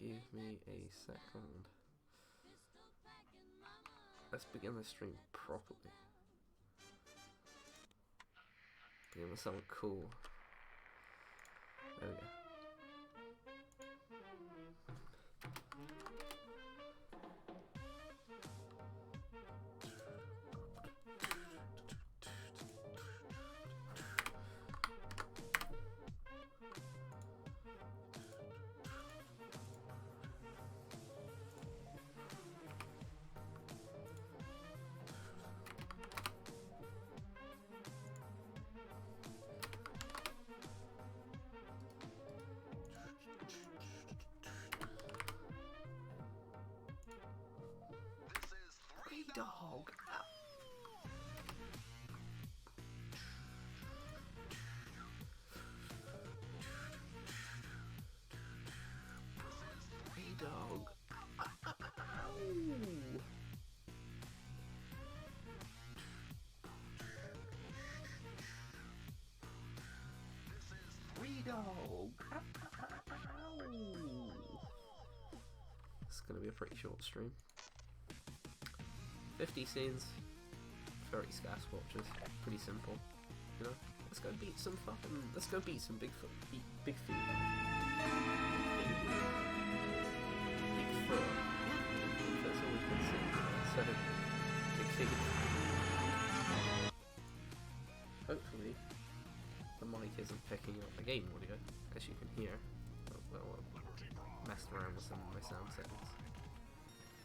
Give me a second. Let's begin the stream properly. Begin with something cool. There we go. Dog. Hey dog. Free dog. It's gonna be a pretty short stream. 50 scenes, 30 scarce watches, pretty simple, you know. Let's go beat some Bigfoot. Bigfoot. That's all we can see. Instead of big figures. Hopefully, the mic isn't picking up the game audio, as you can hear. Well, I messed around with some of my sound settings.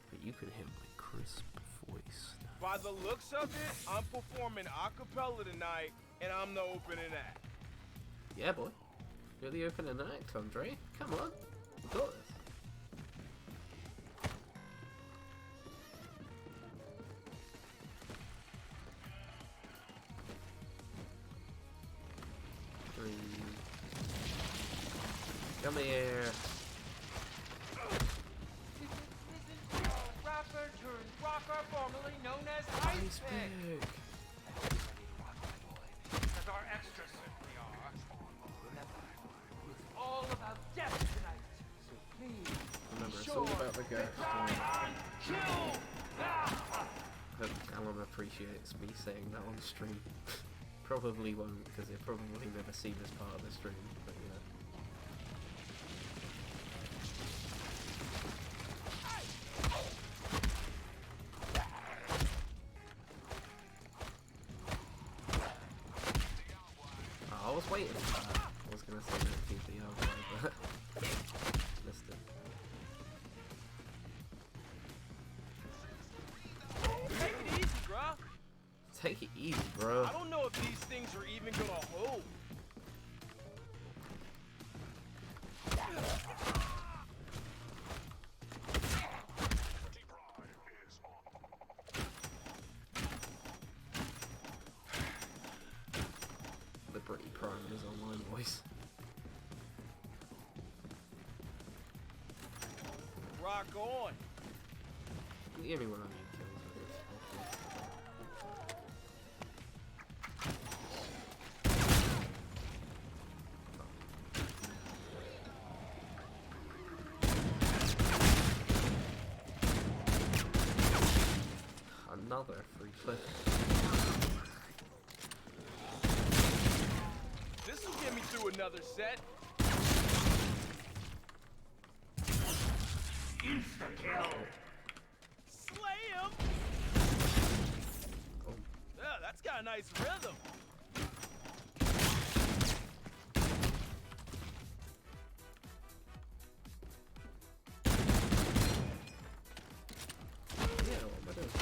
But you can hear my crisp voice. By the looks of it, I'm performing a cappella tonight, and I'm the opening act. Yeah, boy. You're the opening act, Andre. Come on. We got this. Come here. Rapper turned rocker, formerly known as Ice Pick. As our extras certainly are. Remember, it's all about death tonight. So please, remember, it's sure all about the ghost. Kill! Hope Alan appreciates me saying that on stream. Probably won't, because he'll probably never see this part of the stream, but you know. I was waiting for that. I was gonna say don't keep the other way, but missed it. Take it easy, bruh. Take it easy, bro. I don't know if these things are even gonna hold. The Britty Prime is online voice. Rock on. The only one I need kills with this. Another free clip. This will get me through another set. Insta-kill! Slay him! Oh. Yeah, that's got a nice rhythm. Yeah, what am I doing?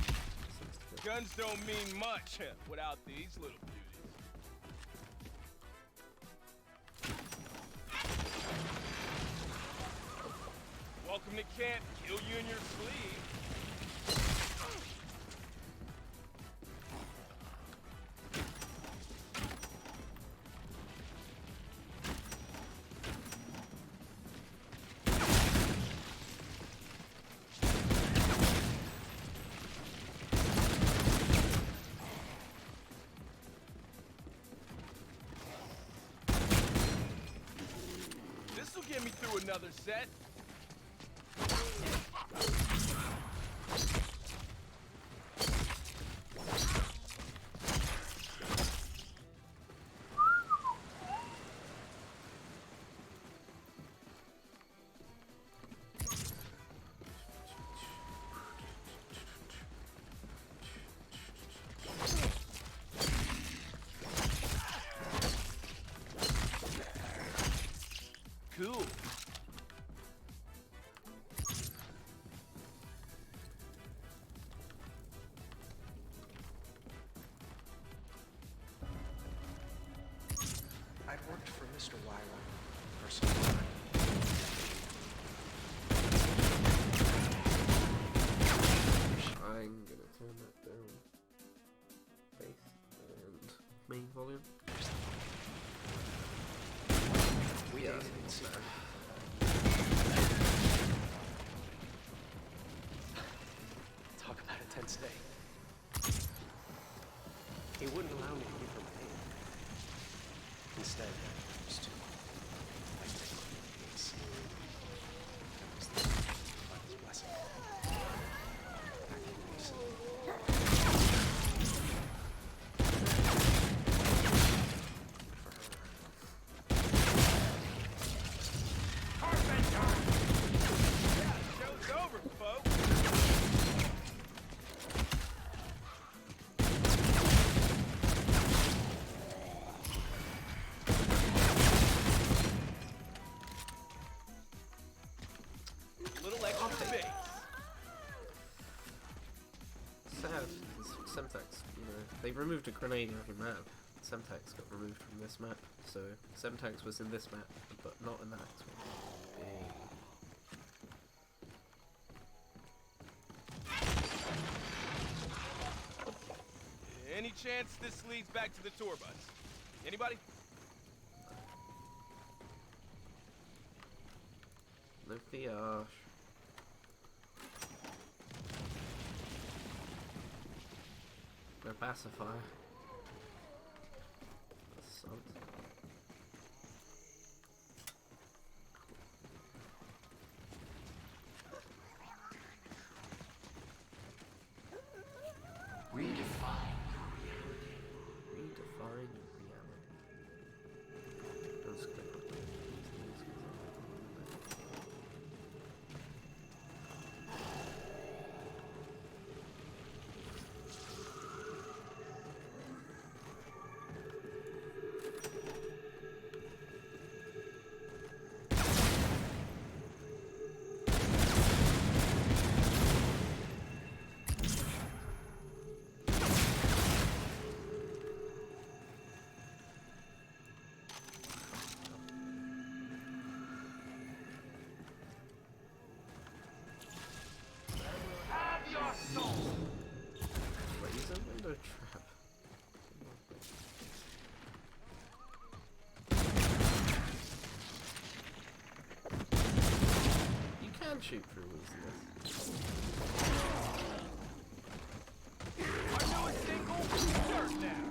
Guns don't mean much without these little beauties. Welcome to camp. Kill you in your sleep. This'll get me through another set. Cool. I'd worked for Mr. Wyler for some time. I'm gonna turn that down. Bass and main volume. We Yeah, dated in secret. Talk about a tense day. He wouldn't allow me to give her my name. Instead, it was to like the gates. That was the final blessing. Back in Greece. For her. Carpenter! Yeah, show's over, folks. Little extra space. Sad, because Semtex, you know, they removed a grenade in every map. Semtex got removed from this map, so Semtex was in this map, but not in the next one. Any chance this leads back to the tour bus? Anybody? No fiage. No pacifier. That sucks. Redefine reality. Let's click on that. Have your soul! Laser window trap. You can shoot through this. Are you a single? Dirt now.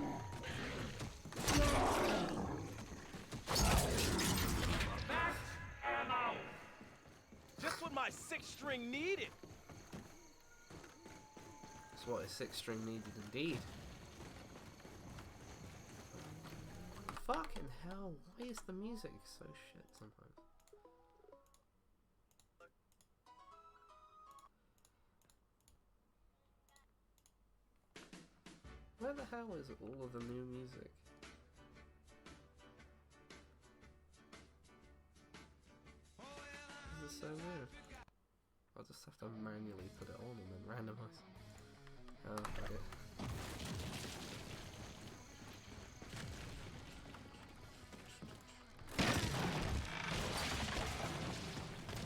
Max ammo! Just what my sixth string needed. That's what a 6-string needed indeed. Fucking hell, why is the music so shit sometimes? Where the hell is all of the new music? This is so weird. I'll just have to manually put it on and then randomize. Oh, fuck it.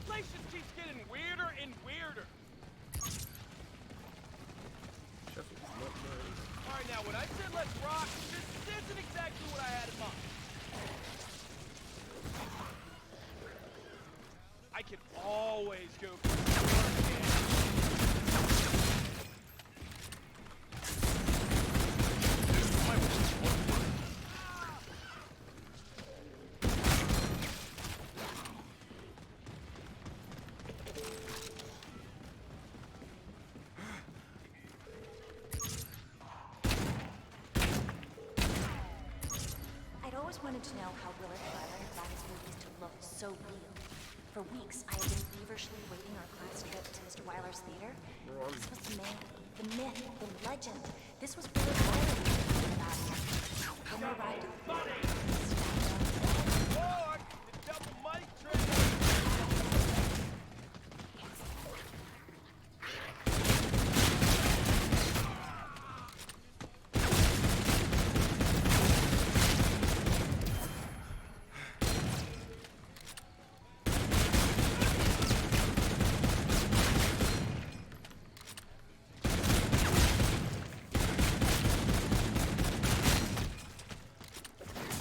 Place just keeps getting weirder and weirder. Shuffle's not nice. All right, now when I said let's rock, this isn't exactly what I had in mind. I can always go wanted to know how Willard Wyler had got his movies to look so real. For weeks, I had been feverishly waiting our class trip to Mr. Wyler's theater. This was the man, the myth, the legend. This was Willard Wyler we were talking about here. When we arrived at the theater, Lord, the double mic trick.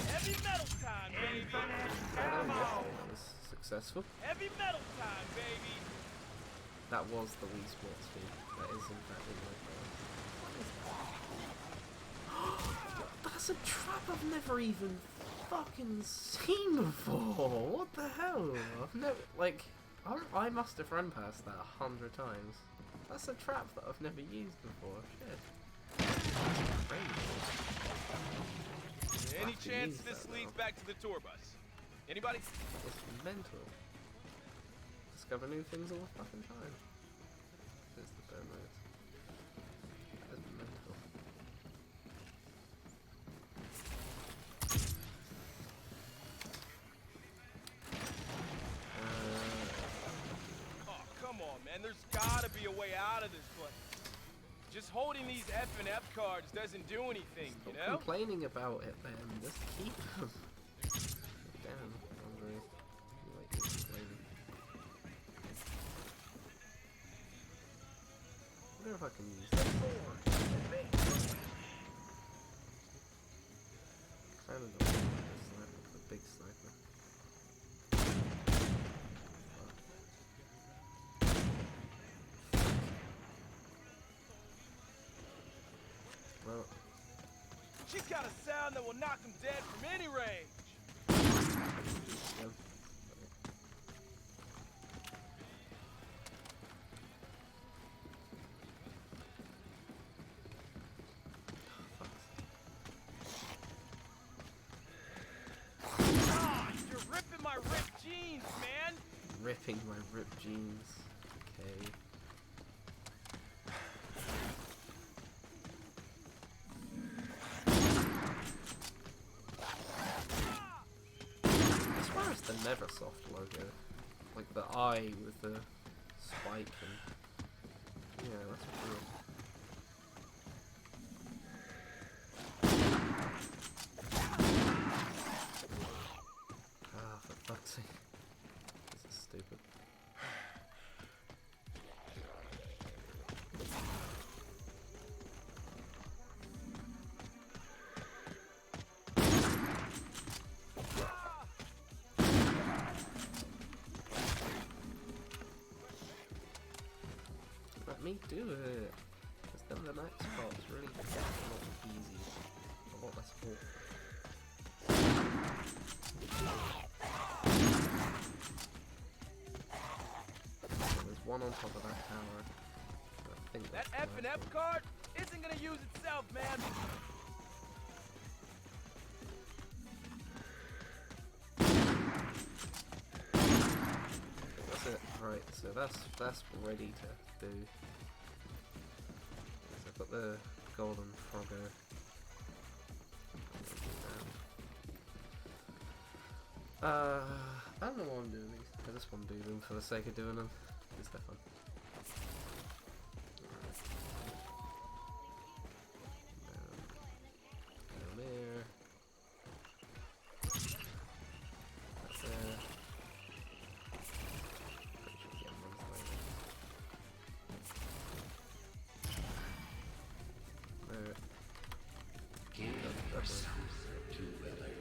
Heavy metal time, baby. That was successful. Heavy metal time, baby. That was the Wii Sports theme. That is in fact in my phone. That's a trap I've never even fucking seen before. What the hell? I've never, like, I must have run past that 100 times. That's a trap that I've never used before. Shit. Any have to chance use this that leads now. back to the tour bus? Anybody? It's mental. Discover new things all the fucking time. There's the burn notes. That is mental. Oh, come on, man. There's gotta be a way out of this place. Just holding these F and F cards doesn't do anything, Stop you know? complaining about it, man. Just keep them. Damn, Andre. You like this complaining. I wonder if I can use that more. Kind of don't want the sniper, the big sniper. Well, She's got a sound that will knock him dead from any range. yeah. Ah, you're ripping my ripped jeans, man. Ripping my ripped jeans. Okay. As far as the Neversoft logo, like the eye with the spike and yeah, that's cool. Ah, for fuck's sake. This is stupid. Let me do it. Because then the next part's really a lot easier. A lot less awkward. There's one on top of that tower. I think That that's F the and last F card isn't gonna use itself, man. one. That's it. Right, so that's ready to do. So I've got the golden frogger. I don't know why I'm doing these. I just want to do them for the sake of doing them. It's they're fun. Down there. That's there. Pretty sure the other one's later. There. Give That's yourself to Willard.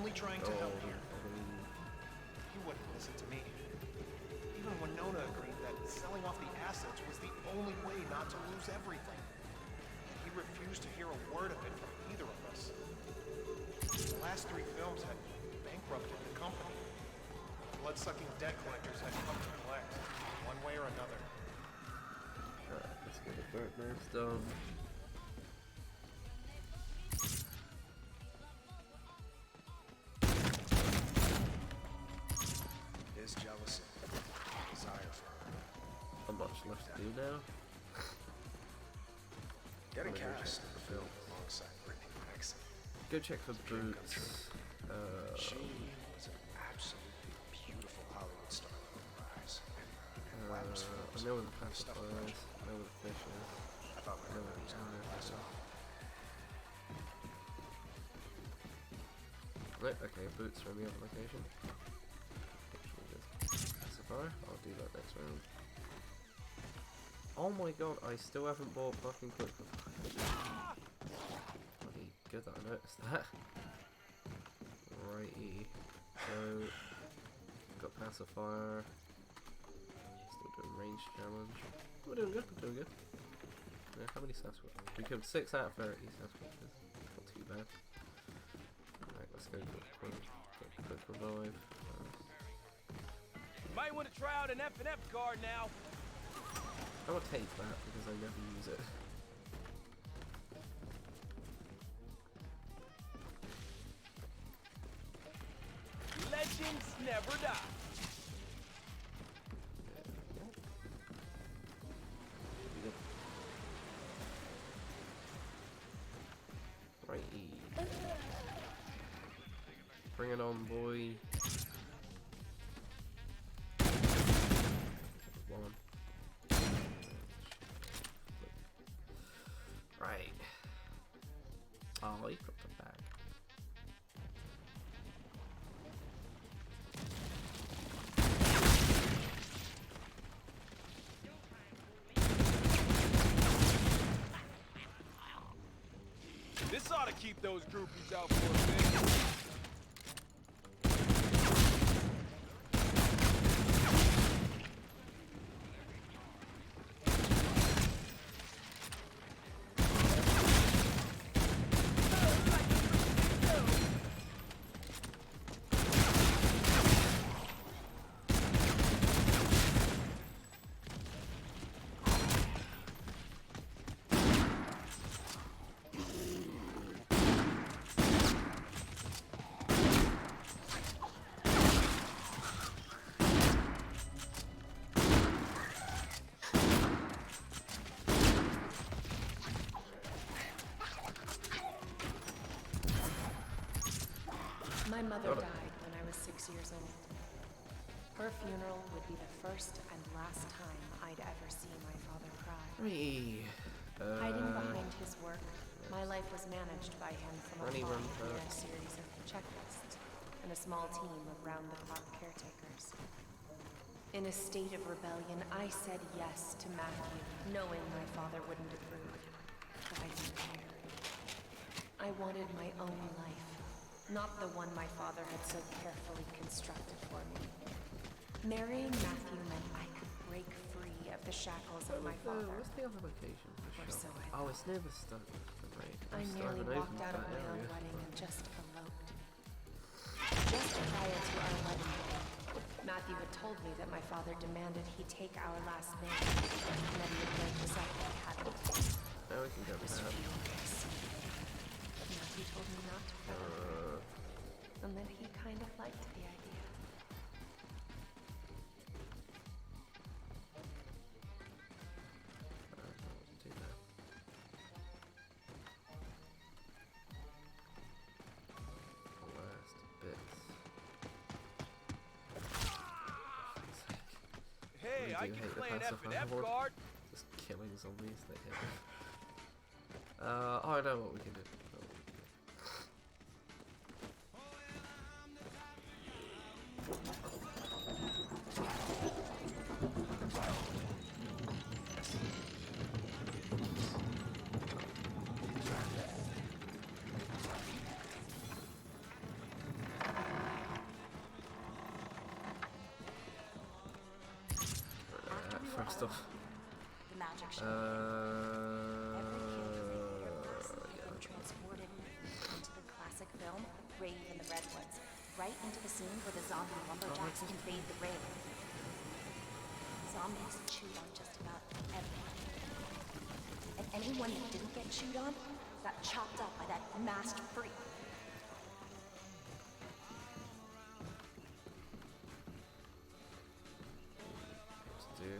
only trying to help here. Oh, He wouldn't listen to me. Even Winona agreed that selling off the assets was the only way not to lose everything. He refused to hear a word of it from either of us. The last 3 films had bankrupted the company. Blood-sucking debt collectors had come to collect, one way or another. alright, let's get the bird nerves done. His jealousy, desire for her. Not much left to do now. Getting Well, cast in the film alongside Brittany Gregson. Go check for Dream come Boots. true. She was an absolutely beautiful Hollywood star on the rise. And glamorous I films, know where the stuff pacifier like is. I know where the fish is. I thought my I know memory was on the last one. Right, okay, Boots from the other location. Pacifier. I'll do that next round. Oh my god, I still haven't bought fucking quick. Bloody good that I noticed that. Righty. So, got pacifier. Still doing range challenge. We're doing good, we're doing good. Yeah, how many Sasquatch? We killed 6 out of 30 Sasquatches. Not too bad. Right, let's go quick revive. You might want to try out an F&F card now. I will take that because I never use it. Legends never die. Righty. Bring it on, boy. One. Right. Oh, he dropped it back. This ought to keep those groupies out for a bit. My mother died when I was 6 years old. Her funeral would be the first and last time I'd ever see my father cry. Righty. Hiding behind his work, my life was managed by him from Runny afar run via a fast. series of checklists and a small team of round-the-clock caretakers. In a state of rebellion, I said yes to Matthew, knowing my father wouldn't approve. But I didn't care. I wanted my own life, not the one my father had so carefully constructed for me. Marrying Matthew meant I could break free of the shackles of my father. What's the other location for Or the so shop? I Oh, it's near the stone. Right. I nearly walked out of my own wedding and just eloped. Just prior to our wedding day, Matthew had told me that my father demanded he take our last name, and that he would break us up if he hadn't. Now we can go I was back. furious. Matthew told me not to fret over it, and that he kind of liked the idea. Do that. Last bits. Hey, I do can hate the play an pacifier F&F horde. card. Just killing zombies that hit me. Oh, I know what we can do. of stuff. The magic show. Transported into the classic film, Rave in the Redwoods, right into the scene where the zombie lumberjacks invade the rail. Zombies chewed on just about everything. And anyone that didn't get chewed on got chopped up by that masked freak. Let's do.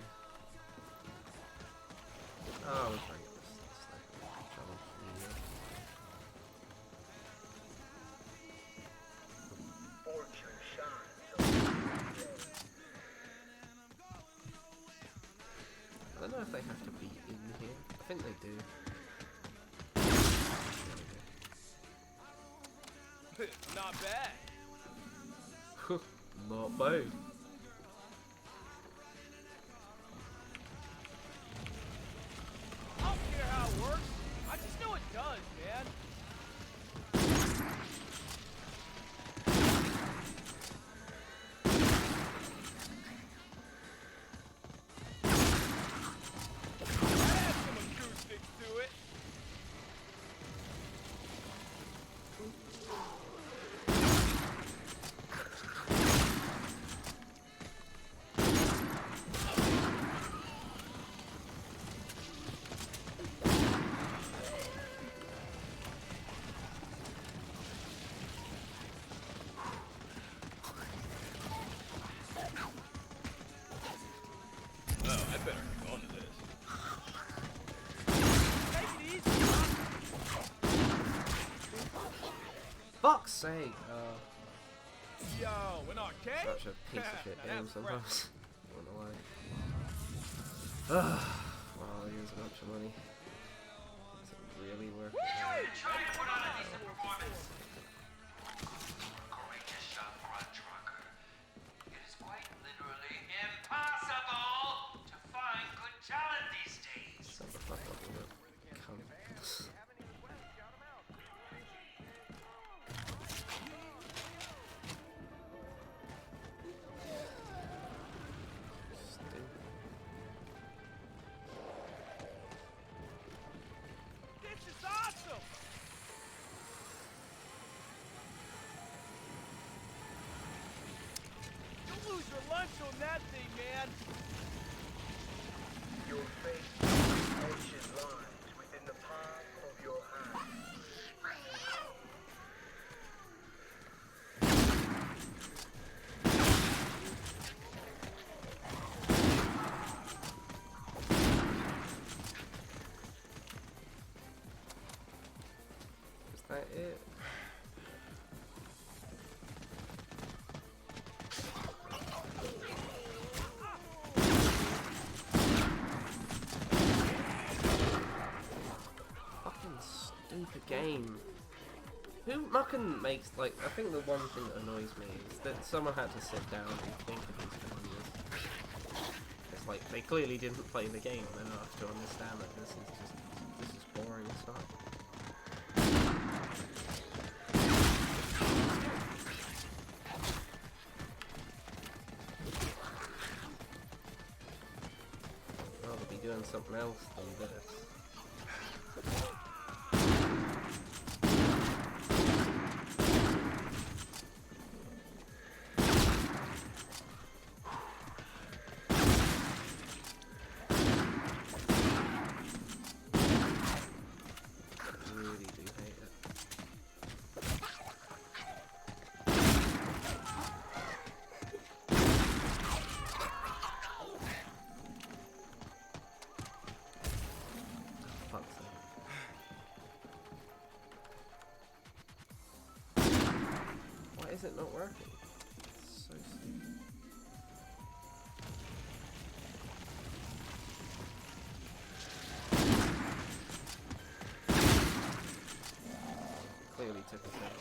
Oh, we're trying to get this challenge. I don't know if they have to be in here. I think they do. Not bad. Not bad. I don't care how it works. I just know it does, man. That has some acoustics to it. Oh, I better get on to this. Take it easy. Fuck's sake! Yo, an arcade? Such a piece of shit Now game that's sometimes. I don't know why. Wow, here's a bunch of money. Is it really worth it? Try to put on a decent performance. Courageous shot for a trucker. It is quite literally impossible to find good talent these days. Shut the fuck up, you cunt. Stupid. This is awesome! You'll lose your lunch on that thing, man. Your face etches lines within the palm of your hand. Is that it? Fucking stupid game. Who mucking makes, like, I think the one thing that annoys me is that someone had to sit down and think of these failures. It's like, they clearly didn't play the game enough to understand that this is boring as fuck. I'd rather be doing something else than this. I really do hate it. Fuck's sake. Why is it not working? It's so stupid. Clearly took us out.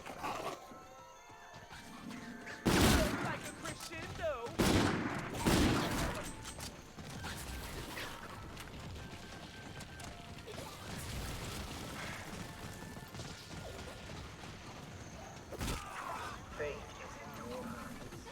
Like a crescendo. Fate is in your hands.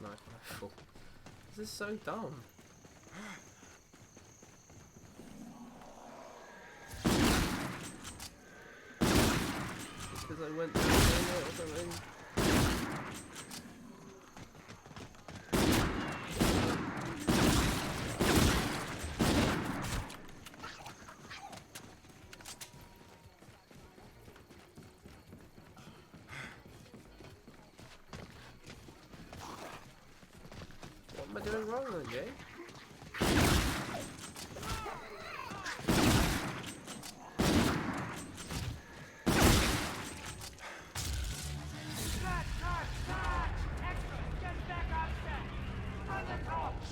sniper rifle. This is so dumb. Because I went down there or something. What am I doing wrong then, Jay?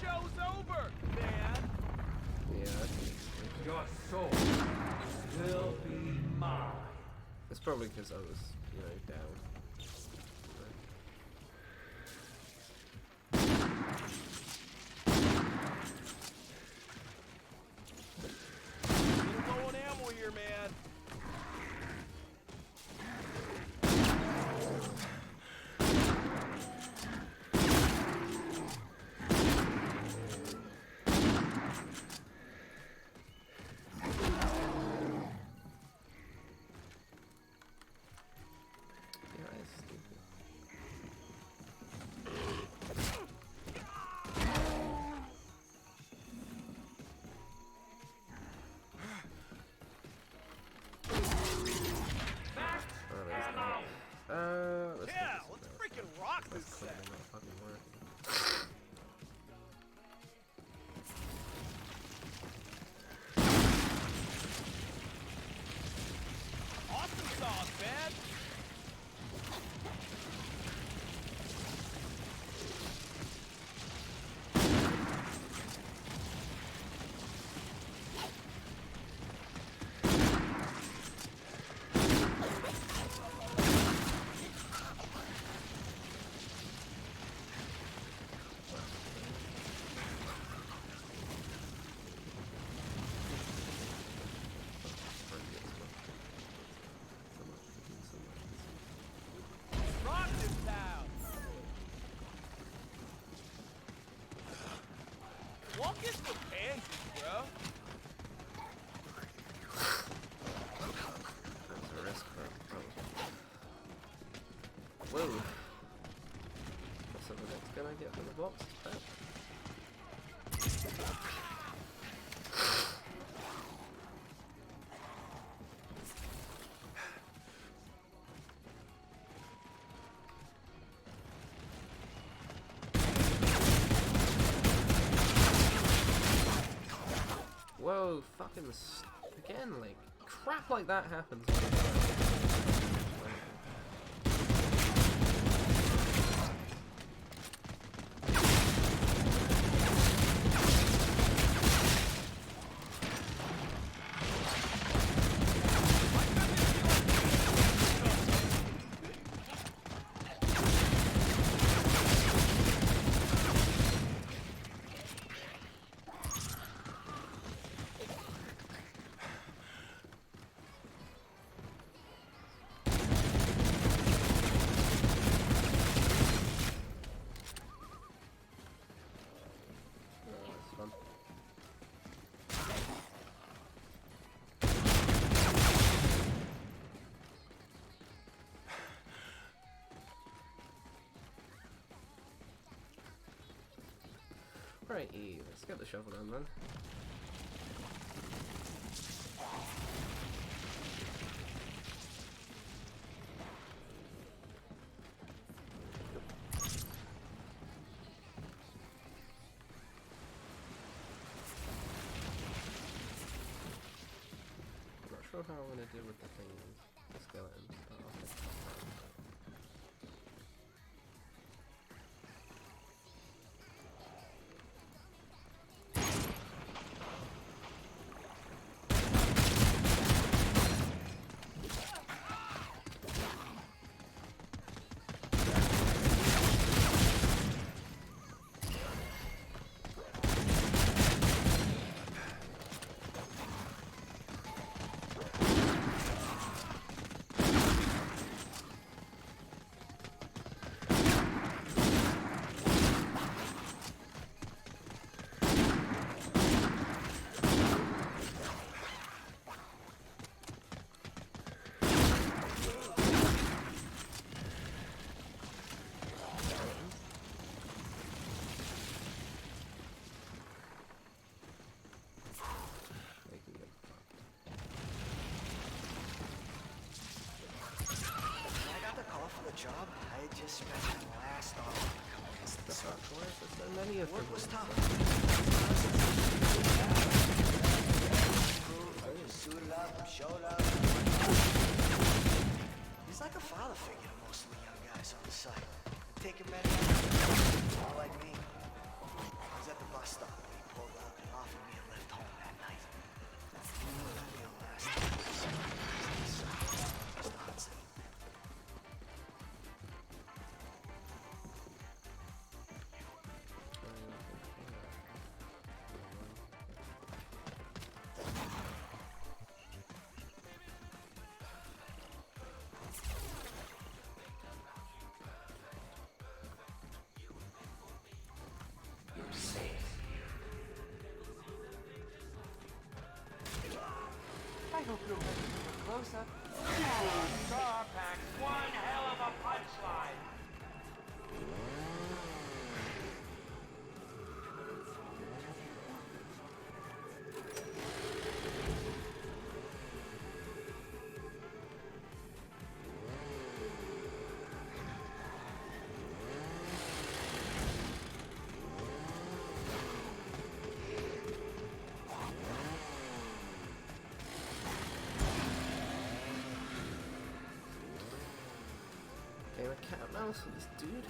Show's over, man. Yeah, Your soul will be mine. it's probably because I was, you know, down. Little low on ammo here, man. Yeah, it's stupid. Oh, there's that. Let's Yeah, do let's this. freaking rock this That's set. clearly not fucking working. Awesome sauce, man. Rock this town. Walk is for pansies, bro. That's a risk, but whoa. What's the next gun I get from the box? Oh. Whoa, fucking again, like, crap like that happens. That's fun. Right, let's get the shovel done then. I'm not sure how I'm gonna deal with the things, the skeletons. But I'll fix that. spent the last hour to convince The this fuck? Why is there so many of them? What was tough? Suited up, showed up. He's like a father figure to most of the young guys on the site. Taking many all like me. I was at the bus stop when he pulled up and offered me a lift home that night. That'd be the last time I saw him. Just Hudson. I hope you'll let me look closer. Star Pack, one hell of a punchline. Game of cat and mouse with this dude.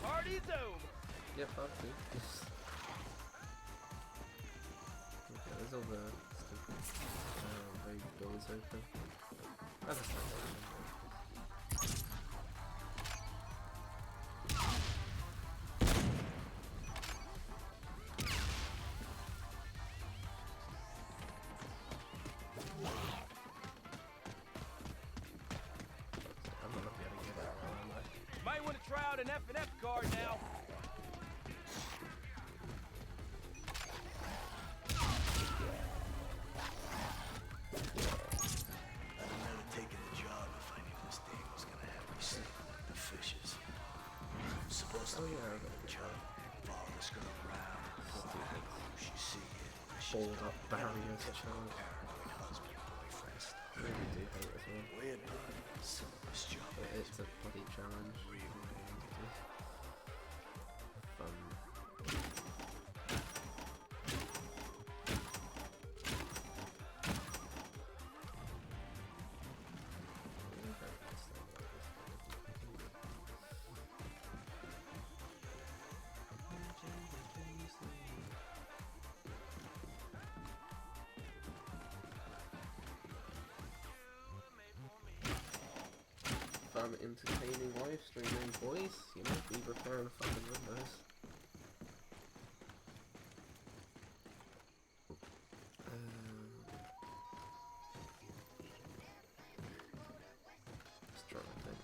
Party's over. Yep, I'll do. Okay, there's all the stupid big doors open. I just like that. I'm not gonna be able to get out now, am I? Might want to try out an F&F card now. I'd have never taken the job if I knew this thing was gonna have me sleeping with the fishes. I'm supposed to Oh be yeah, I a got the job. Follow this girl around. Stupid. She see it. Fold up barriers Typical challenge. paranoid husband boyfriend stuff. I really do hate this one. Weird, but some of this job It's a bloody challenge. Fun. Fun, entertaining live streaming, boys. You know, be repairing fucking windows. Just trying to think.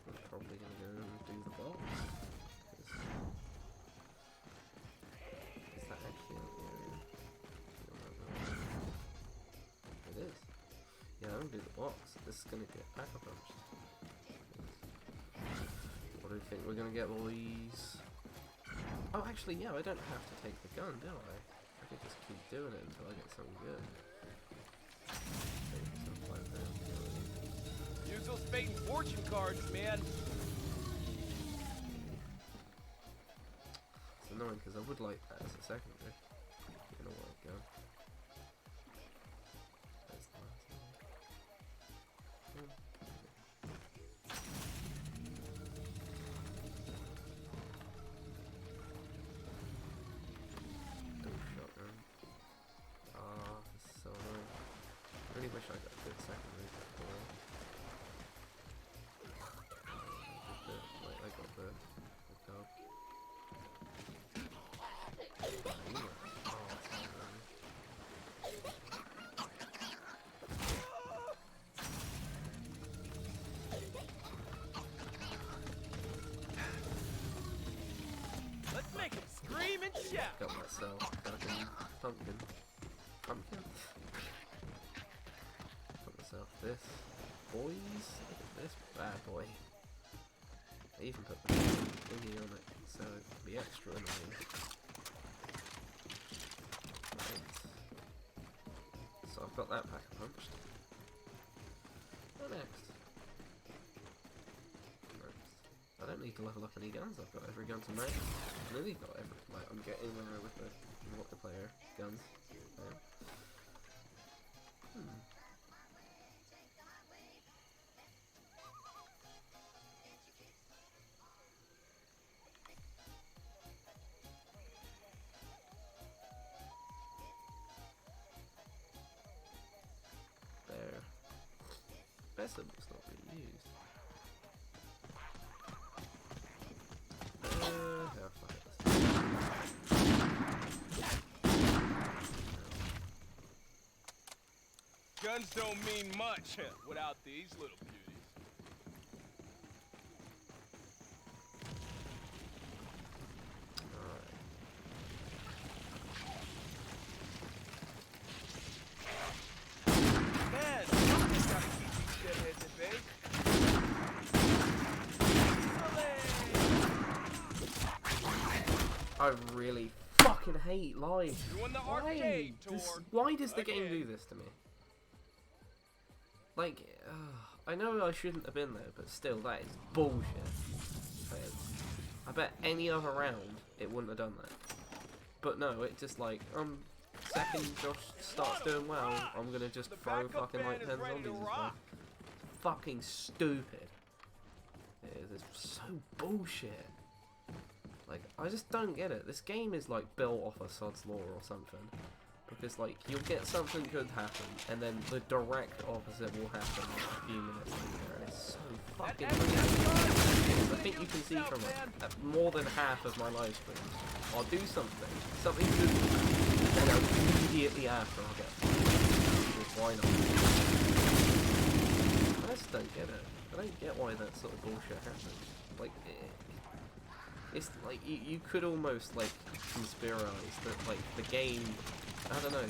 I'm probably gonna go and do the box. Is that actually an area? It is. Yeah, I'm gonna do the box. This is gonna get back a bunch. What do you think we're gonna get, boys? Oh, actually, yeah, I don't have to take the gun, do I? I can just keep doing it until I get something good. Take something like that. Use those fate and fortune cards, man. It's annoying because I would like that as a secondary. You know what, gun. That's nice. Double shotgun. Ah, this is so annoying. I really wish I got a good secondary before. I got the dog. Got myself fucking pumpkin. Pumpkin? Got myself this. Boys, look at this bad boy. I even put the thingy on it so it can be extra annoying. Right. So I've got that pack punched. What next? I don't need to level up any guns, I've got every gun to make. I've nearly got every, like, I'm getting there with the multiplayer guns. Yeah. There. Best of it's not being used. Yeah, fuck it. Guns don't mean much without these little beauties. Alright. Man, somebody's gotta keep these shitheads at bay. I really fucking hate live. Doing the arcade tour. Why does the game Again. do this to me? Like, I know I shouldn't have been there, but still, that is bullshit. I bet any other round it wouldn't have done that. But no, it just like, second Josh starts doing well, I'm gonna just The throw backup fucking like band 10 is ready to zombies and rock. stuff. It's fucking stupid. It is, it's so bullshit. Like, I just don't get it. This game is like built off of Sod's Law or something. Because like, you'll get something good happen, and then the direct opposite will happen like, a few minutes later, and it's so fucking weird. I think you can see from like, more than half of my live streams, I'll do something good, and then immediately after I'll get well, why not? I just don't get it. I don't get why that sort of bullshit happens. Like, it's like, you could almost like conspirize that like the game, I don't know.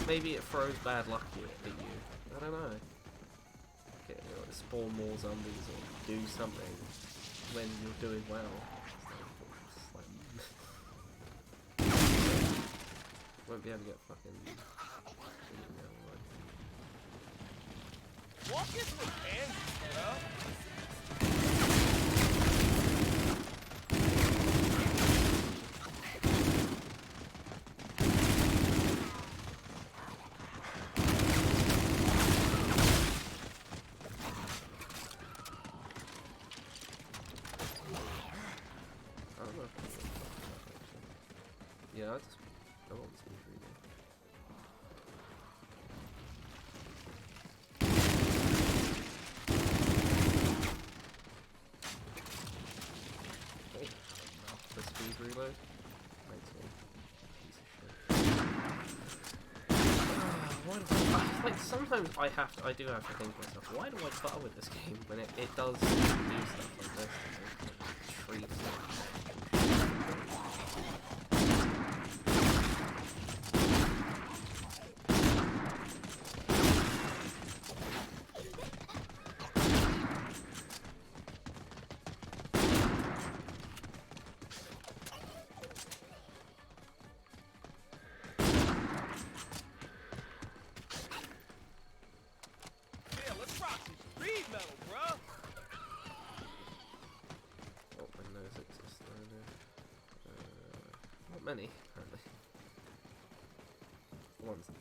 Maybe it throws bad luck at you. I don't know. Get, you know, spawn more zombies or do something when you're doing well. It's like, won't be able to get fucking. Walk this with Kansas, bro. Yeah, I just go on speed reading. Okay, the speed reload. Makes me piece of shit. Why do like sometimes I do have to think to myself, why do I bother with this game when it does do stuff like this? You know, treats it. Yeah, let's rock some speed metal, bro. What windows exist there? Not many, apparently. One's there.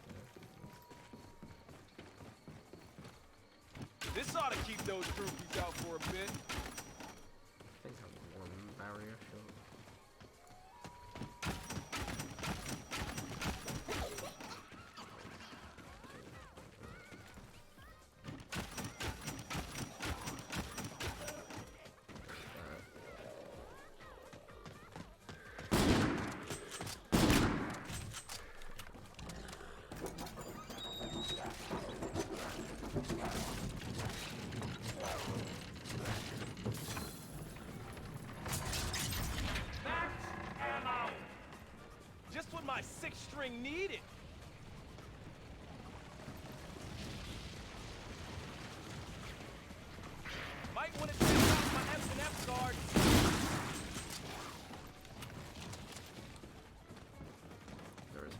This ought to keep those groupies out for a bit. I think I'm one barrier shot. my sixth string needed. Might want to check out my F&F card. There is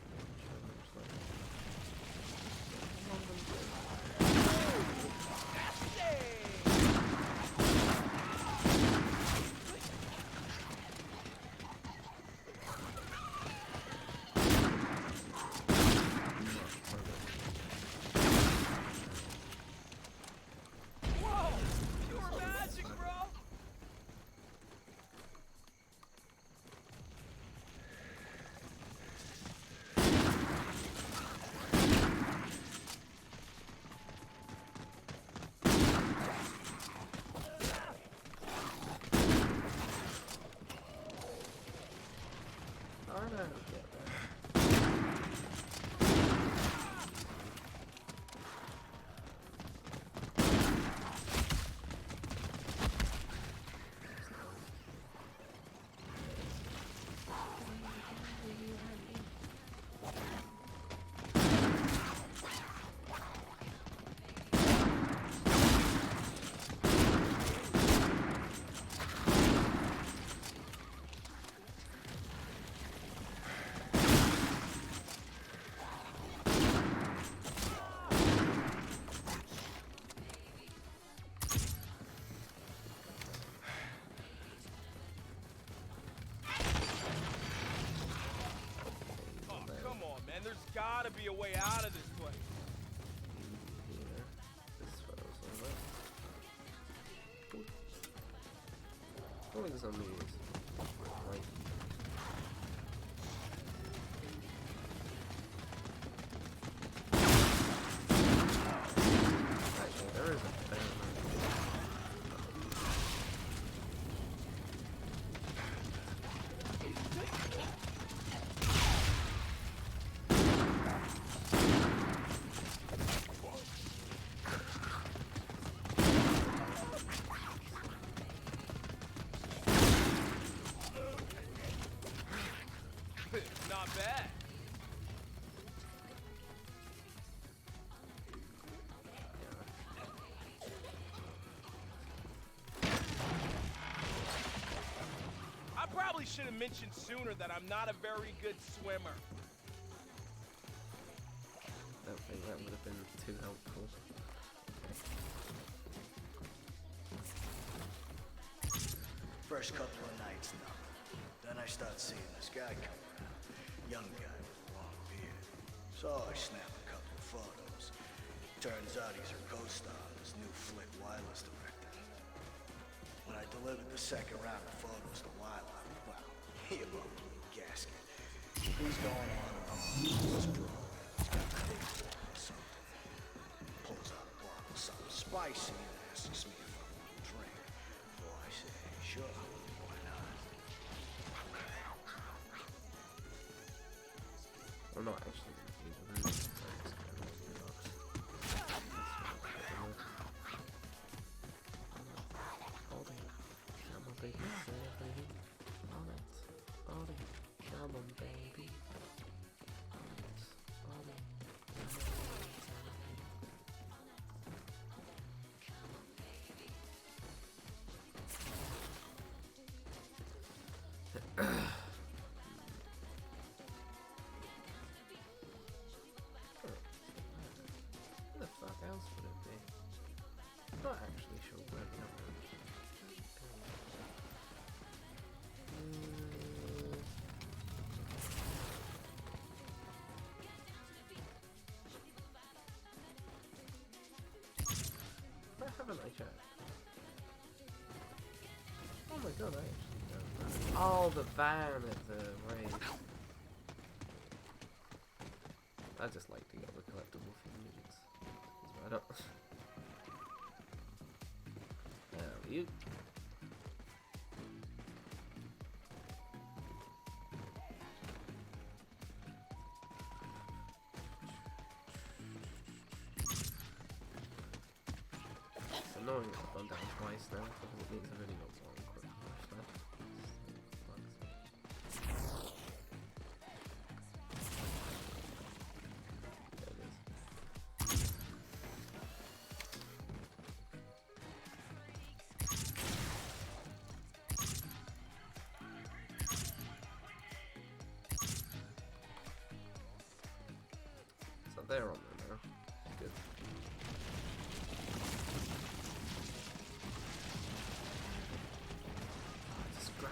Whoa! Pure magic, bro! I don't get that. Oh, come on, man. There's gotta be a way out of this place. Here. This fellow's on that. I don't think it's on me. Right. Actually, there is a fair amount. Not bad. I probably should have mentioned sooner that I'm not a very good swimmer. I don't think that would have been too helpful. First couple of nights, nothing. Then I start seeing this guy come around. Young guy with a long beard. So I snap a couple of photos. Turns out he's her co-star on this new flick wireless director. When I delivered the second round of photos to Wyler, well, he about blew a gasket. He's going on and on. This bro, he's got a big one or something. Pulls out a bottle of something spicy and asks me if I want a drink. So I say, sure, why not? I'm not actually even really Who the fuck else would it be? I'm not actually sure where the other one is. Where haven't I checked? Oh my god, I actually don't know. Oh, the van at the race. I just like to get the collectible things. I don't. You. It's annoying that I've gone down twice now because it means I've only got one quick push left. they're on there now. Good. Just grab.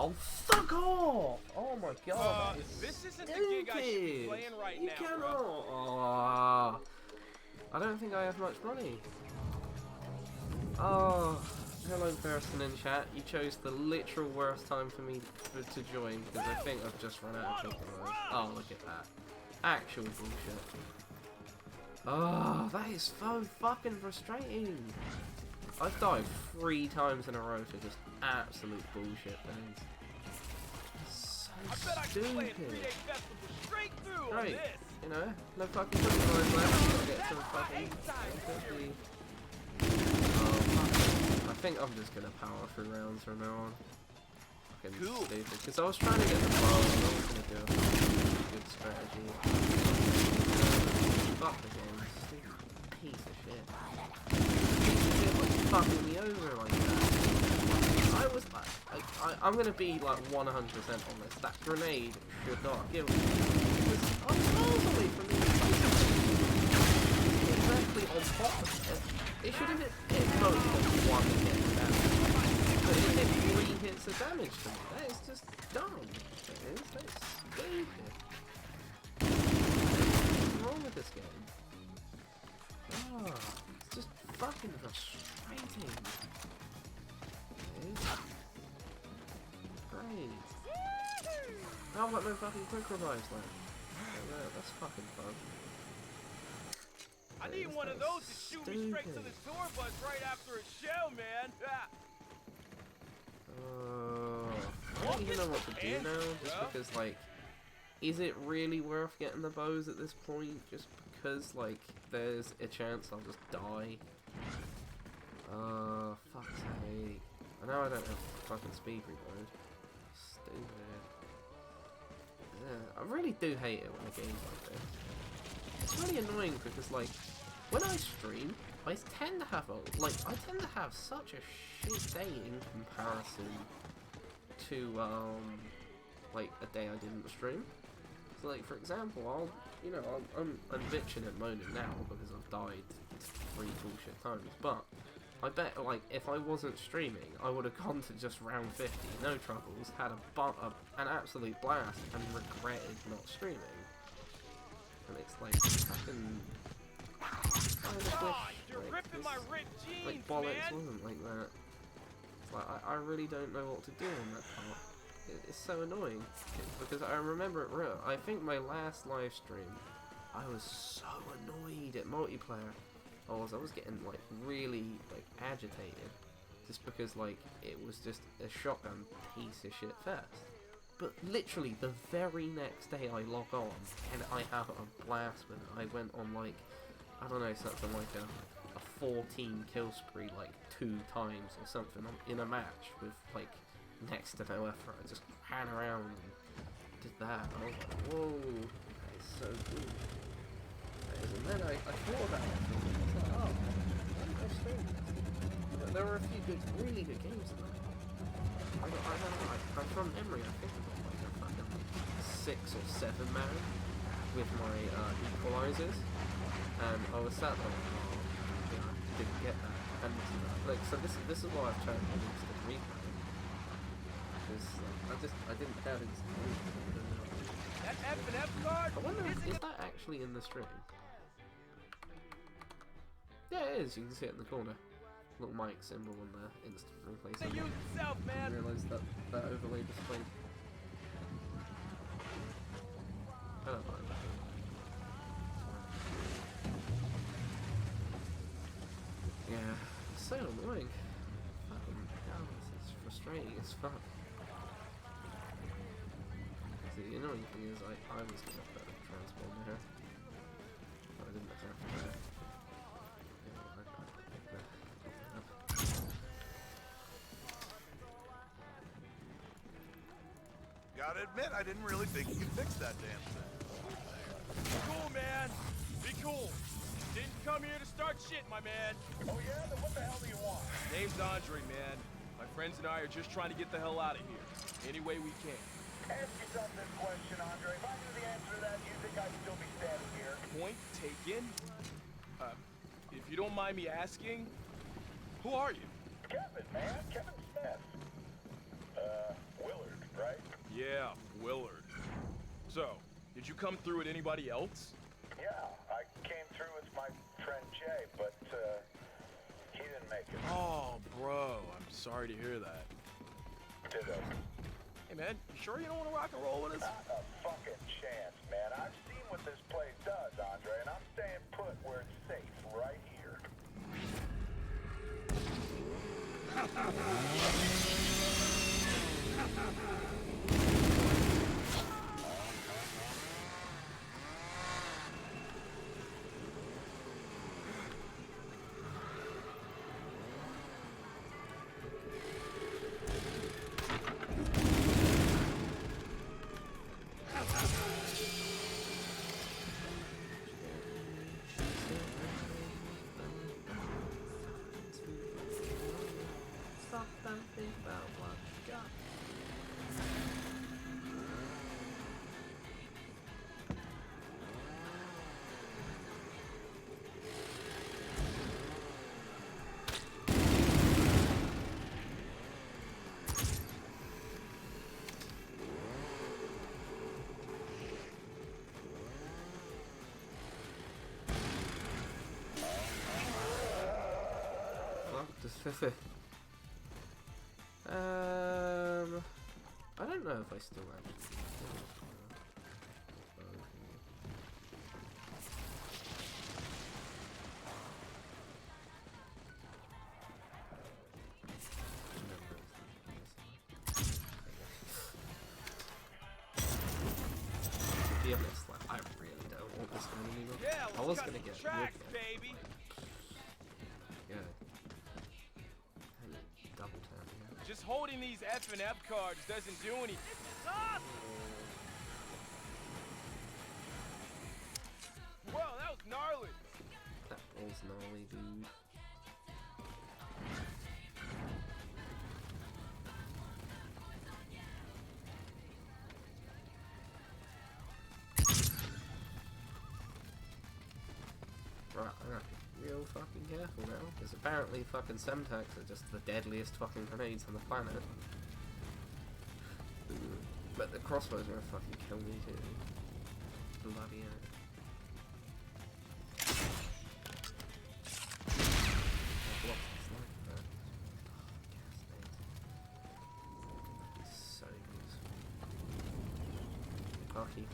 Oh, fuck off! Oh my god, that is this isn't the stupid. gig I should be playing right you now, cannot. bro. Oh, I don't think I have much money. Oh, hello person in chat. You chose the literal worst time for me to join because I think I've just run out of people. Oh, look at that. Actual bullshit. Oh, that is so fucking frustrating. I've died 3 times in a row for just absolute bullshit things. So I bet I can play a stupid. 3-day festival straight through on Right, this. you know, no fucking compromise left. I'll get some fucking 150. Oh, fuck. I think I'm just gonna power through rounds from now on. Fucking stupid. Because I was trying to get the bow and I was gonna do a good strategy. Fuck the game. Stupid piece of shit. Fucking me over like that. I'm gonna be like 100% on this. That grenade should not have killed me. Because I was miles away from the exactly on top of it. It should have hit most of 1 hit of damage. But it hit 3 hits of damage to me. That is just dumb. That is stupid. What's wrong with this game? Oh, it's just fucking frustrating. It is. Great. Oh, I've got no fucking quick revives left. Yeah, that's fucking fun. I need one of those to shoot me straight to the tour bus right after a show, man. I don't even know what to do now, just because, like, is it really worth getting the bows at this point? Just because, like, there's a chance I'll just die. Fuck's sake. I know I don't have fucking speed reload. Stupid. Yeah, I really do hate it when a game's like this. It's really annoying because, like, when I stream, I tend to have such a shit day in comparison to, like, a day I didn't stream. So, like, for example, I'm bitching and moaning now because I've died 3 bullshit times, but I bet, like, if I wasn't streaming, I would have gone to just round 50, no troubles, had an absolute blast, and regretted not streaming. And it's like, fucking... I just wish, You're ripping my ripped jeans, like, bollocks man. wasn't like that. It's like, I really don't know what to do on that part. It's so annoying, because I remember it real. I think my last live stream, I was so annoyed at multiplayer. I was getting, like, really, like, agitated, just because, like, it was just a shotgun piece of shit fest. But literally, the very next day I log on, and I have a blast with it. I went on, like, I don't know, something like a 14 kill spree, like, 2 times or something in a match with, like, next to no effort. I just ran around and did that, and I was like, whoa, that is so cool. And then I thought about it, and I was like, oh, why did I stream this? There were a few good, really good games in there. I'm from memory, I think I got like a fucking 6 or 7 man with my equalizers, and I was sat there like, oh, yeah, I didn't get that. And like, so this is why I've chosen instant replay. Because I didn't have instant replay. That F&F card? I wonder is that actually in the stream? Yeah, it is. You can see it in the corner. Little mic symbol on the instant replay symbol. Use itself, I man. realised that overlay displayed. I don't mind. Yeah, it's so annoying. Fucking hell, this is frustrating as fuck. The annoying thing is, I was gonna put a transponder here. But I didn't have that. Yeah, well, I picked that up. Gotta admit, I didn't really think you could fix that damn thing. Cool, man. Be cool. Didn't come here to start shit, my man. Oh yeah? Then what the hell do you want? Name's Andre, man. My friends and I are just trying to get the hell out of here. Any way we can. Ask yourself this question, Andre. If I knew the answer to that, do you think I'd still be standing here? Point taken. If you don't mind me asking, who are you? Kevin, man. Kevin Smith. Willard, right? Yeah, Willard. So, did you come through with anybody else? Yeah, I came through with my friend Jay, but, he didn't make it. Oh, bro, I'm sorry to hear that. Ditto. Hey, man, you sure you don't want to rock and roll with us? Not a fucking chance, man. I've seen what this place does, Andre, and I'm staying put where it's safe, right here. Stop and think about what you got. Fuck this Fifi. I don't know if I still actually. To be honest, like, I really don't want this game anymore. Yeah, I was gonna get tracks, wood, baby. yeah. And double tap, yeah. Just holding these F and F cards doesn't do anything. This is awesome. Whoa, that was gnarly. That was gnarly, dude. Right, I'm gonna be real fucking careful now, because apparently fucking Semtex are just the deadliest fucking grenades on the planet. But the crossbows are gonna fucking kill me too. Bloody hell. I've lost the sniper. So useful. Parky.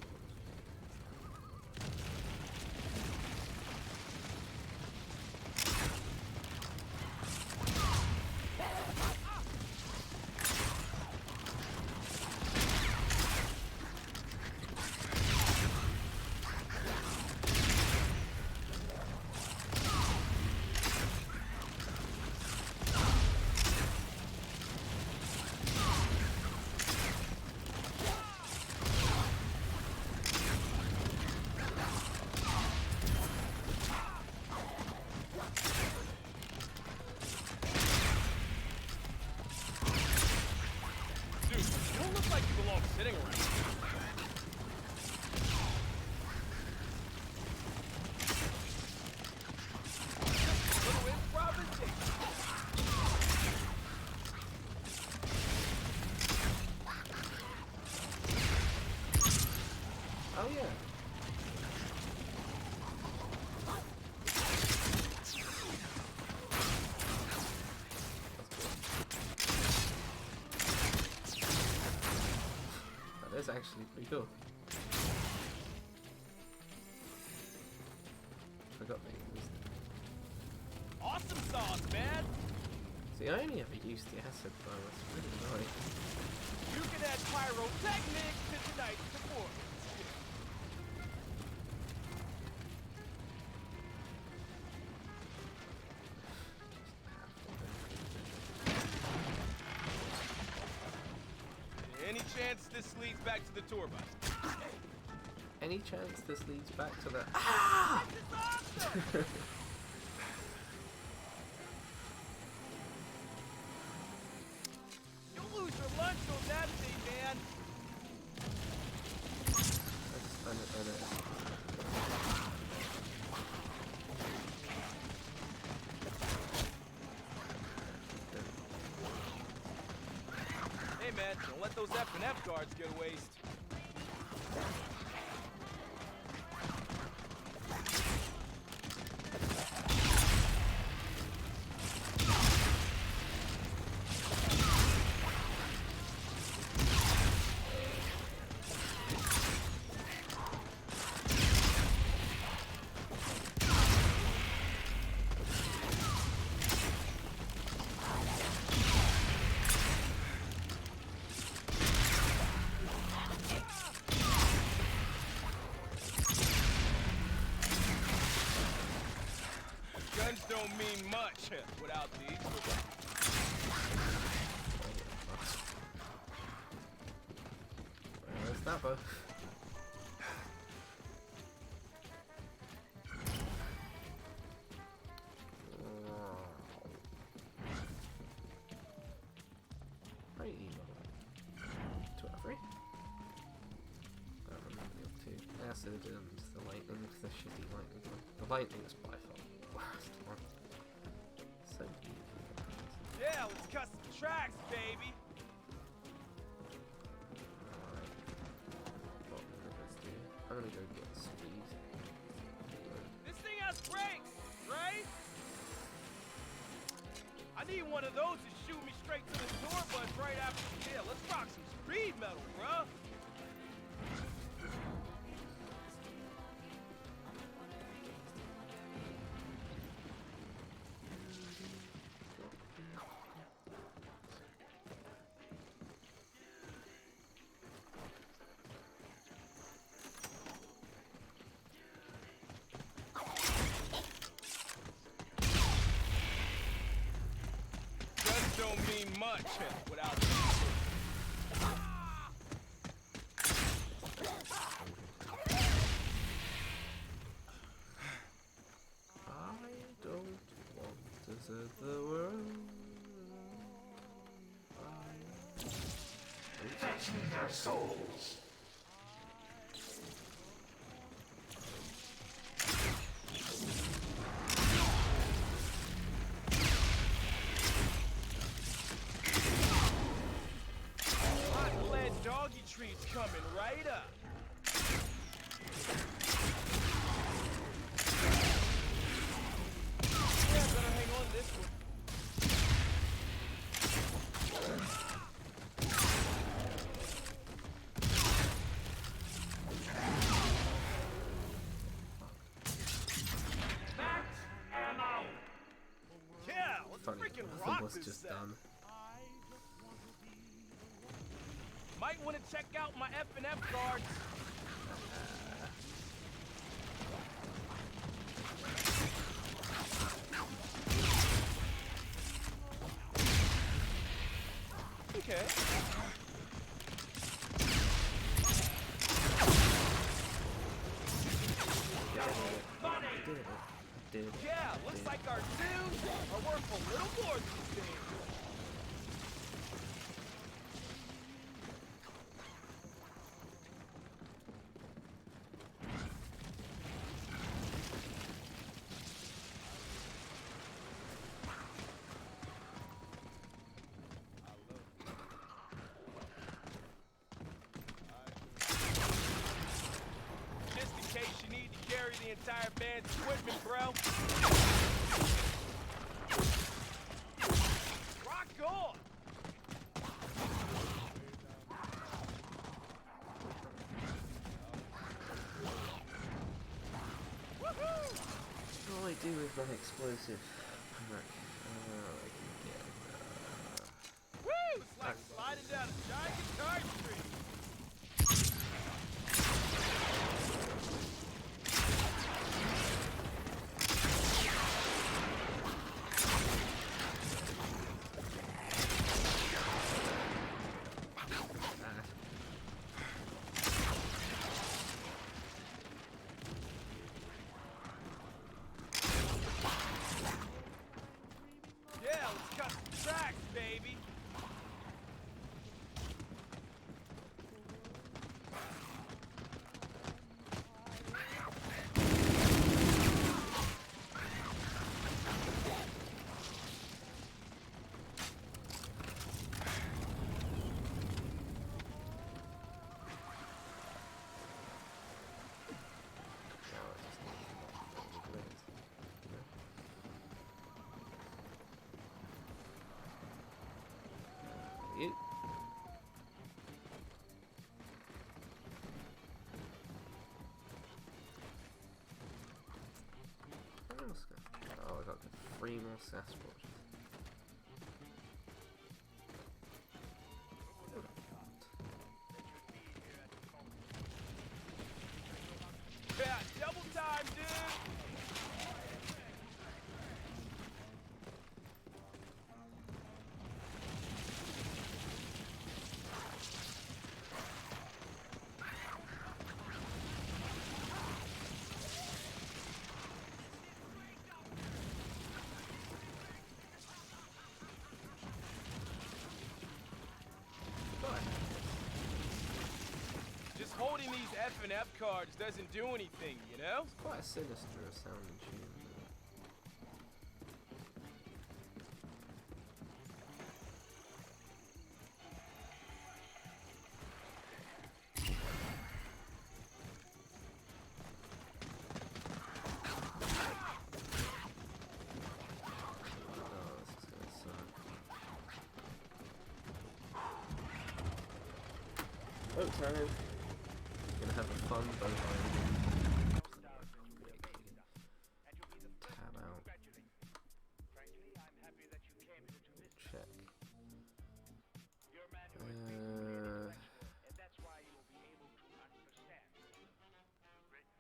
Dude, you don't look like you belong sitting around. Just a little improvisation. Oh yeah. That is actually pretty cool. Forgot they used it. Awesome sauce, man. See, I only ever used the acid though, that's really annoying. You can add pyrotechnics to tonight's chance this leads back to the tour bus? Any chance this leads back to the... This is awesome! You'll lose your lunch on that thing, man. I know. Hey, man, don't let those F&F guards get a waste. Guns don't mean much without these. Where's that bow? How do you email that? 2 out of 3? I don't remember the other 2. Acid and the lightning, the shitty lightning one. The lightning is by far the worst one. So easy. Yeah, let's cut some tracks, baby. Alright. What am I gonna do? I'm gonna go get speed. This thing has brakes, right? I need one of those to shoot me straight to the tour bus right after. Yeah, let's rock some speed metal, bruh. Guns don't mean much without these. I don't want to set the world. Touching their souls. Hot lead doggy treats coming right up. Yeah, better hang on this one. Max ammo. Yeah, let's Funny, freaking nothing rock was this just set. done. Might want to check out my F&F cards. Okay. Did it. Did it. Yeah, looks Did like our dudes are worth a little more these days. Just in case you need to carry the entire band's equipment, bro. Rock on! Woohoo! What do I do with my explosive? Right. Woo! It's like sliding down a giant guitar string. Any more Sasquatch? Yeah, double time, dude! Just holding these F and F cards doesn't do anything, you know? It's quite a sinister sounding tune. Oh, time. Gonna have a fun boat ride. Tab out. Check.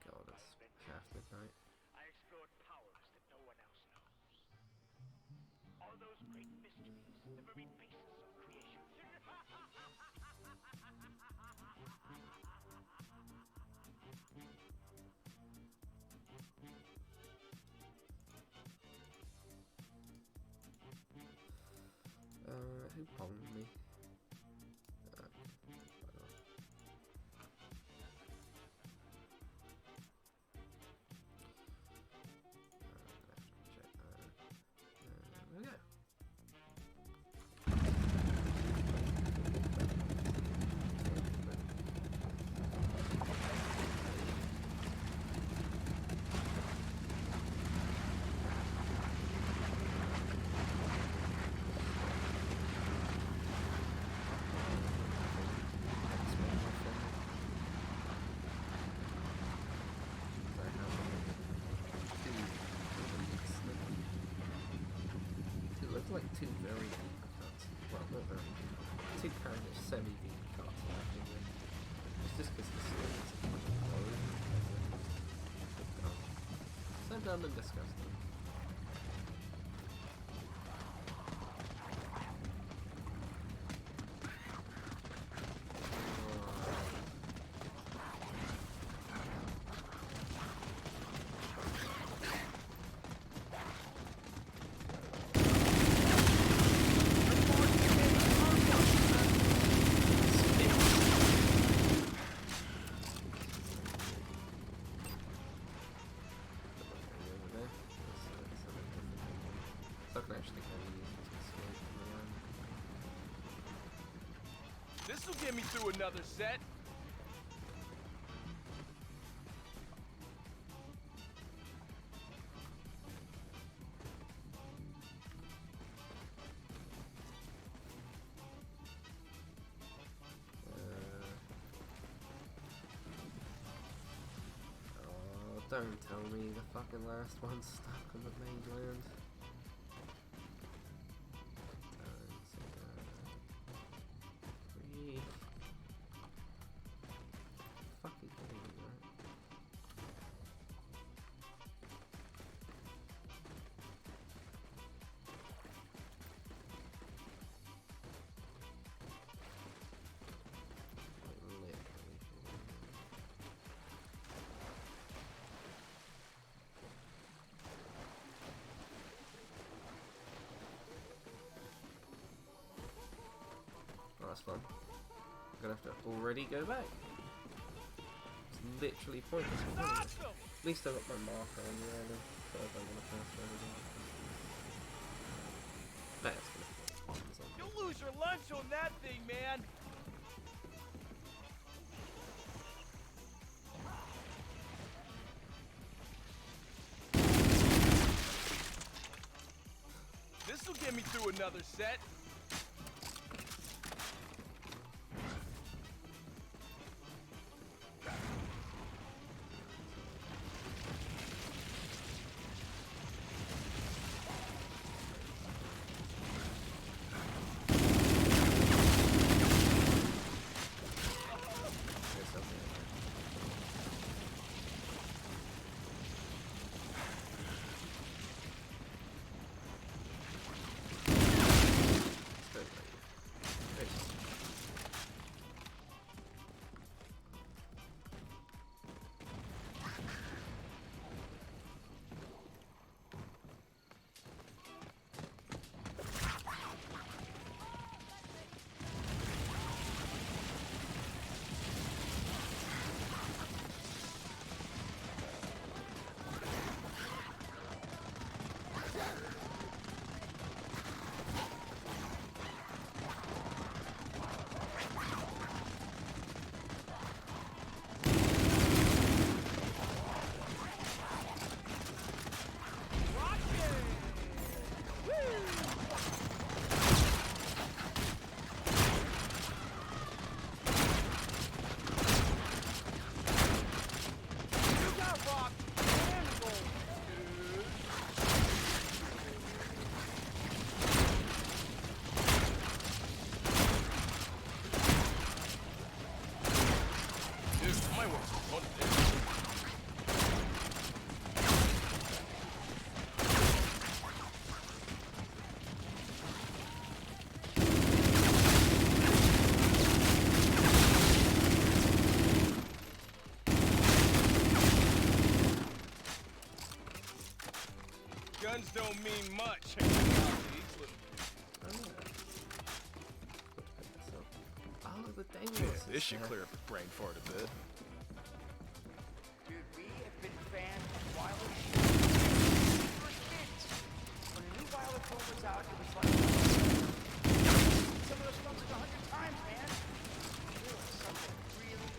God, it's past midnight. I explored powers that no one else knows. All those great mysteries, the very basis of creation. Who ponged me? There we go. Like two very deep cuts. Well, not very deep. Two kind of semi-deep cuts. It's just because the series is much lower. So dumb and disgusting. This'll get me through another set. Oh, don't tell me the fucking last one's stuck on the mainland. Oh, that's fun. I'm gonna have to already go back. It's literally pointless. Awesome! At least I got my marker on the island, so I don't want to pass over there. That's gonna be awesome. You'll lose your lunch on that thing, man! This'll get me through another set. ain't want some fun with this. Guns don't mean much. Oh, the Daniels. This should clear up his brain fart a bit. Dude, we have been fans of Wilder since we were kids. When a new Wilder film was out, it was like some of those films like 100 times, man. There was something really,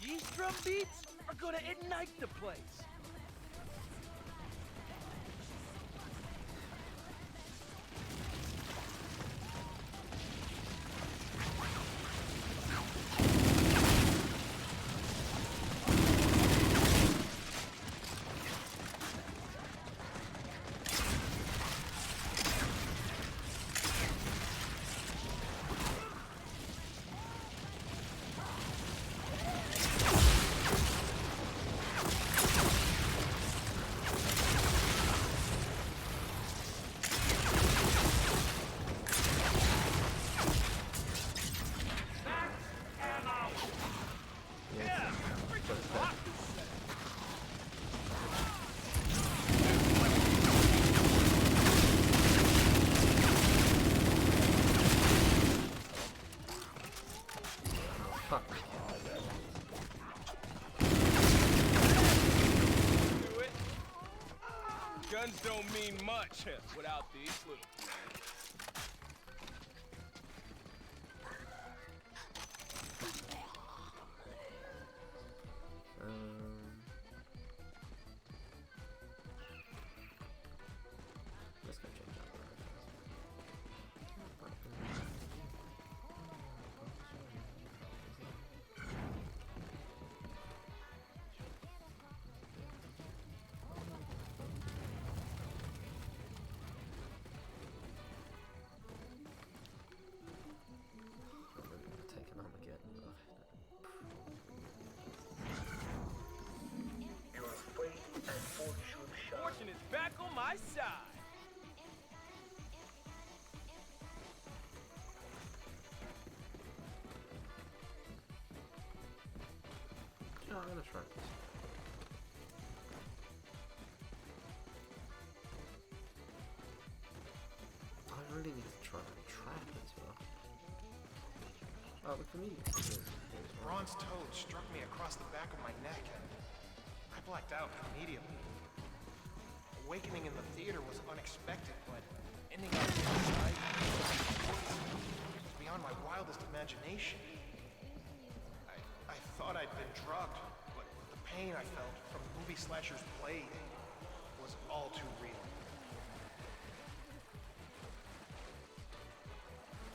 These drum beats are gonna ignite the place. Guns don't mean much without these little. Let's go check that out. Taking on again. Fortune is back on my side. Yeah, I'm gonna try this. I really need to try and trap as well. Oh, look at me. Bronze toad struck me across the back of my neck, and I blacked out immediately. Awakening in the theater was unexpected, but ending up inside was beyond my wildest imagination. I thought I'd been drugged, but the pain I felt from movie slashers played was all too real.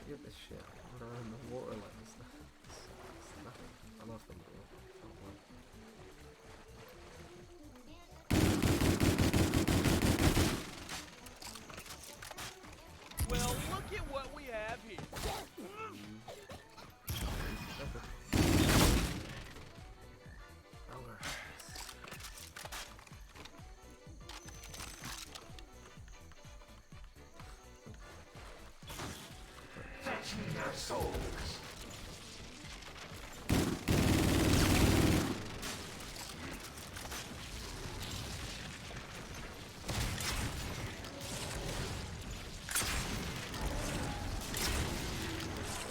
Look at this shit. We're around the water like this. It's nothing. I love them all. Well, look at what we have here. Fetch me their souls.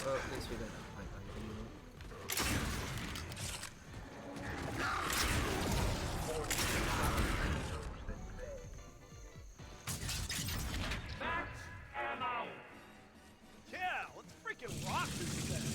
Well, at least we don't have to fight that anymore. Yeah, let's freaking rock this thing.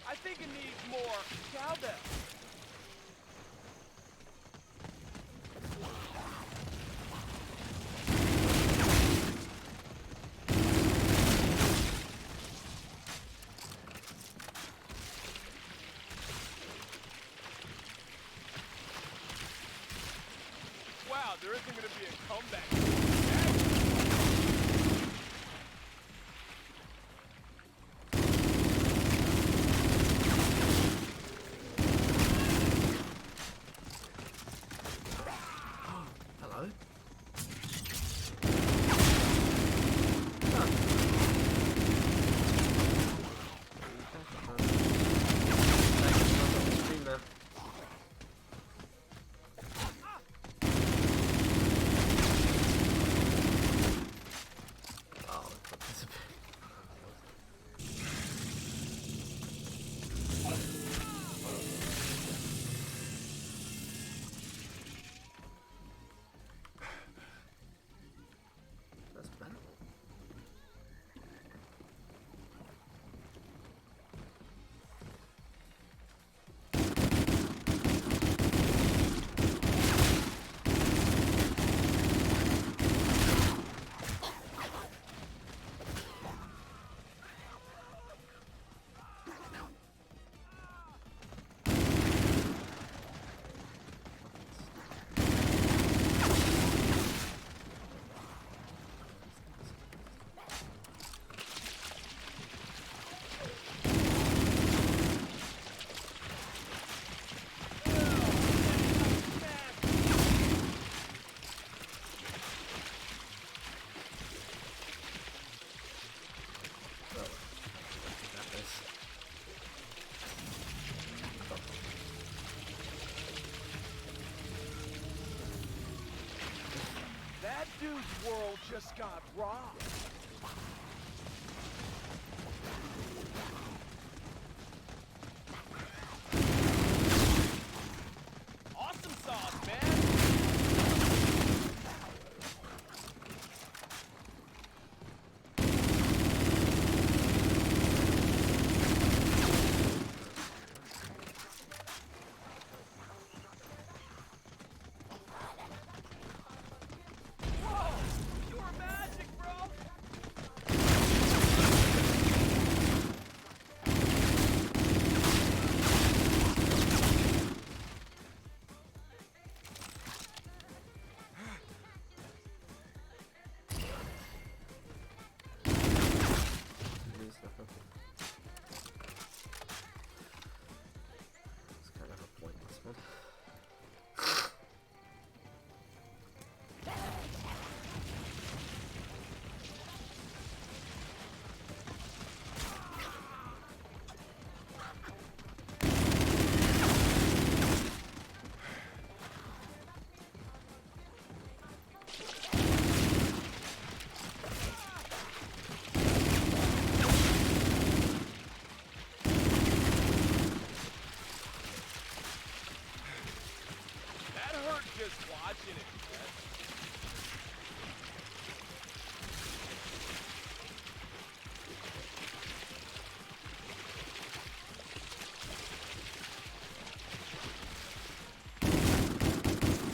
I think it needs more cowbell. Wow, there isn't going to be a comeback. Hello? That's better. That dude's world just got robbed. Awesome sauce, man. Whoa, pure magic, bro. It's kind of a pointless one. That hurt just watching it, man.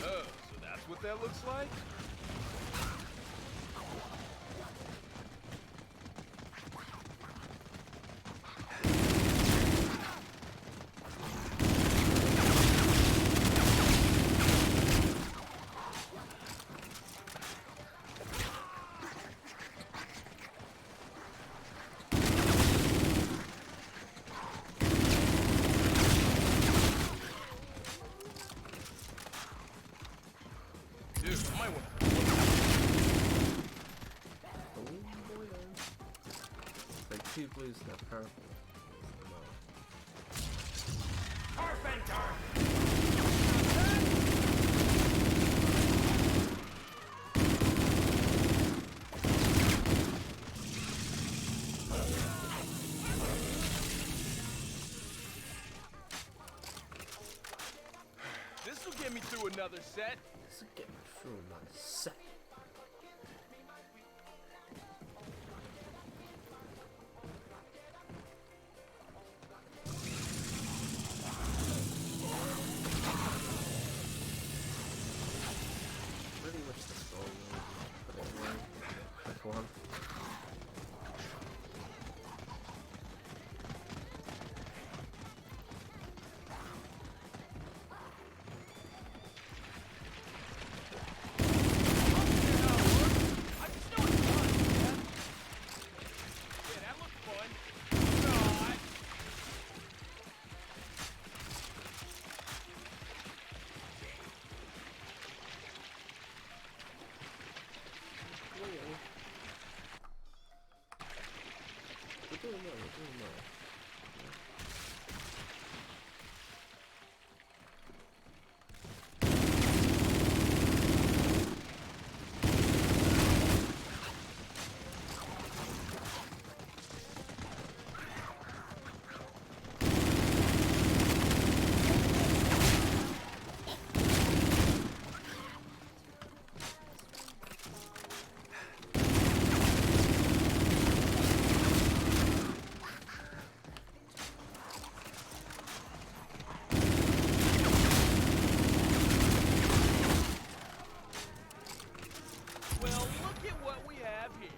Oh, so that's what that looks like? might want to. Oh boy, it's like 2 blues and a purple. Carpenter! This will get me through another set. This will get me through another set. Really wish this goal would put it away. Quick one. I just know it's fun, man. Yeah, that looks fun. God. We're doing well, we're doing well. Well, look at what we have here.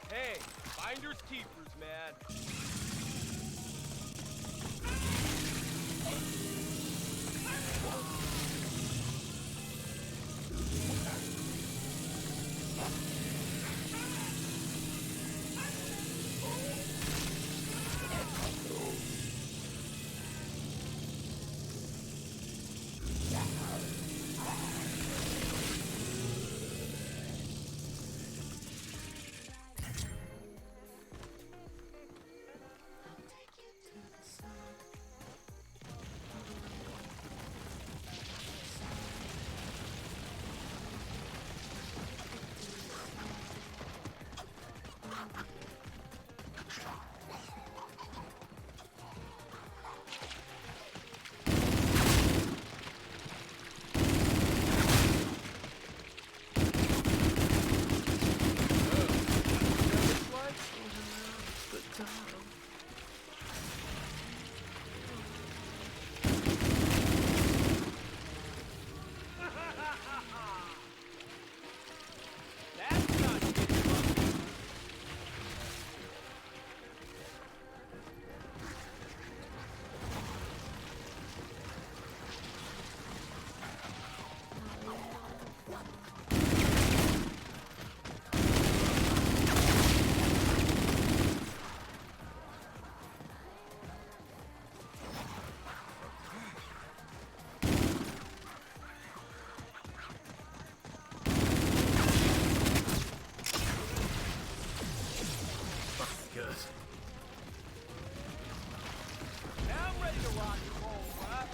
Hey, finders keepers, man. That's not getting fun. Good. Now I'm ready to rock and roll, huh?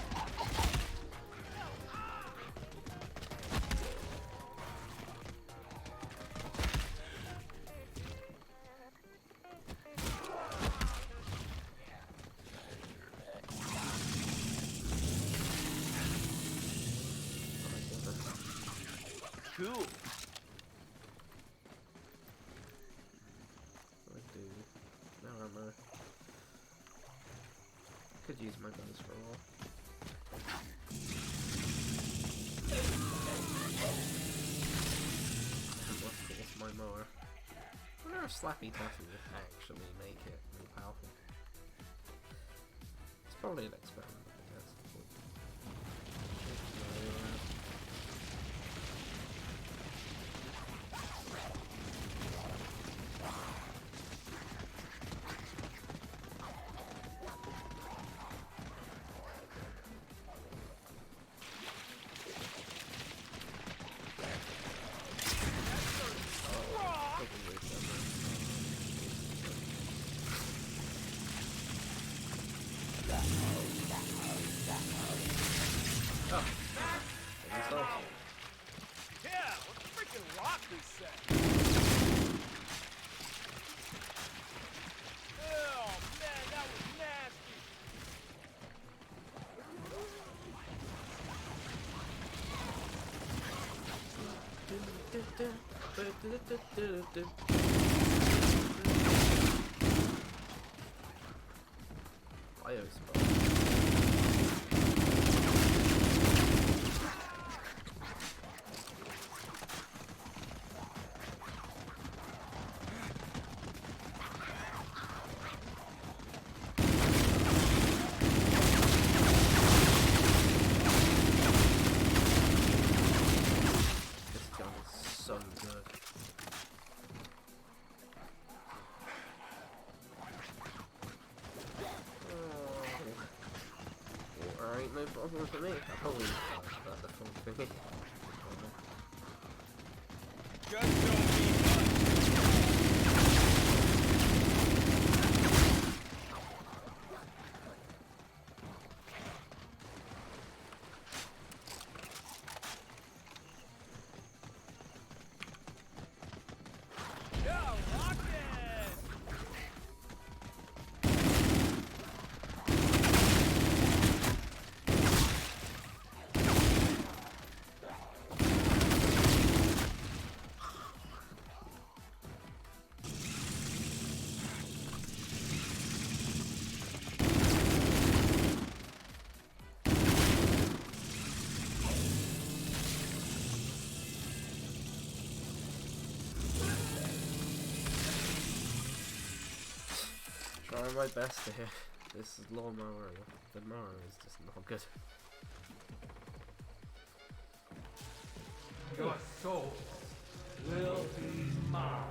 Cool. I do. No armor. Could use my guns for a while. Slappy Taffy would actually make it more powerful. It's probably an experiment, I guess. Yeah, let's freaking rock this set. Oh man, that was nasty. This gun is so good. Water ain't no problem for me. I probably that the full thing. Just don't be yeah, rock it! Trying my best here. This lawnmower, the mower is just not good. Your soul will be mine.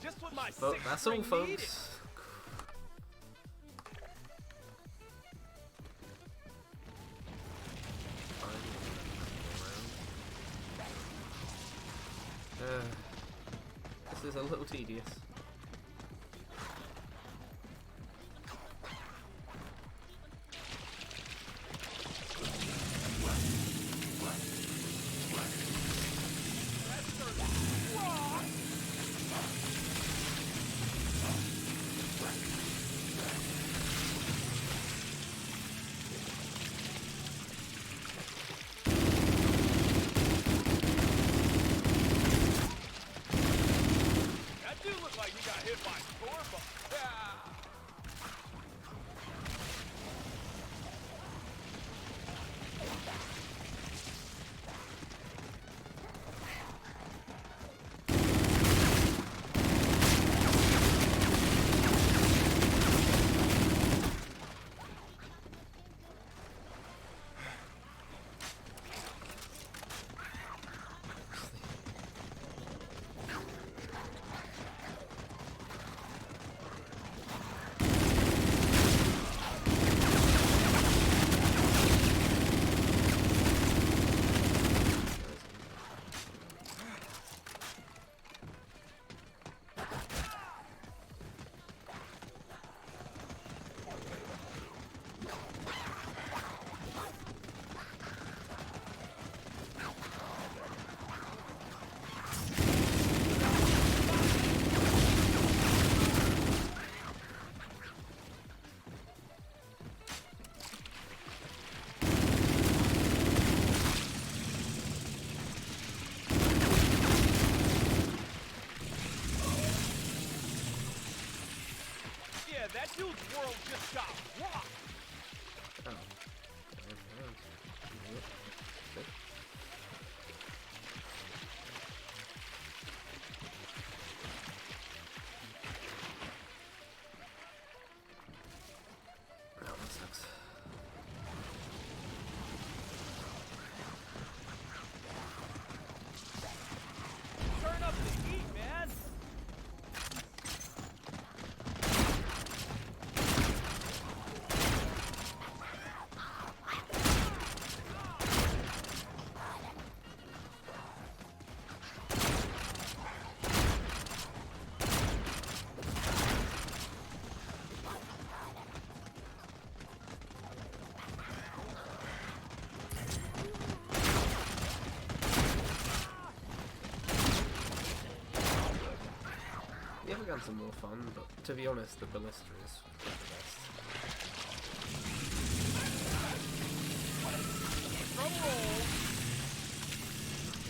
Just what my But sixth that's all, string folks. needed. This is a little tedious. That dude looked have guns are more fun, but to be honest, the ballista is the best.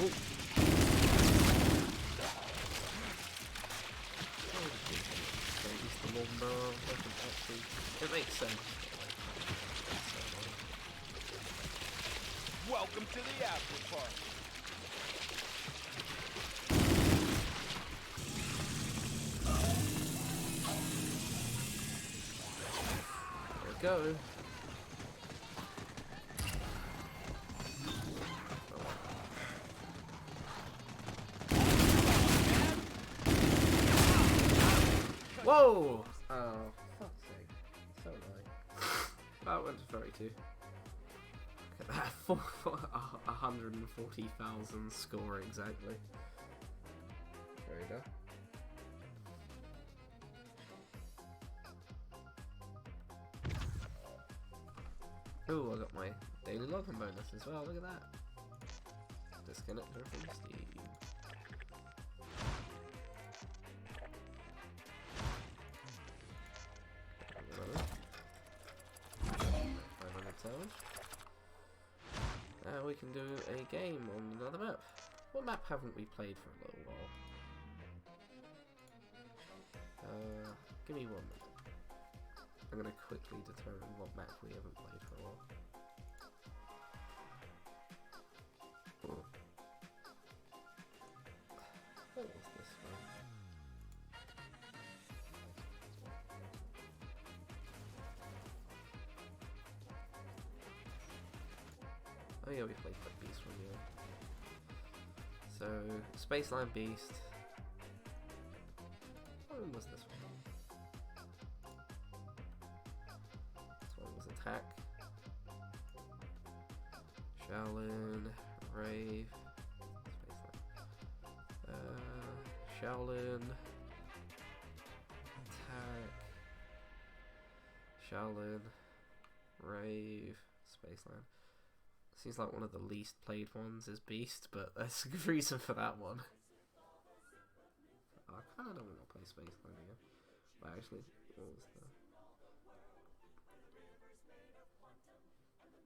Ooh. It makes sense. Welcome to the after party. There we go. Whoa! Oh, fuck's sake. So annoying. That went to 32. Look at that. 140,000 score exactly. There we go. Oh, I got my daily login bonus as well. Look at that. Disconnect her from Steam. We can do a game on another map. What map haven't we played for a little while? Give me 1 minute. I'm gonna quickly determine what map we haven't played for a while. Oh. What was this one? Oh yeah, we played that Beast one, yeah. So, Spaceline Beast. What one was this one? This one was Attack. Shaolin, Rave, Spaceline. Shaolin, Attack, Shaolin, Rave, Spaceline. Seems like one of the least played ones is Beast, but there's a good reason for that one. I kind of don't want to play Spaceline again. But actually, what was the...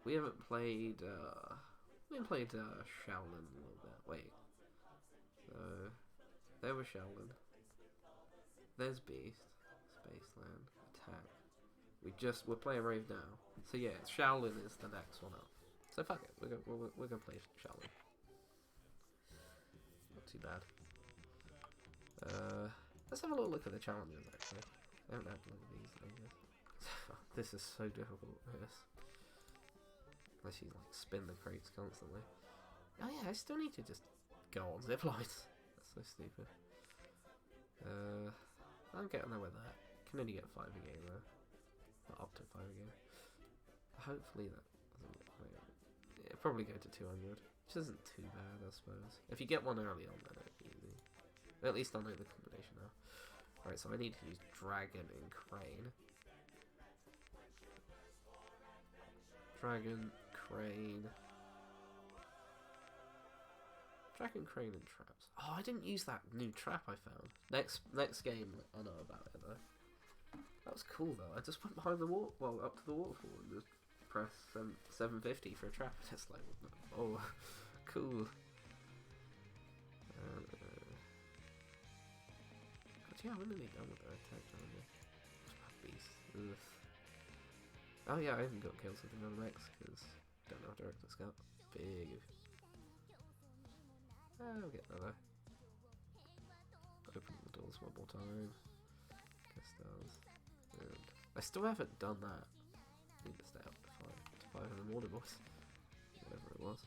We haven't played Shaolin a little bit. Wait. So, there was Shaolin. There's Beast. Spaceland. Attack. We're playing Rave now. So yeah, Shaolin is the next one up. So fuck it, we're gonna play Shaolin. Not too bad. Let's have a little look at the challenges actually. I haven't had to look at these in ages. This is so difficult, this. Unless you like spin the crates constantly. Oh yeah, I still need to just go on zip lines. That's so stupid. I'm getting there with that. Can only get 5 a game though. Not up to 5 a game. Hopefully that doesn't get way. It'll probably go to 200, which isn't too bad, I suppose. If you get one early on, then it'll be easy. At least I'll know the combination now. Right, so I need to use Dragon and Crane. Dragon, Crane, Crane, and traps. Oh, I didn't use that new trap I found. Next game, I know about it though. That was cool though. I just went behind the wall, well, up to the waterfall and just press 750 for a trap. It's like, oh, cool. But yeah, when are they done with their attack challenger? Beast. Ugh. Oh yeah, I haven't got kills with him on Max because don't know how direct it's got. Big. I'll get that. Open the doors one more time. Guess does. I still haven't done that. Need to stay up to 5 in the morning, boys. Whatever it was.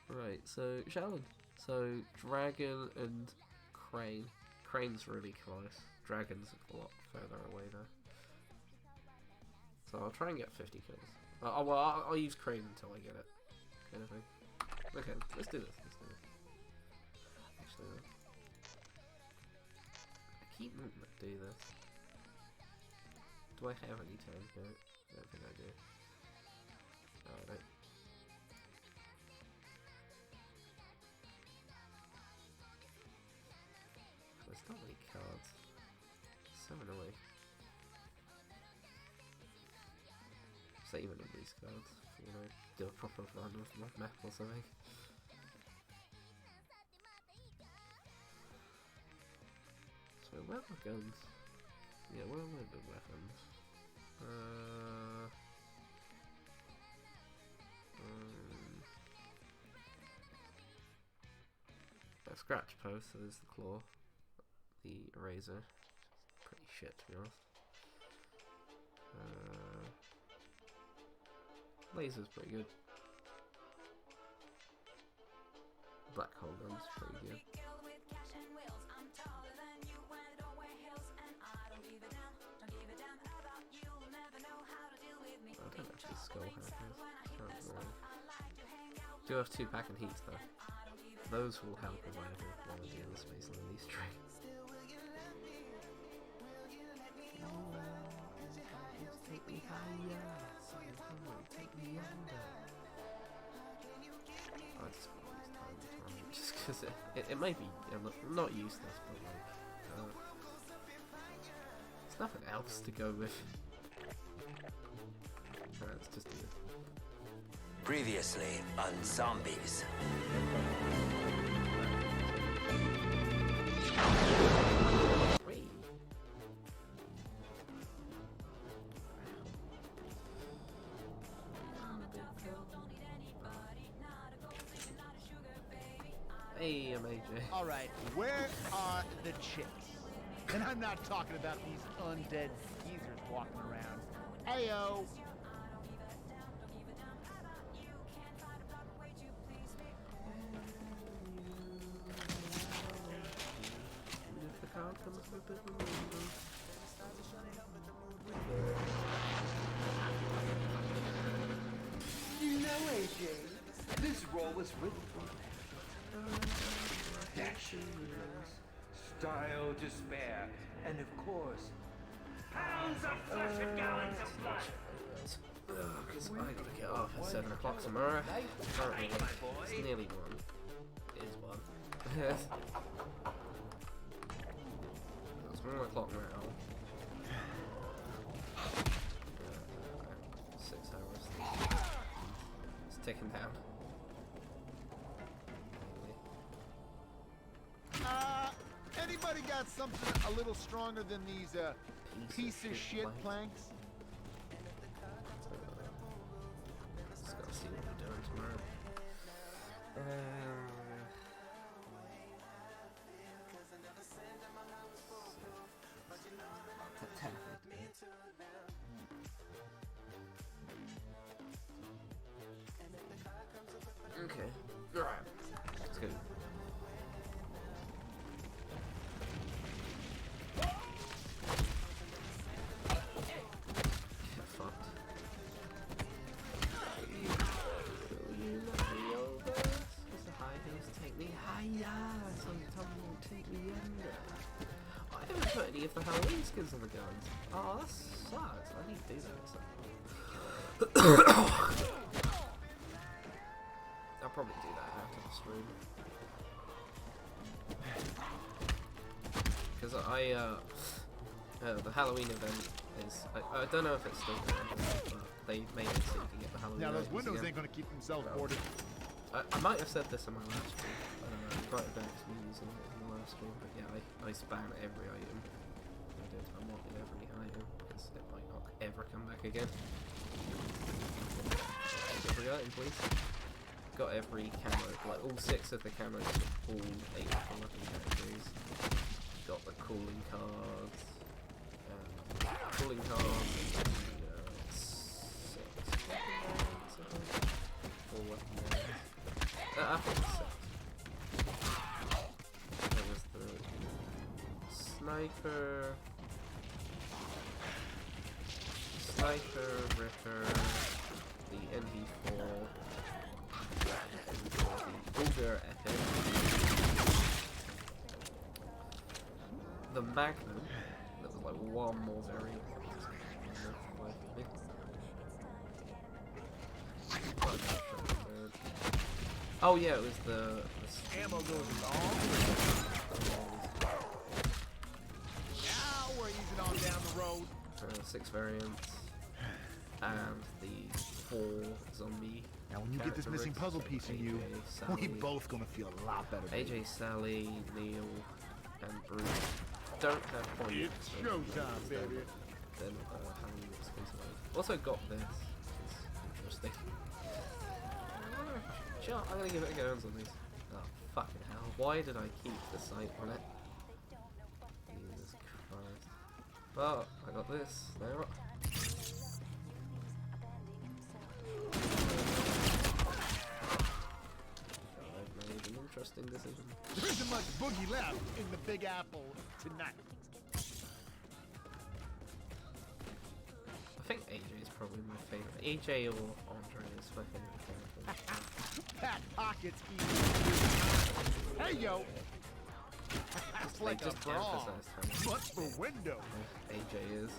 Right, so Shaolin. So Dragon and Crane. Crane's really close. Dragon's a lot further away though. So I'll try and get 50 kills. I'll use Crane until I get it. Kind of thing. Okay, let's do this. Actually, I keep wanting to do this. Do I have any time for it? I don't think I do. No, I don't. It's not saving on these cards. You know, do a proper run of my map or something. So where are the guns? Yeah, where are the weapons? A scratch post, so there's the claw. The eraser. Pretty shit, to be honest. Laser's pretty good. Black hole gun's pretty good. I don't actually skull hackers. Do have 2 pack and heats though. Those will help if I ever want to deal with space on these strings. Take me higher, take me under. I just want to use time to time, just because it may be not useless, but like there's nothing else to go with. Alright, let's just do it. Previously on Zombies. Wait. Hey, I'm AJ. Alright, where are the chicks? And I'm not talking about these undead geezers walking around. Heyo! You know, AJ, this role was written for me. Dashing wheels, style to spare, and of course, Pounds of flesh and gallons of blood. Because I gotta get off at 7 o'clock tomorrow. Currently, it's nearly 1. It is 1. It's 1 o'clock now. 6 hours. It's ticking down. Anybody got something a little stronger than these, piece of shit planks? Just gotta see what we're doing tomorrow. Okay, alright, let's go. Get fucked. The high hills take me higher, so the tongue won't take me under. I haven't put any of the Halloween skins on the guns. Oh, that sucks. I need to do that at some point. I'll probably do that after the stream. Because the Halloween event is, I don't know if it's still going, but they made it so you can get the Halloween Now, those items windows again. ain't gonna keep themselves boarded. I might have said this in my last stream. I don't know, it might have been me using it in the last stream, but yeah, I spam every item. I did, I wanted every item, because it might not ever come back again. Every item, please. Got every camo, like all 6 of the camos, all 8 of the weapon categories. Got the cooling cards. Cooling cards. And, 6 weapons, I think. 4 weapons. I think it's 6. There was the sniper, ripper, the NV4, the Ogre Epic, the Magnum. There was like one more variant. Oh yeah, it was the Ammo goes long. Now we're easing on down the road. 6 variants. and the 4 zombie. Now, when you get this missing puzzle piece in you, we both gonna feel a lot better. AJ, Sally, Neil, and Bruce don't have points. It's showtime, baby. They're not having exclusive modes. Also got this, which is interesting. Sure, I'm gonna give it a go on these. Oh, fucking hell. Why did I keep the sight on it? Jesus Christ. Oh, I got this. There. I've made an interesting decision. There isn't much boogie left in the Big Apple tonight. I think AJ is probably my favourite. AJ or Andre is my favourite character. Pat pockets easy. Hey yo! It's like a brawl. Much for window. AJ is.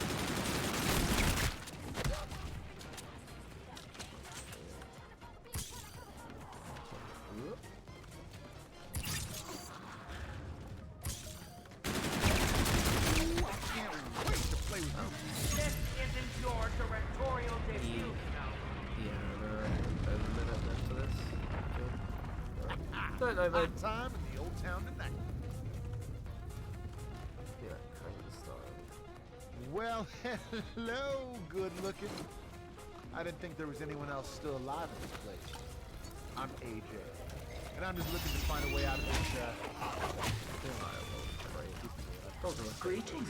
This isn't your directorial debut, Don't know, man. Hot time in the old town tonight. Yeah, kind of style. Well, hello, good looking. I didn't think there was anyone else still alive in this place. I'm AJ, and I'm just looking to find a way out of this, Greetings,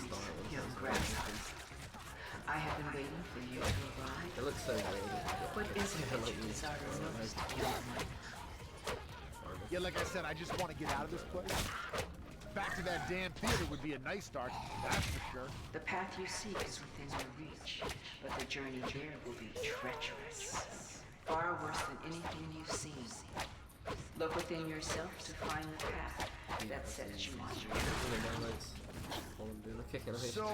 young graduates. I have been waiting for you to arrive. It looks so weird. What is it that you desire most to kill me? Yeah, like I said, I just want to get out of this place. Back to that damn theater would be a nice start, that's for sure. The path you seek is within your reach, but the journey there will be treacherous. Far worse than anything you've seen. Look within yourself to find the path that sets you on your way. So,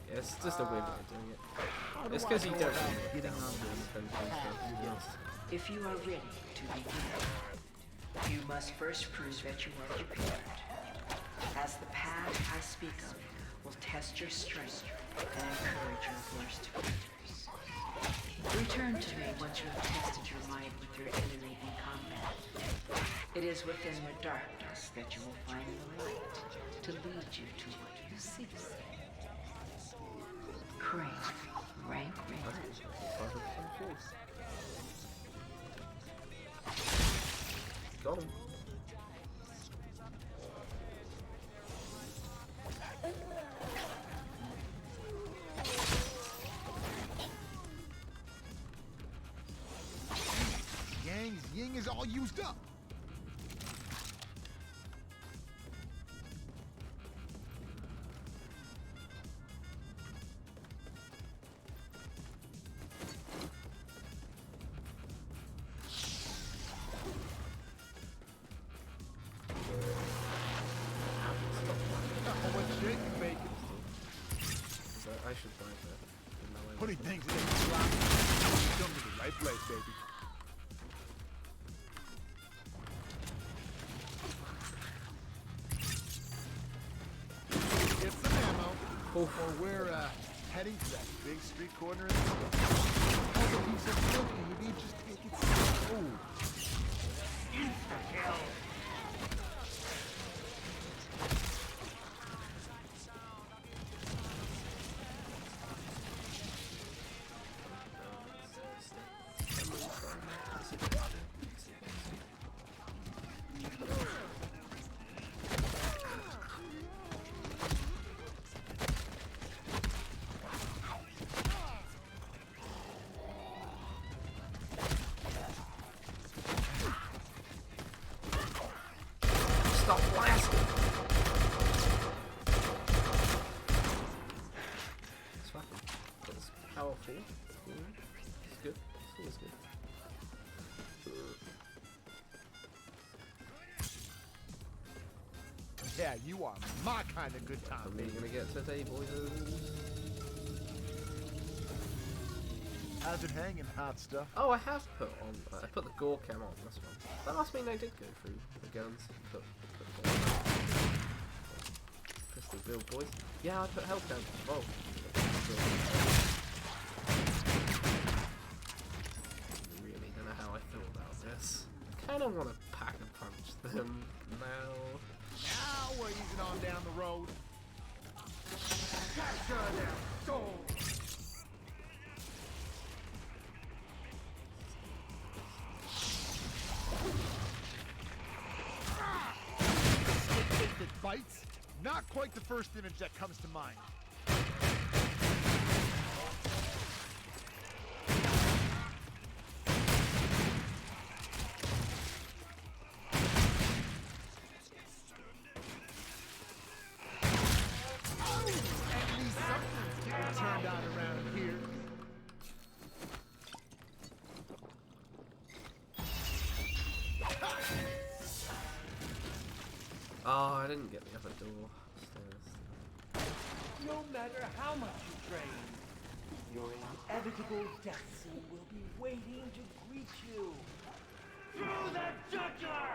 yeah, it's just a weird way of doing it. how do It's I because you go don't about have getting on this path you want? If you are ready to begin, you must first prove that you are prepared. As the path I speak of will test your strength and encourage your worst fears. Return to me once you have tested your might with your enemy in combat. It is within the darkness that you will find the light to lead you to what you seek. Crane, rank ranger. Got him. Yang's ying is all used up. I should buy that. Putting things in the slot. Come to the right place, baby. Get some ammo. Or we're heading to that big street corner in the Puzzle piece of milk, baby. Just take it slow. Insta-kill. Stop blasting! It's fucking. It's powerful. It's good. It's good. Yeah, you are my kind of good time, What are baby. you gonna get today, boys? How's it hanging, hot stuff? Oh, I have put on. I put the gore cam on this one. That must mean I did go through the guns. Put pistol build, boys. Yeah, I put health down. Oh. Someone want to pack a punch them now? Now we're easing on down the road. Capture their soul. It bites. Not quite the first image that comes to mind. At least something's getting turned on around here. Oh, I didn't get the other door. Stairs. No matter how much you train, your inevitable death scene will be waiting to greet you. Through the jugular!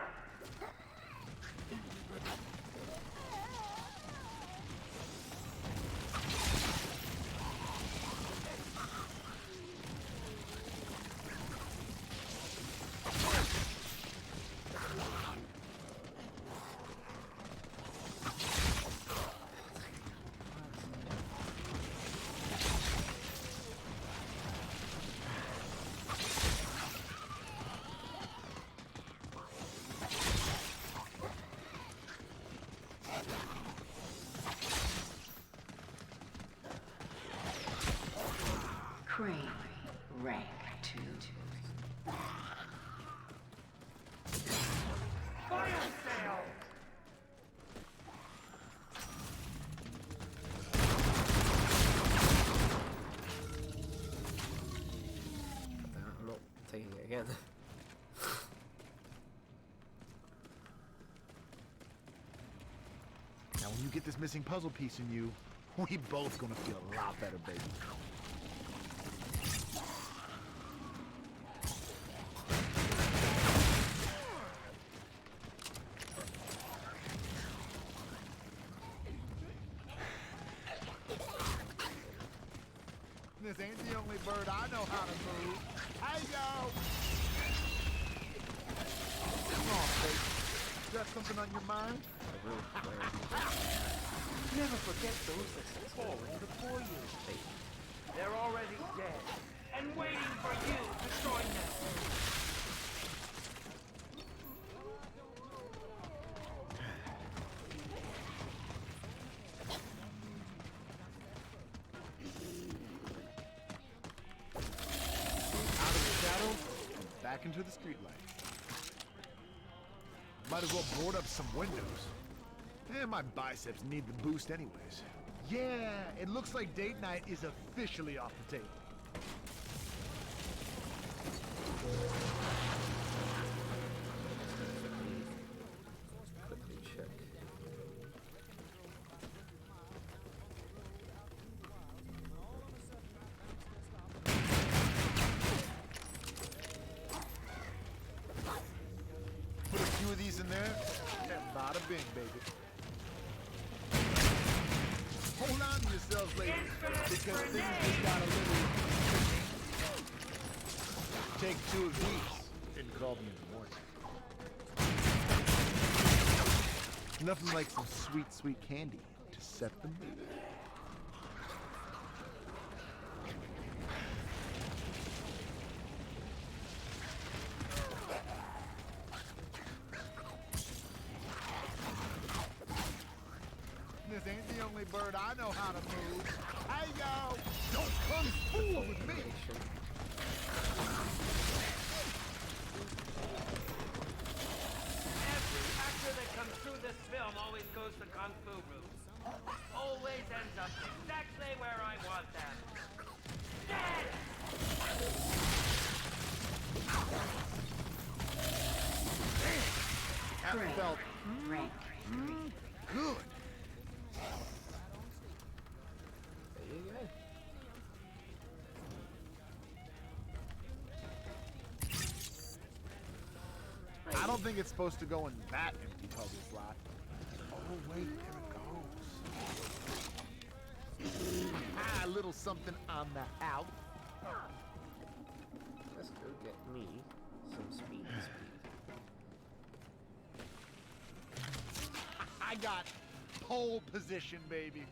Crane, rank 2. Fire sale! I'm not taking it again. Now when you get this missing puzzle piece in you, we both gonna feel a lot better, baby. This ain't the only bird I know how to move. Hey, yo! Come on, baby. You got something on your mind? Never forget those that have fallen before you. They're already dead and waiting for you to join them. Out of the shadows and back into the streetlight. Might as well board up some windows. My biceps need the boost anyways. Yeah, it looks like date night is officially off the table. Quickly check. Put a few of these in there, and bada bing, baby. Hold on to yourselves, ladies, because things just got a little... Take 2 of these, and call me in the morning. Nothing like some sweet, sweet candy to set the mood. This ain't the only bird I know how to move. Hey, yo! Don't come fool with me! Every actor that comes through this film always goes the kung fu route. Always ends up exactly where I want them. Dead! That Crane, felt rank 3. good. There you go. I don't think it's supposed to go in that empty puzzle slot. Oh, wait, there it goes. A little something on the out. Let's go get me some speed. got pole position, baby.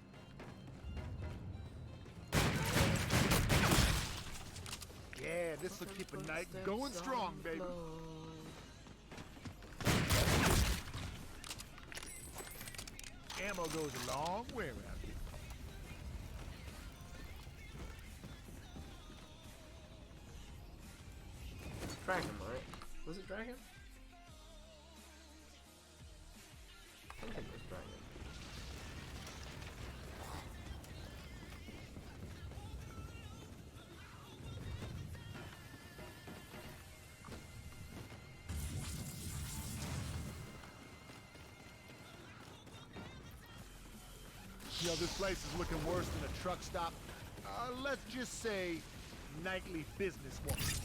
Yeah, this will keep a night going strong, baby. Ammo goes a long way around here. Dragon, right? Was it Dragon? I think it was Dragon. You know, this place is looking worse than a truck stop. Let's just say nightly businesswoman.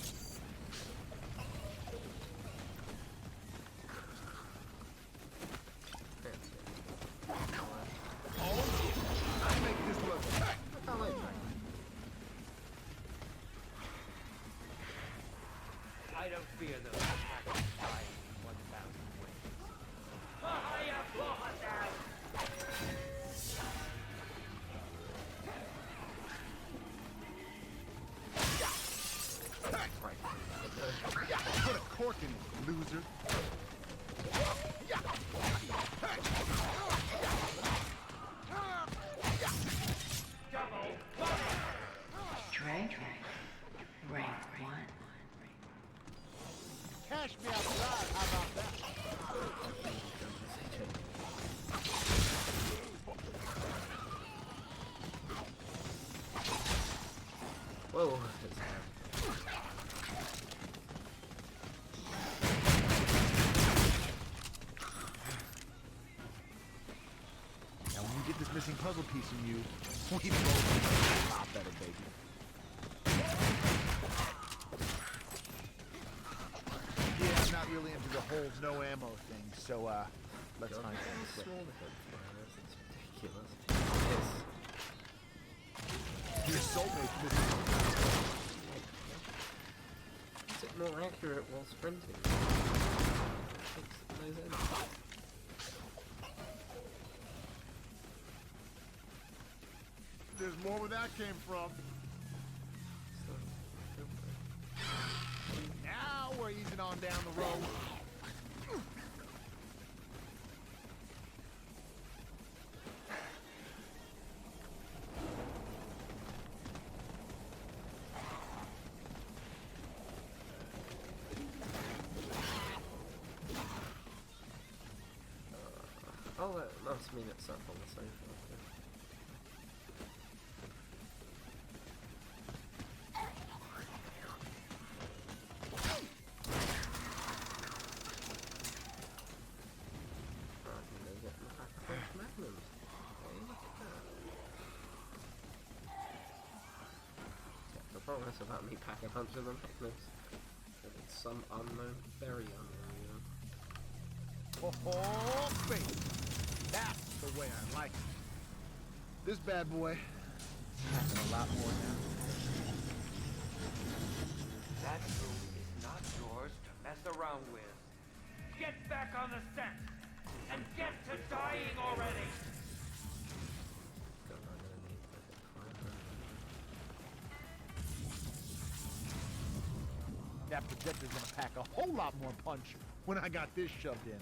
Oh, I make this look. I don't fear those attacks flying 1,000 ways. Fire for them! Put a cork in it, loser. Dragon. Rank 1. Cash me outside, how about that? Whoa, it's hard. Now when you get this missing puzzle piece in you, we both do a lot better, baby. Yeah, I'm not really into the whole no ammo thing, so let's find some. Small the head flyers, it's ridiculous. Yes. Your soulmate's missing. Is it more accurate while sprinting? Takes those in. There's more where that came from. Now we're easing on down the road. Oh, that must mean it's up on the sofa. The promise about me pack a bunch of them magnums. It's some unknown, very unknown, you know. Oh, baby. That's the way I like it. This bad boy packing a lot more now. That room is not yours to mess around with. Get back on the set! And get to dying already! God, I'm gonna need like a That projector's gonna pack a whole lot more punch when I got this shoved in.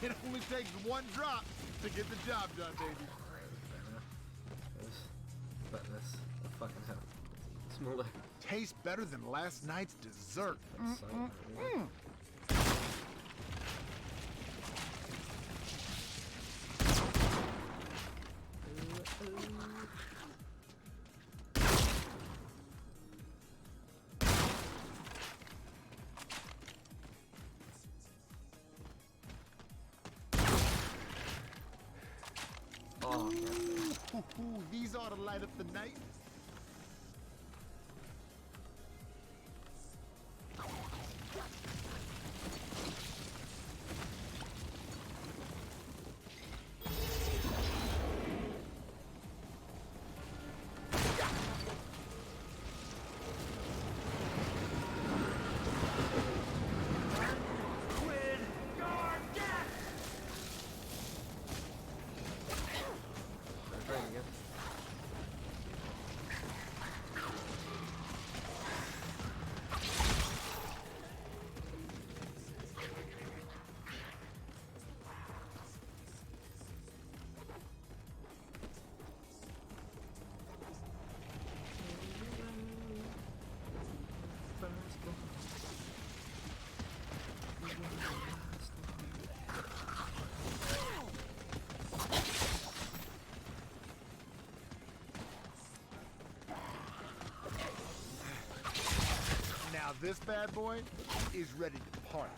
It only takes one drop to get the job done, baby. But this, oh, fucking hell. It's smaller. Tastes better than last night's dessert. Oh, Ooh, these ought to light up the night. Now this bad boy is ready to party.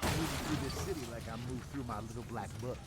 Moving through this city like I moved through my little black book.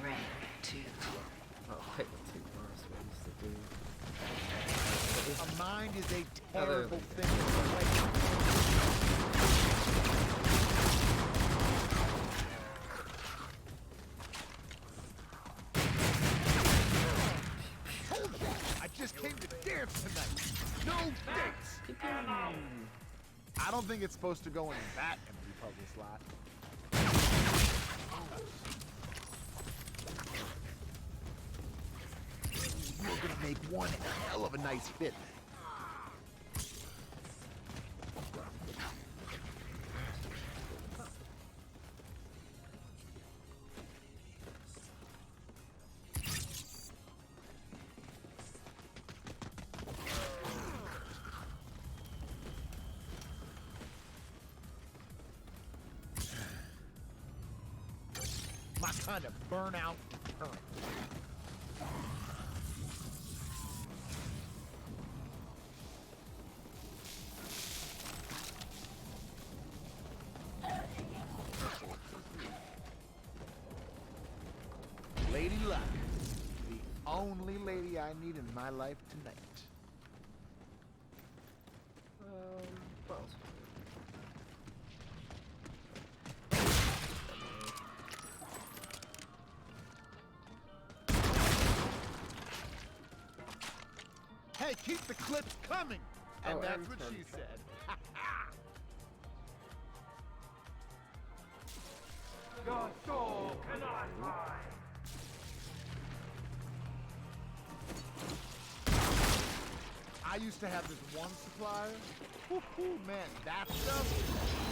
Rank 2. Oh, I hate the two worst ones to do. A mind is a Oh, there terrible we thing. Told you, I just came to dance tonight. No dates. I don't think it's supposed to go in that empty puzzle slot. You're gonna make one hell of a nice fit. My kind of burnout current. Lady Luck, the only lady I need in my life tonight. What else? Hey, keep the clips coming! And Oh, that's and what she turn. said. Your soul cannot hide. I used to have this one supplier. Woo-hoo, man, that stuff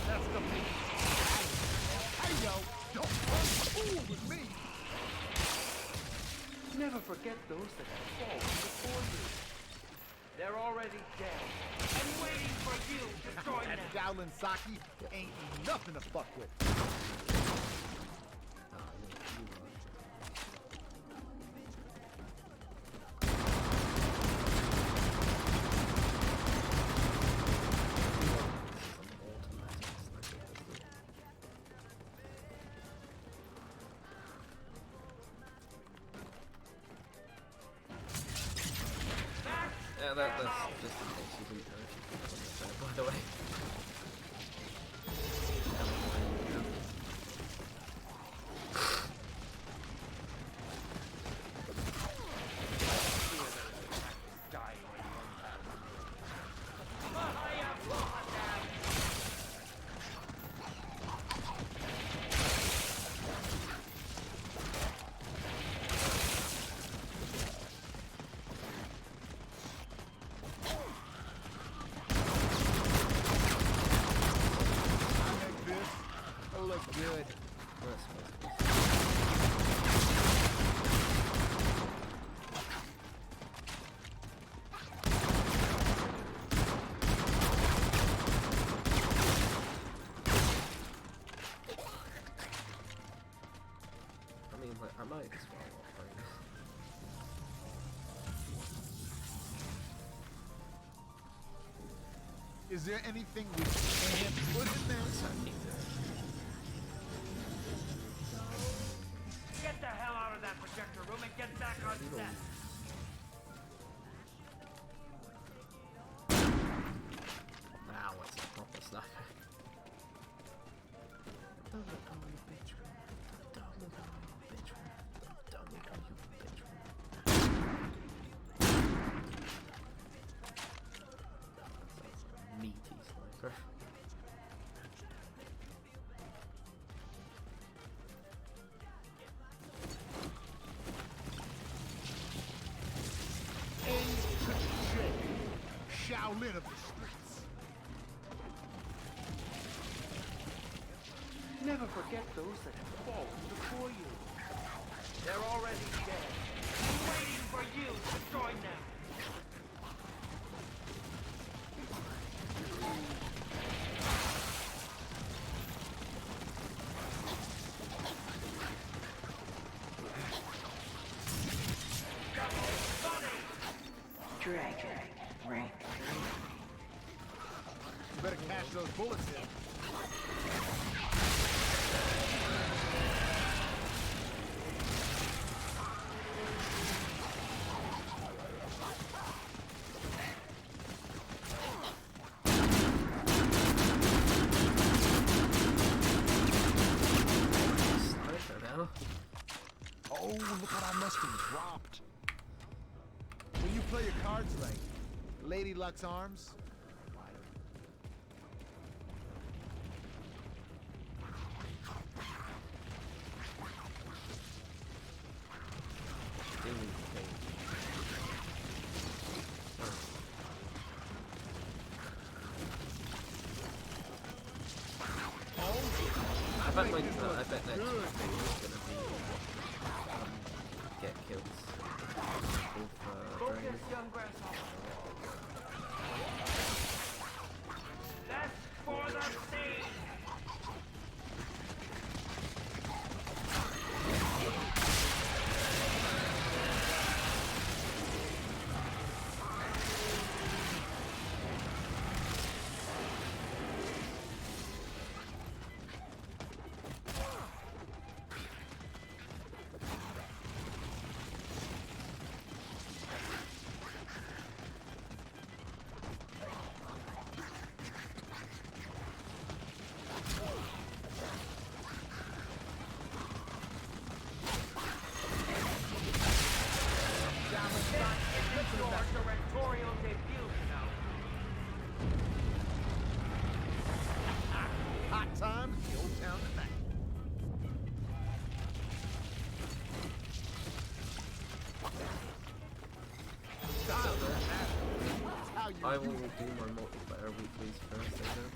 makes me sad. Hey, yo, don't fool with me. Never forget those that have fallen before you. They're already dead and waiting for you to join That them. Dowlin Saki ain't nothing to fuck with. Yeah, that's just in case you didn't know if you could put it there, by the way. Look good. I mean, like, I might as well offering this. Is there anything we can't put in there? Get the hell out of that projector room and get back on set. Now it's a proper sniper. Don't look on your bitch room. Don't look on your bitch room. Don't look on your bitch room. Shaolin of the streets. Never forget those that have fallen before you. They're already dead, waiting for you to join them. Dragon, rank 3. You better cash those bullets in. Oh, look what I must have dropped. When you play your cards right, Lady Luck's arms. I bet next thing is gonna be get kills with Focus, young grasshopper. That's for the stage. Directorial debut now. Hot time in the old town tonight. I will do my multiplayer weeklies first, I think.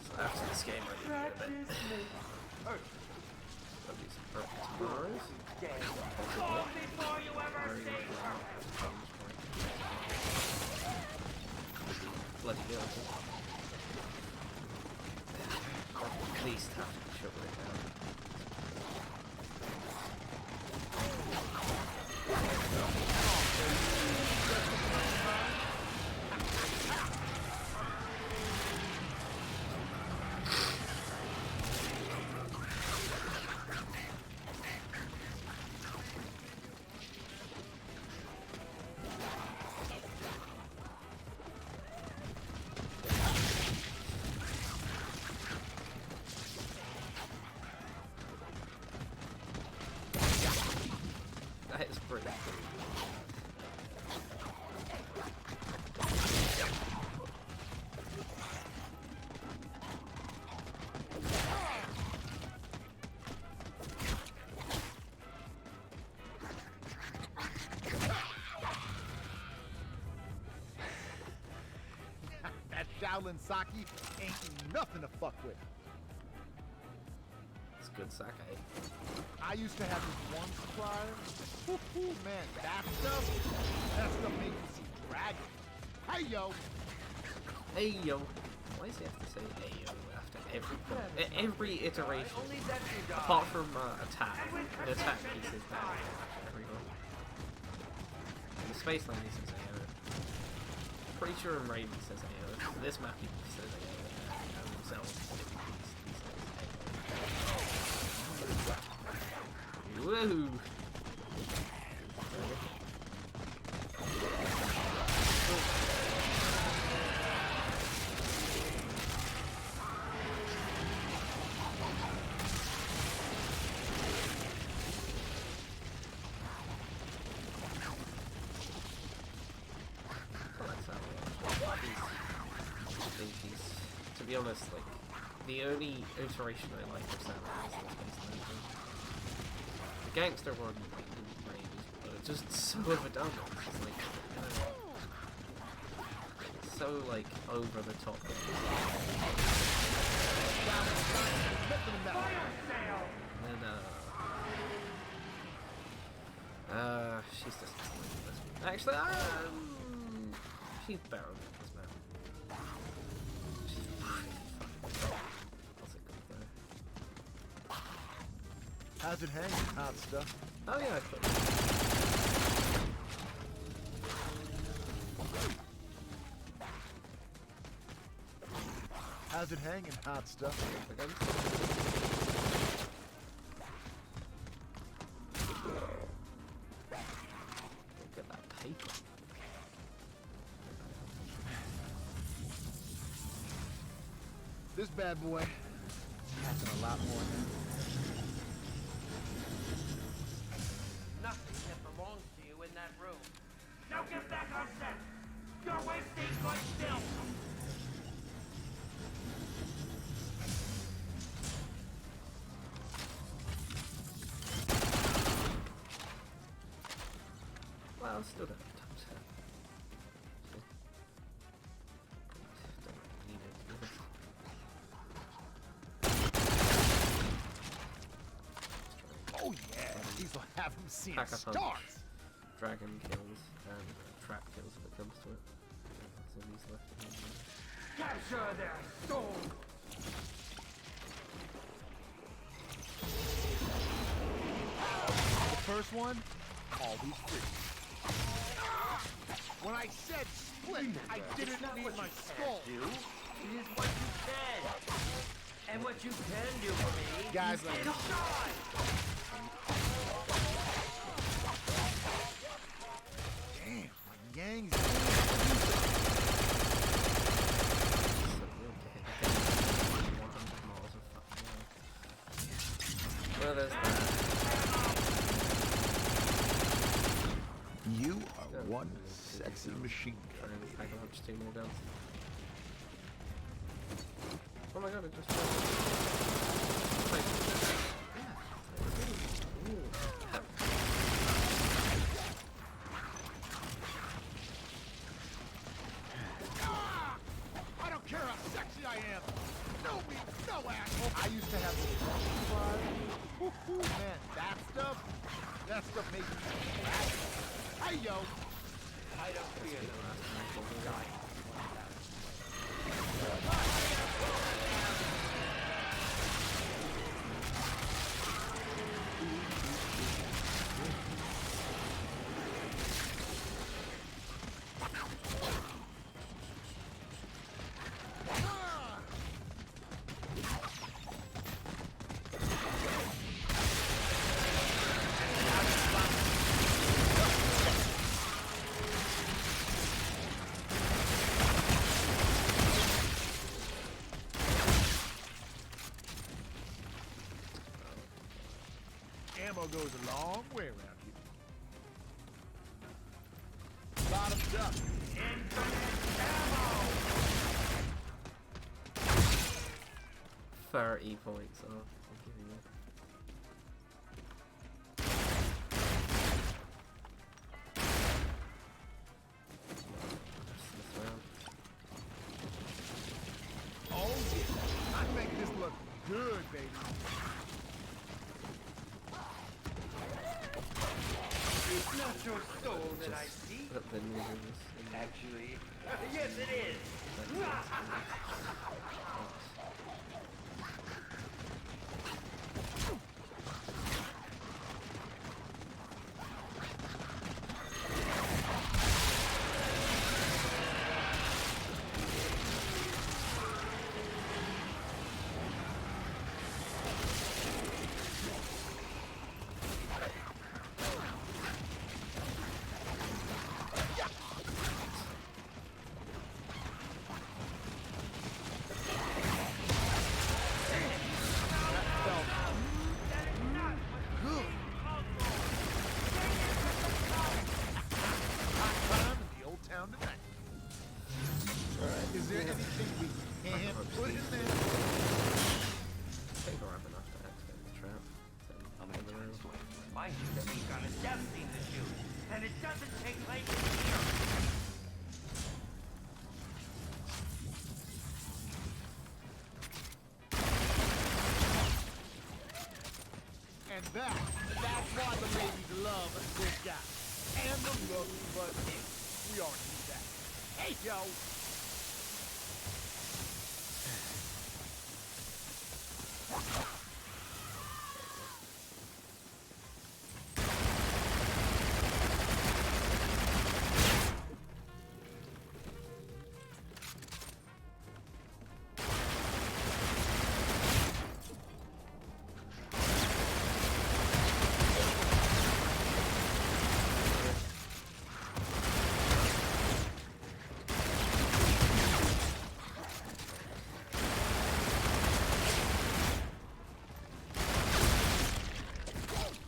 So after this game, I need to do a bit. That'll be some perfect tomorrows. Before you ever say Bloody hell. At least have to shut it down. That is pretty cool. That Shaolin sake ain't nothing to fuck with. It's good sake. I used to have this one supplier. Woo-hoo, man, that stuff made you see dragons. Hey, yo. Hey yo. Why does he have to say hey yo after every iteration? Apart from attack. The attack he says that after every one. In the Space Lane he says hey yo. Pretty sure in Raven he says hey yo. This map he says hey yo. And himself he says hey yo. Woohoo! To be honest, like, the only iteration I like of Samurai is the Space Lane thing. The gangster one, like, is just so overdone. It's like, you know, so like over the top. And she's just actually she's better than this man. She's pretty fucking that's a good player. How's it hanging, hot stuff? Oh yeah, I put How's it hanging, hot stuff? again. Look at that paper. This bad boy catching a lot more now. Nothing that belongs to you in that room. Now get back on set! You're wasting good still! Well, still don't have time to. Don't need it. Oh yeah, these will have him seeing Pack a punch. stars. Dragon kills and trap kills if it comes to it. Zombies left behind. Capture their soul! The first one, always free. When I said split, I didn't mean my skull. Do it is what you can. And what you can do for me Guys, is shine! Damn, my gang's Well, there's that. You are one sexy machine gun. And I can punch 2 more guns. Oh my god, it just I don't care how sexy I am. No me, no asshole. I used to have little butterflies. Man, that stuff makes me happy. Hey yo. I don't fear them. Ammo goes a long way around here. Bottoms up. Infinite ammo! 30 points off. I'll give you that. This round. Oh yeah. I make this look good, baby. It's not your soul that I see. Put the noodles in there. Actually, yes it is. Is there anything we can't put in there? I think I'll have enough to activate the trap. How many times do I have to remind you that we've got a death scene to shoot, and it doesn't take place in here? that. That's why the ladies love this guy. And the look, but we already knew that. Hey, yo!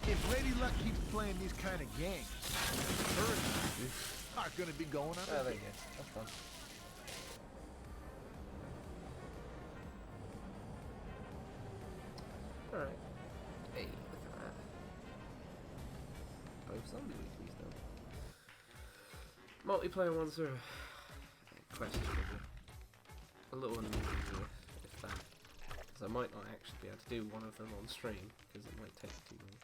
If Lady Luck keeps playing these kind of games, her and I are gonna be going on. Oh, there you go. That's fun. Alright. Hey, look at that. Both zombie weeklies though. Multiplayer ones are questionable. A little unusual if that. Because I might not actually be able to do one of them on stream, because it might take too long.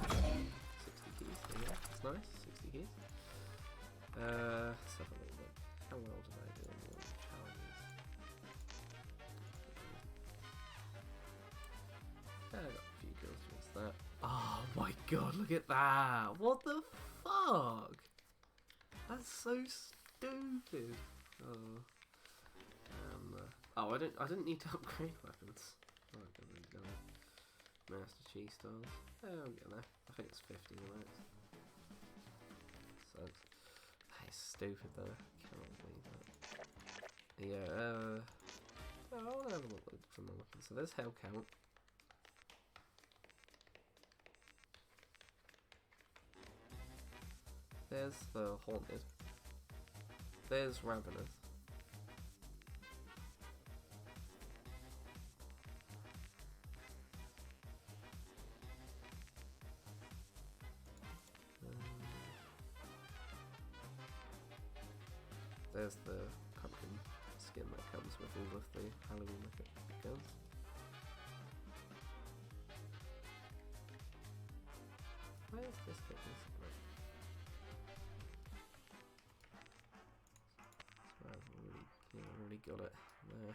60 keys, there you go. That's nice, 60 keys. Let's have a little look. How well did I do on the challenges? I got a few kills towards that. Oh my god, look at that! What the fuck? That's so stupid. Oh. Oh, I didn't need to upgrade weapons. Oh, I don't really know. Master Chief styles. Oh, I'm getting there. I think it's 50 right? So that's stupid though. Cannot believe that. Yeah, I want to have a look from the looking. So there's Hell Count. There's the Haunted. There's Ravenous. There's the pumpkin skin that comes with all of the Halloween guns. Where's this bit missing? Right. So I've already got it there.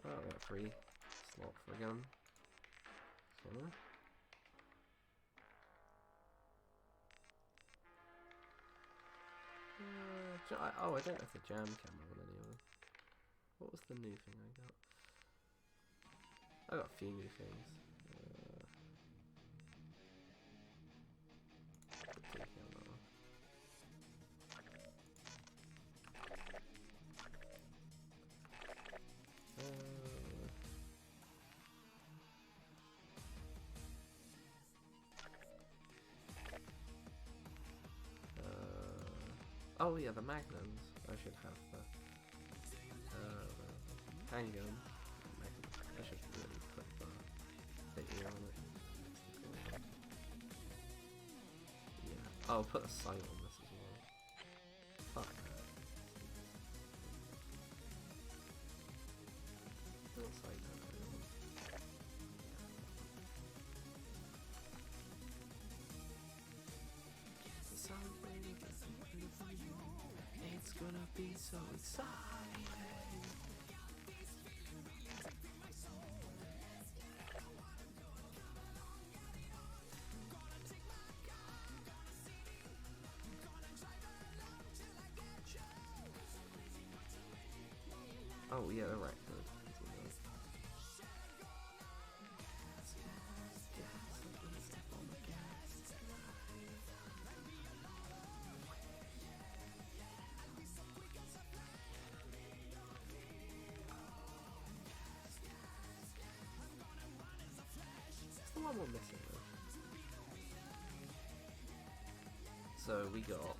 Oh, I got a free slot for a gun. So, oh, I don't have the jam camera on anyway. What was the new thing I got? I got a few new things. Oh yeah, the magnums. I should have the handgun. I should really put the ear on it. Yeah. I'll put a sight on this as well. Fuck. What sight on it? It's gonna be so exciting. Oh yeah, they're right. One more missing though. So we got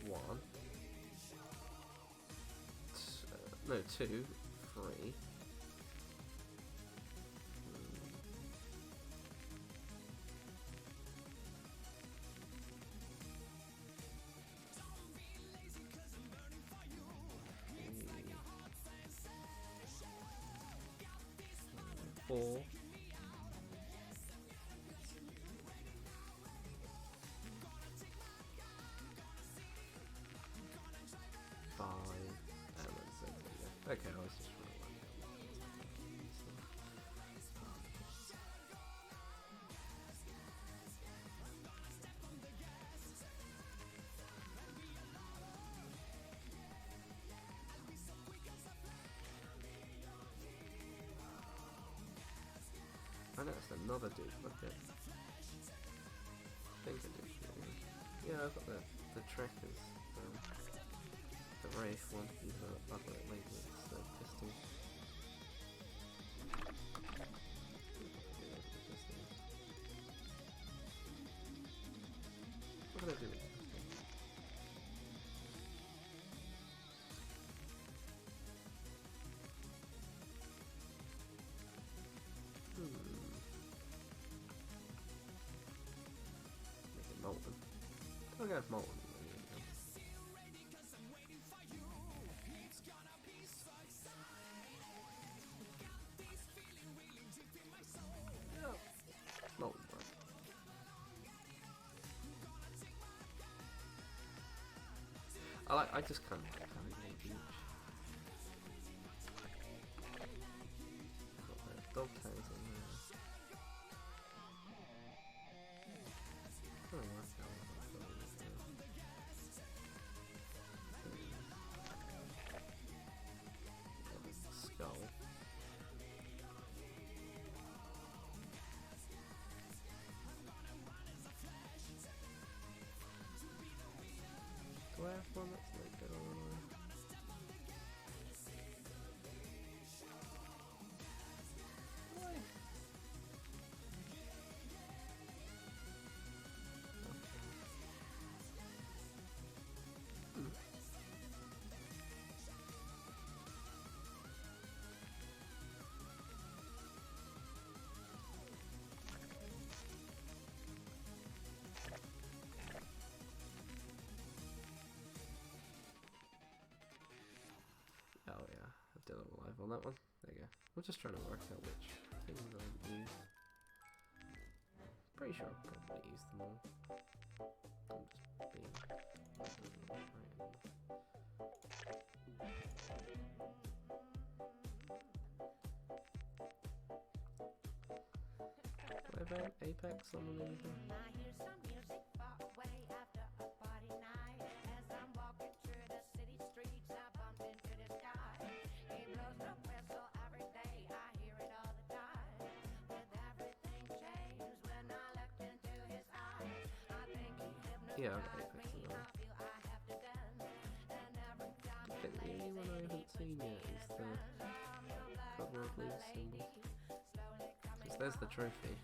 1, no 2, 3. 4. And then 6. Okay, I was just trying to work out. I noticed another duplicate. I think I did. Yeah, I've got the trackers. The Wraith one, I'll put it later, it's the pistol. What can I do with the pistol? Make it molten. I'll go with molten. Molten, right. I just kind of like having a beach. Got the dog tags on there. I don't know how I'm going with that. Skull. Do I have one that's like that on? Oh yeah, I've done it live on that one. There you go. We're just trying to work out which things I use. Pretty sure I've probably used them all. I'm just being Do I have Apex on the movie? Yeah, I've got Apex as well. I think the only one I haven't seen yet is the cover of Lee's symbol. Because there's the trophy.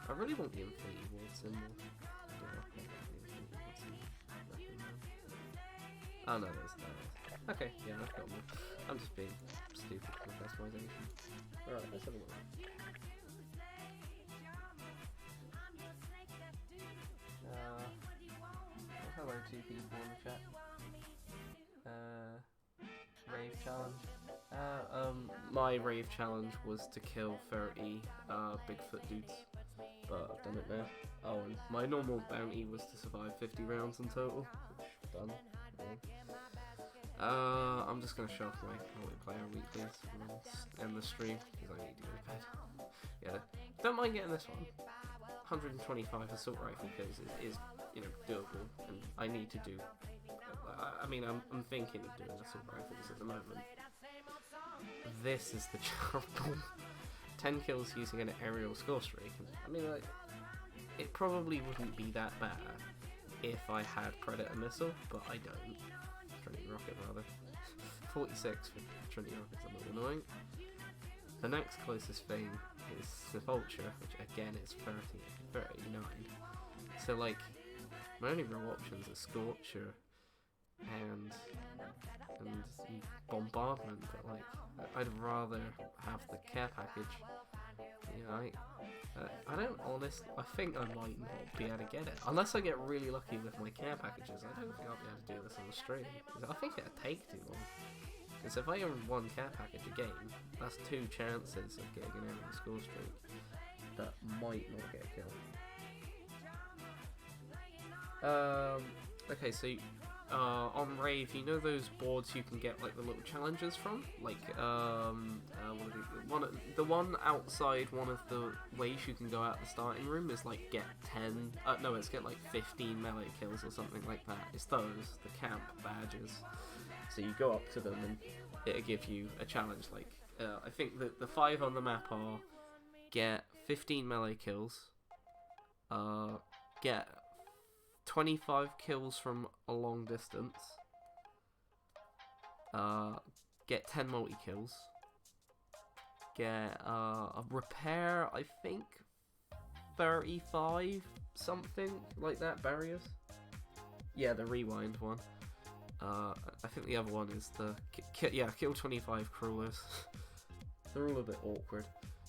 I really want the Infinity Ward symbol. Oh no, there's that. Okay, yeah, I've got one. I'm just being stupid for the customization. Alright, let's have a look. Hello, 2 people in the chat. Rave challenge. My rave challenge was to kill 30 Bigfoot dudes, but I've done it now. Oh, and my normal bounty was to survive 50 rounds in total, which done. I'm just gonna show off my multiplayer weeklies and then end the stream because I need to go to bed. Yeah, don't mind getting this one. 125 assault rifle kills is you know, doable, and I need to do. I mean, I'm thinking of doing assault rifles at the moment. This is the job. 10 kills using an aerial score streak. I mean, like, it probably wouldn't be that bad if I had Predator missile, but I don't. Trinity rocket rather. 46 for Trinity rocket's a little annoying. The next closest thing is the Vulture, which again is 39. So like, my only real options are Scorcher and Bombardment, but like, I'd rather have the care package, Yeah, I don't honestly. I think I might not be able to get it unless I get really lucky with my care packages. I don't think I'll be able to do this on the stream. 'Cause I think it'd take too long. Because if I own one care package a game, that's 2 chances of getting an enemy score streak that might not get a kill. Okay, so on Rave, you know those boards you can get like the little challenges from, like the one outside one of the ways you can go out the starting room is like get 10. No, it's get like 15 melee kills or something like that. It's those, the camp badges. So you go up to them and it'll give you a challenge. Like I think that the 5 on the map are get 15 melee kills, get 25 kills from a long distance, get 10 multi-kills, get a repair, I think 35, something like that, barriers. Yeah, the rewind one. I think the other one is the kill 25 crawlers. They're all a bit awkward.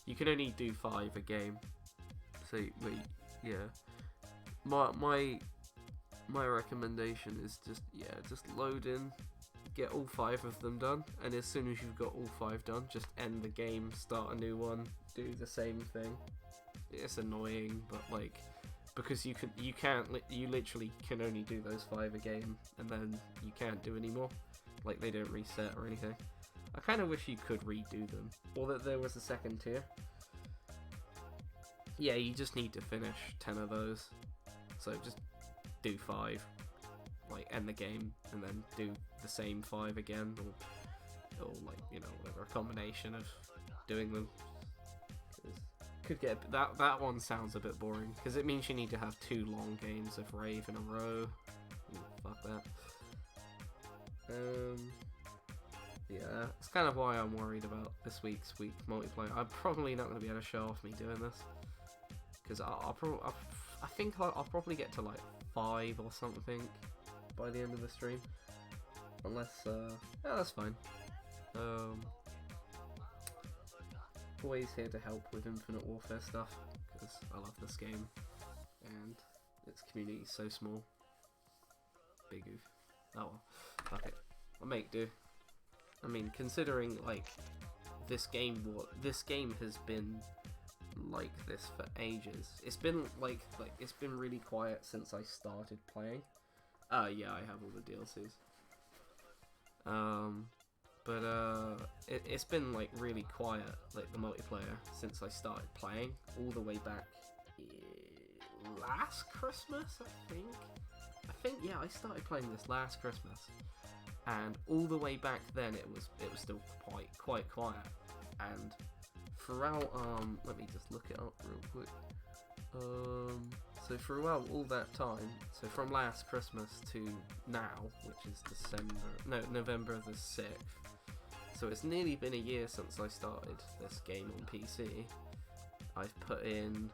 You can only do 5 a game, so yeah. My recommendation is just load in, get all 5 of them done, and as soon as you've got all 5 done, just end the game, start a new one, do the same thing. It's annoying, but like, because you literally can only do those 5 a game, and then you can't do any more. Like, they don't reset or anything. I kind of wish you could redo them, or that there was a second tier. Yeah, you just need to finish 10 of those. So just do 5, like end the game, and then do the same 5 again, or like, you know, whatever, a combination of doing them. Could get that one sounds a bit boring because it means you need to have 2 long games of Rave in a row. Fuck that. Yeah, it's kind of why I'm worried about this week's multiplayer. I'm probably not going to be able to show off me doing this because I think I'll probably get to like 5 or something by the end of the stream, unless yeah, that's fine. Always here to help with Infinite Warfare stuff because I love this game and its community is so small. Big oof. Oh well, fuck it. I'll make do. I mean, considering like this game has been like this for ages. It's been like it's been really quiet since I started playing. Yeah, I have all the DLCs. But it's been like really quiet, like the multiplayer, since I started playing, all the way back last Christmas, I think yeah, I started playing this last Christmas, and all the way back then it was still quite quiet, and throughout let me just look it up real quick. So throughout all that time, so from last Christmas to now, which is November the 6th, so it's nearly been a year since I started this game on PC. I've put in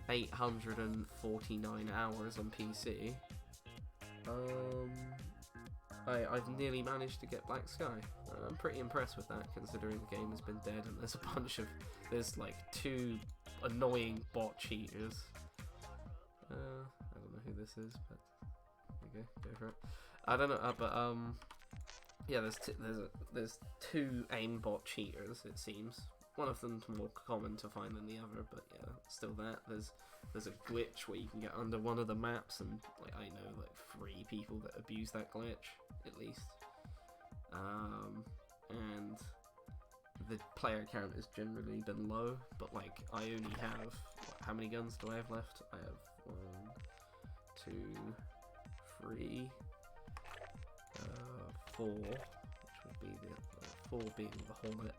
849 hours on PC. I've nearly managed to get Black Sky. I'm pretty impressed with that, considering the game has been dead and there's like 2 annoying bot cheaters. I don't know who this is, but there you go for it. I don't know, but yeah, there's 2 aimbot cheaters, it seems. One of them's more common to find than the other, but yeah, still that. There's a glitch where you can get under one of the maps, and like I know like 3 people that abuse that glitch at least. And the player count has generally been low, but like I only have how many guns do I have left? I have 1, 2, 3, 4, which would be the 4 being the Hornet.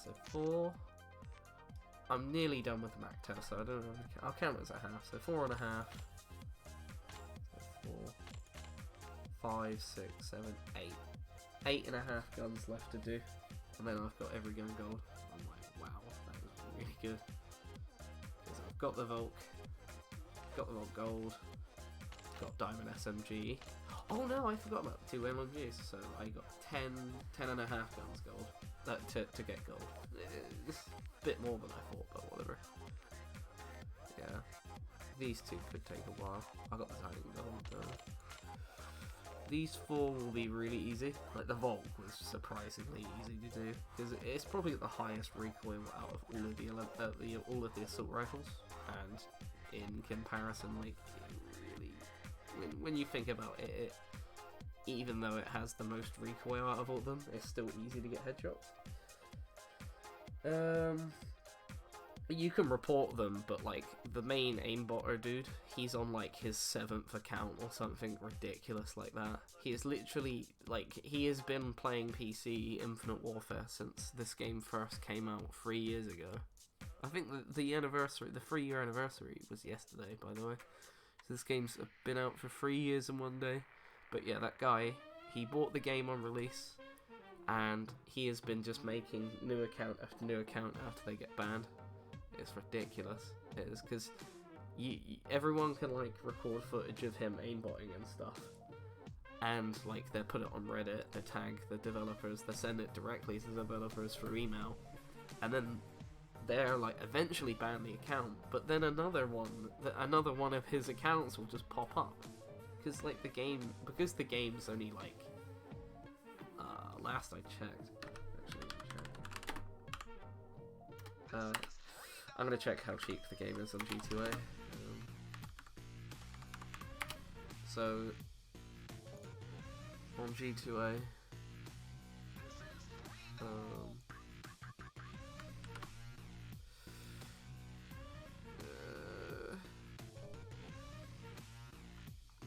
So 4. I'm nearly done with the Mac test, so I don't know. I'll count it as a half. So 4 and a half. So 4, 5, 6, 7, 8. 8 and a half guns left to do, and then I've got every gun gold. I'm like, wow, that was really good. Because I've got the Volk gold, got Diamond SMG. Oh no, I forgot about the 2 MLGs. So I got 10 and a half guns gold to get gold. It's a bit more than I thought, but whatever. Yeah, these 2 could take a while. I got the Titan gold though. These 4 will be really easy. Like the Volk was surprisingly easy to do because it's probably the highest recoil out of all of the assault rifles, and in comparison, like really, when you think about it, even though it has the most recoil out of all of them, it's still easy to get headshots. You can report them, but like the main aimbotter dude, he's on like his 7th account or something ridiculous like that. He is literally like, he has been playing PC Infinite Warfare since this game first came out 3 years ago. I think the 3-year anniversary was yesterday, by the way. So this game's been out for 3 years and 1 day. But yeah, that guy, he bought the game on release, and he has been just making new account after new account after they get banned. It's ridiculous. It is, because everyone can like record footage of him aimbotting and stuff, and like they put it on Reddit, they tag the developers, they send it directly to the developers through email, and then they're like eventually ban the account, but then another one of his accounts will just pop up, because the game's only like last I checked, I'm gonna check how cheap the game is on G2A. So on G2A,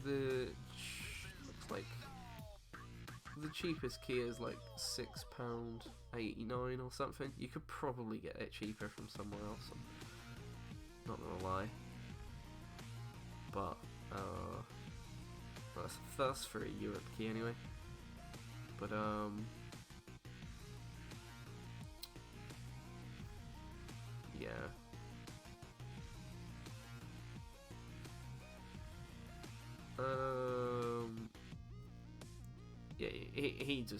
looks like the cheapest key is like £6.89 or something. You could probably get it cheaper from somewhere else, I'm not gonna lie. But that's for a Europe key anyway. But yeah. Yeah, he's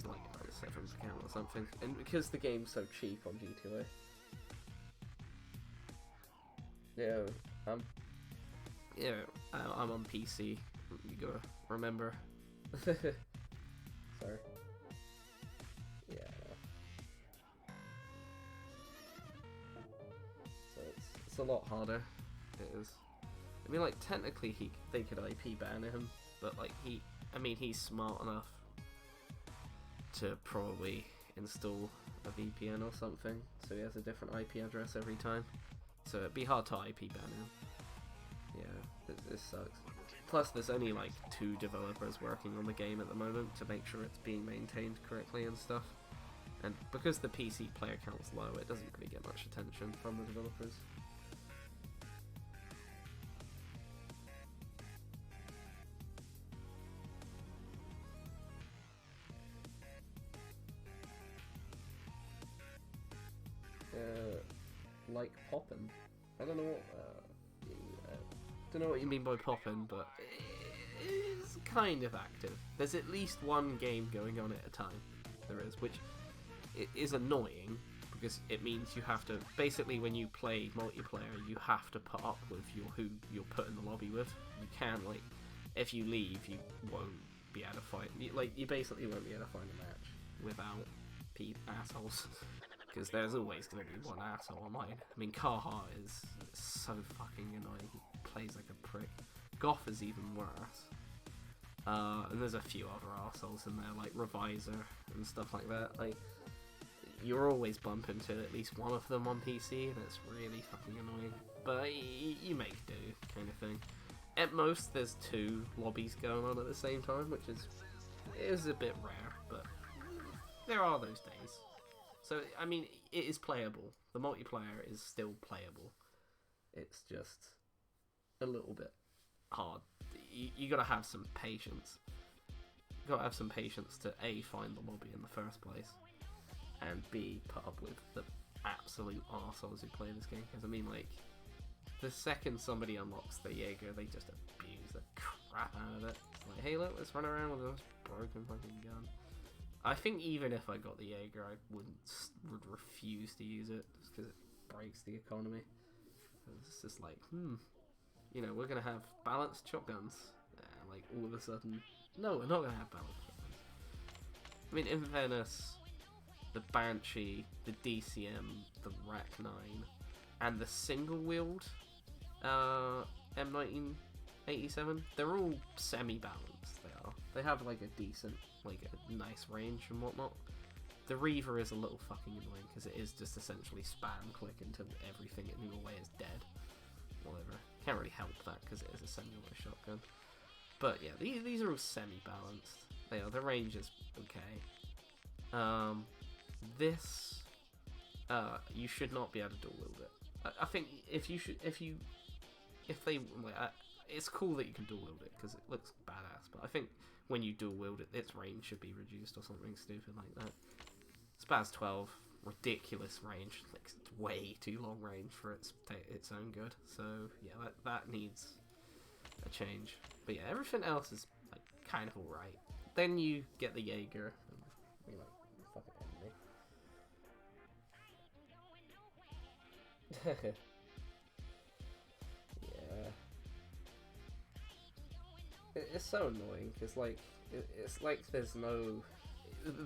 like on a 7th account or something, and because the game's so cheap on G2A. I'm on PC. You gotta remember. Sorry. Yeah. So it's a lot harder. It is. I mean, like technically they could IP ban him, but like he's smart enough to probably install a VPN or something, so he has a different IP address every time. So it'd be hard to IP ban him. Yeah, this sucks. Plus, there's only like 2 developers working on the game at the moment to make sure it's being maintained correctly and stuff. And because the PC player count's low, it doesn't really get much attention from the developers. Like poppin'. I don't know what you mean by poppin', but it's kind of active. There's at least 1 game going on at a time. There is, which is annoying because it means you have to basically, when you play multiplayer, you have to put up with who you're put in the lobby with. You can't, like, if you leave, you won't be able to fight. You basically won't be able to find a match without assholes. Because there's always going to be one asshole online. I mean, Kaha is so fucking annoying. He plays like a prick. Goth is even worse. And there's a few other assholes in there, like Revisor and stuff like that. Like, you're always bumping into at least one of them on PC, and it's really fucking annoying. But you make do, kind of thing. At most, there's 2 lobbies going on at the same time, which is a bit rare, but there are those days. So, I mean, it is playable. The multiplayer is still playable. It's just a little bit hard. You gotta have some patience. You gotta have some patience to A, find the lobby in the first place, and B, put up with the absolute arseholes who play this game. Because, I mean, like, the second somebody unlocks the Jaeger, they just abuse the crap out of it. It's like, hey look, let's run around with this broken fucking gun. I think even if I got the Jaeger, I would refuse to use it just because it breaks the economy. It's just like, you know, we're gonna have balanced shotguns, and like all of a sudden, no, we're not gonna have balanced shotguns. I mean, in fairness, the Banshee, the DCM, the Rack 9, and the single-wheeled M1987, they're all semi-balanced. They are. They have like a decent, like a nice range and whatnot. The Reaver is a little fucking annoying because it is just essentially spam click until everything in your way is dead. Whatever. Can't really help that because it is a semi-auto shotgun. But yeah, these are all semi-balanced. They are. The range is okay. This, you should not be able to dual wield it. I think if they like, it's cool that you can dual wield it because it looks badass. But I think when you dual wield it, its range should be reduced or something stupid like that. Spaz 12, ridiculous range, like it's way too long range for its own good. So yeah, that needs a change. But yeah, everything else is like kind of alright. Then you get the Jaeger. And, fucking enemy. Yeah. It's so annoying because like it's like there's no.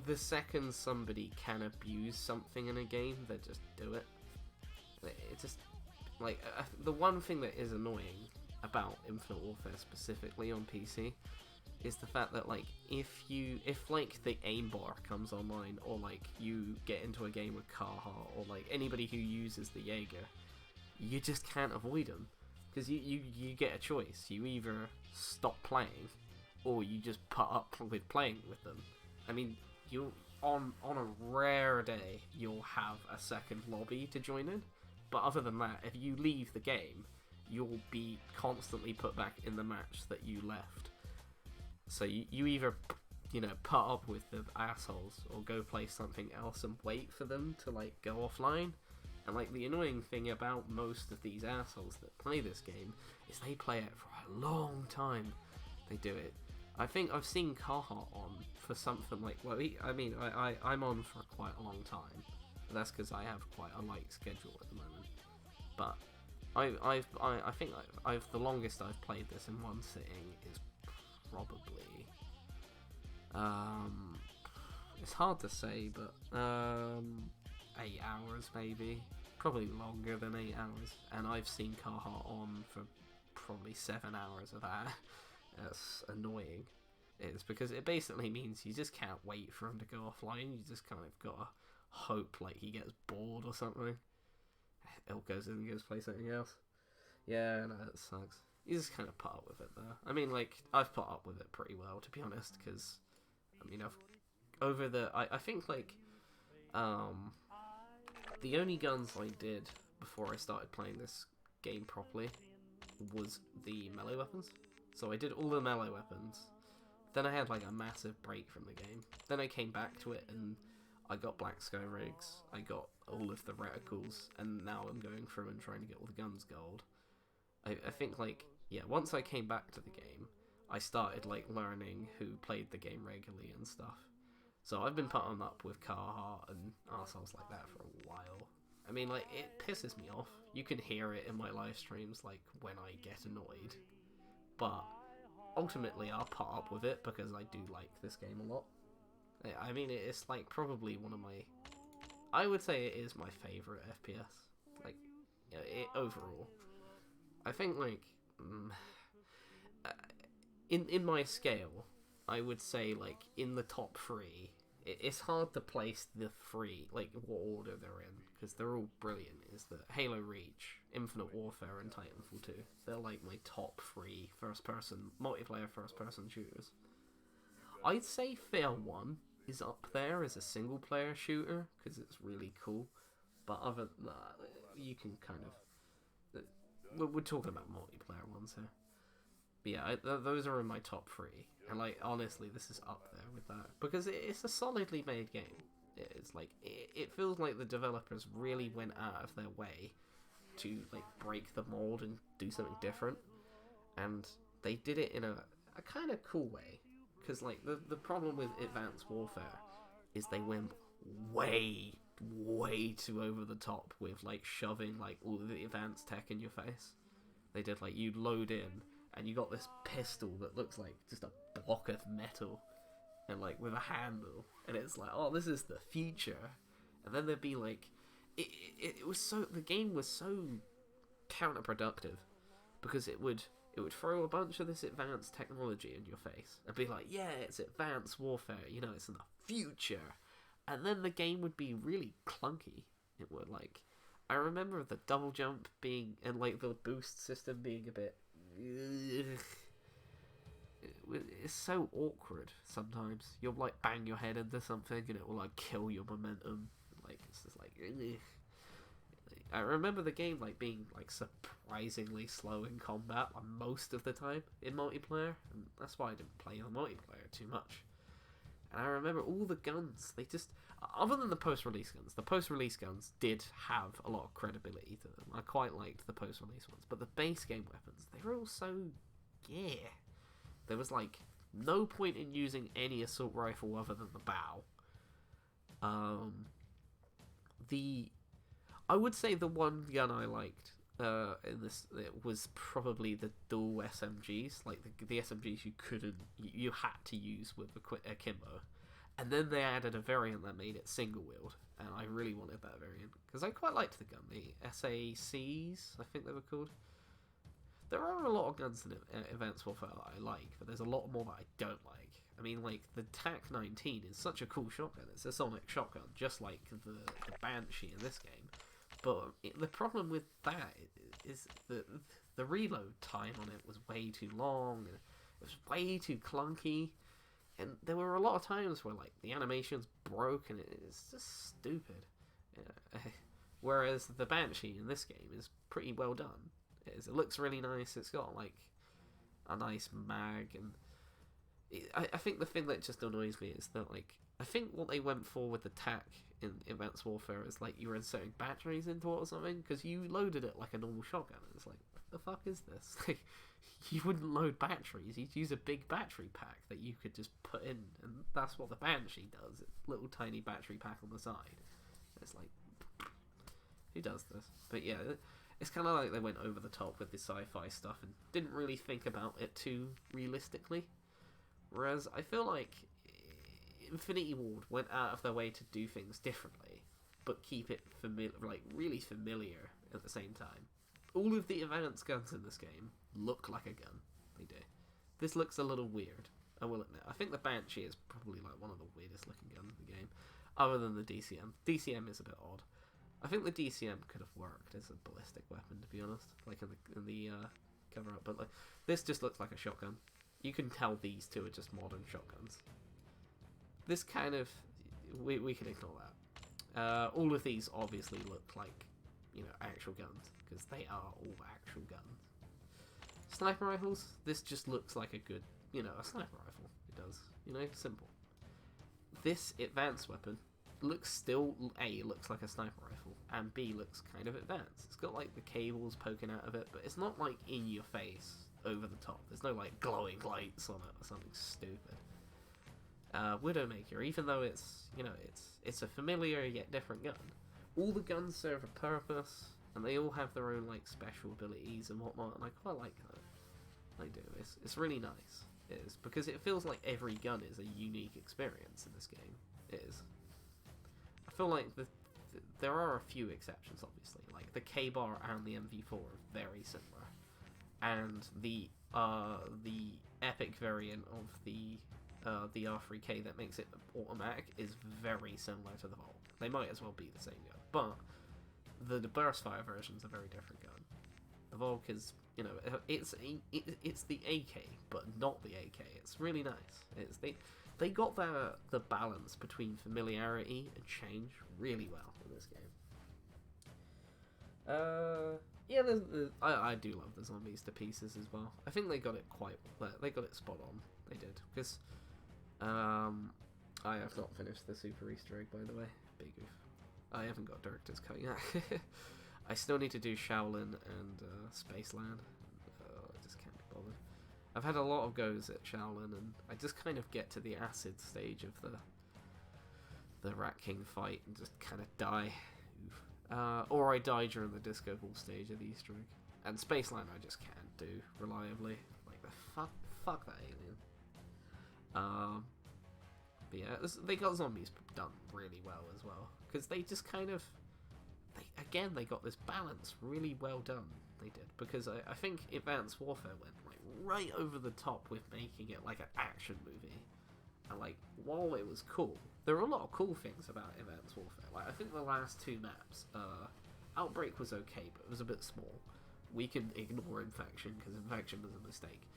The second somebody can abuse something in a game, they just do it. It's just like the one thing that is annoying about Infinite Warfare specifically on PC is the fact that like if like the aimbot comes online, or like you get into a game with Carhartt, or like anybody who uses the Jaeger, you just can't avoid them because you get a choice. You either stop playing or you just put up with playing with them. I mean, you on a rare day you'll have a second lobby to join in, but other than that, if you leave the game, you'll be constantly put back in the match that you left. So you either, you know, put up with the assholes or go play something else and wait for them to like go offline. And like the annoying thing about most of these assholes that play this game is they play it for a long time. They do it. I think I've seen Carhartt on for something like, well, I'm on for quite a long time. But that's because I have quite a light schedule at the moment. But I think the longest I've played this in one sitting is probably, it's hard to say, but 8 hours maybe, probably longer than 8 hours. And I've seen Carhartt on for probably 7 hours of that. That's annoying. It's because it basically means you just can't wait for him to go offline. You just kind of gotta hope like he gets bored or something. It goes in and goes play something else. Yeah, no, that sucks. You just kind of put up with it though. I mean, like, I've put up with it pretty well, to be honest, because I mean, I think like the only guns I did before I started playing this game properly was the melee weapons. So I did all the melee weapons. Then I had like a massive break from the game. Then I came back to it and I got Black Sky rigs. I got all of the reticles, and now I'm going through and trying to get all the guns gold. I think like, yeah, once I came back to the game, I started like learning who played the game regularly and stuff. So I've been putting up with Carhartt and arseholes like that for a while. I mean, like, it pisses me off. You can hear it in my live streams, like, when I get annoyed. But ultimately, I'll put up with it because I do like this game a lot. I mean, it's like probably one of my... I would say it is my favourite FPS. Like, overall. I think, like... in my scale, I would say, like, in the top 3... It's hard to place the 3, like, what order they're in, because they're all brilliant. Is that Halo Reach, Infinite Warfare, and Titanfall 2. They're, like, my top 3 multiplayer first-person shooters. I'd say Fair 1 is up there as a single-player shooter, because it's really cool. But other than that, you can kind of... We're talking about multiplayer ones here. But yeah, those are in my top 3. And, like, honestly, this is up there with that. Because it's a solidly made game. It's like, it feels like the developers really went out of their way to, like, break the mold and do something different. And they did it in a kind of cool way. Because, like, the problem with Advanced Warfare is they went way too over the top with, like, shoving, like, all the advanced tech in your face. They did, like, you load in, and you got this pistol that looks like just a block of metal, and, like, with a handle, and it's like, oh, this is the future. And then there'd be, like, it was so, the game was so counterproductive, because it would throw a bunch of this advanced technology in your face and be like, yeah, it's Advanced Warfare, you know, it's in the future. And then the game would be really clunky. It would, like, I remember the double jump being, and, like, the boost system being a bit, it's so awkward sometimes. You'll, like, bang your head into something and it will, like, kill your momentum. Like, it's just like, ugh. I remember the game, like, being, like, surprisingly slow in combat most of the time in multiplayer, and that's why I didn't play the multiplayer too much. And I remember all the guns, they just, other than the post-release guns did have a lot of credibility to them. I quite liked the post-release ones, but the base game weapons, they were all so, yeah. There was, like, no point in using any assault rifle other than the bow. I would say the one gun I liked in this, it was probably the dual SMGs, like the SMGs you had to use with akimbo, and then they added a variant that made it single wield, and I really wanted that variant because I quite liked the gun, the SACs, I think they were called. There are a lot of guns in Advanced Warfare that I like, but there's a lot more that I don't like. I mean, like, the TAC-19 is such a cool shotgun. It's a sonic shotgun, just like the Banshee in this game. But the problem with that is that the reload time on it was way too long, and it was way too clunky, and there were a lot of times where, like, the animations broke, and it's just stupid. Yeah. Whereas the Banshee in this game is pretty well done. It looks really nice, it's got, like, a nice mag, and I think the thing that just annoys me is that, like, I think what they went for with the TAC in Advanced Warfare is, like, you were inserting batteries into it or something, because you loaded it like a normal shotgun, and it's like, what the fuck is this? Like, you wouldn't load batteries, you'd use a big battery pack that you could just put in, and that's what the Banshee does, it's a little tiny battery pack on the side. It's like, who does this? But yeah, it's kind of like they went over the top with the sci-fi stuff and didn't really think about it too realistically. Whereas I feel like Infinity Ward went out of their way to do things differently, but keep it really familiar at the same time. All of the advanced guns in this game look like a gun. They do. This looks a little weird, I will admit. I think the Banshee is probably, like, one of the weirdest looking guns in the game, other than the DCM. DCM is a bit odd. I think the DCM could have worked as a ballistic weapon, to be honest, like in the cover up, but, like, this just looks like a shotgun. You can tell these two are just modern shotguns. This kind of, we can ignore that. All of these obviously look like, you know, actual guns, because they are all actual guns. Sniper rifles, this just looks like a good, you know, a sniper rifle. It does, you know, simple. This advanced weapon looks looks like a sniper rifle, and B, looks kind of advanced. It's got, like, the cables poking out of it, but it's not, like, in your face, over the top. There's no, like, glowing lights on it or something stupid. Widowmaker, even though it's, you know, it's a familiar yet different gun, all the guns serve a purpose, and they all have their own, like, special abilities and whatnot, and I quite like that. I do. It's really nice. It is, because it feels like every gun is a unique experience in this game. It is. I feel like there are a few exceptions, obviously, like the K-Bar and the MV4 are very similar, and the epic variant of the R3K that makes it automatic is very similar to the Volt. They might as well be the same gun, but the burstfire version is a very different gun. The Volk is, you know, it's the AK, but not the AK. It's really nice. They got the balance between familiarity and change really well in this game. Yeah, I do love the zombies to pieces as well. I think they got it they got it spot on. They did, because I have not finished the Super Easter egg, by the way. Big oof. I haven't got Director's Cut yet. I still need to do Shaolin and Spaceland. I just can't be bothered. I've had a lot of goes at Shaolin, and I just kind of get to the acid stage of the Rat King fight and just kind of die. Or I die during the Disco Ball stage of the Easter egg. And Spaceland I just can't do reliably. Like, the fuck that alien. But yeah, they got zombies done really well as well. Because they just kind of... They got this balance really well done. They did. Because I think Advanced Warfare went like right over the top with making it like an action movie. And like, while it was cool, there were a lot of cool things about Advanced Warfare. Like, I think the last two maps, Outbreak was okay, but it was a bit small. We can ignore Infection, because Infection was a mistake.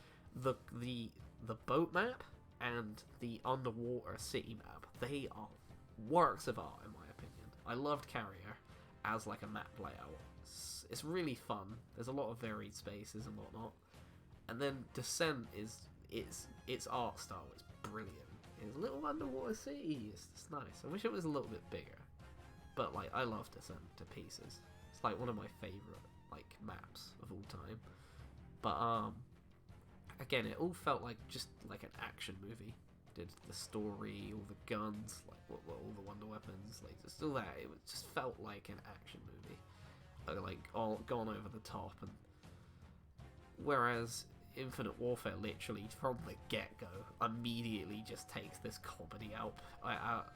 The boat map and the underwater city map, they are works of art in my opinion. I loved Carrier as like a map layout. It's really fun. There's a lot of varied spaces and whatnot. And then Descent its art style is brilliant. It's a little underwater city. It's nice. I wish it was a little bit bigger. But like, I love Descent to pieces. It's like one of my favorite like maps of all time. But again, it all felt like just like an action movie. Did the story, all the guns, like all the wonder weapons, like just all that. It just felt like an action movie, like all gone over the top. And whereas Infinite Warfare literally from the get-go immediately just takes this comedy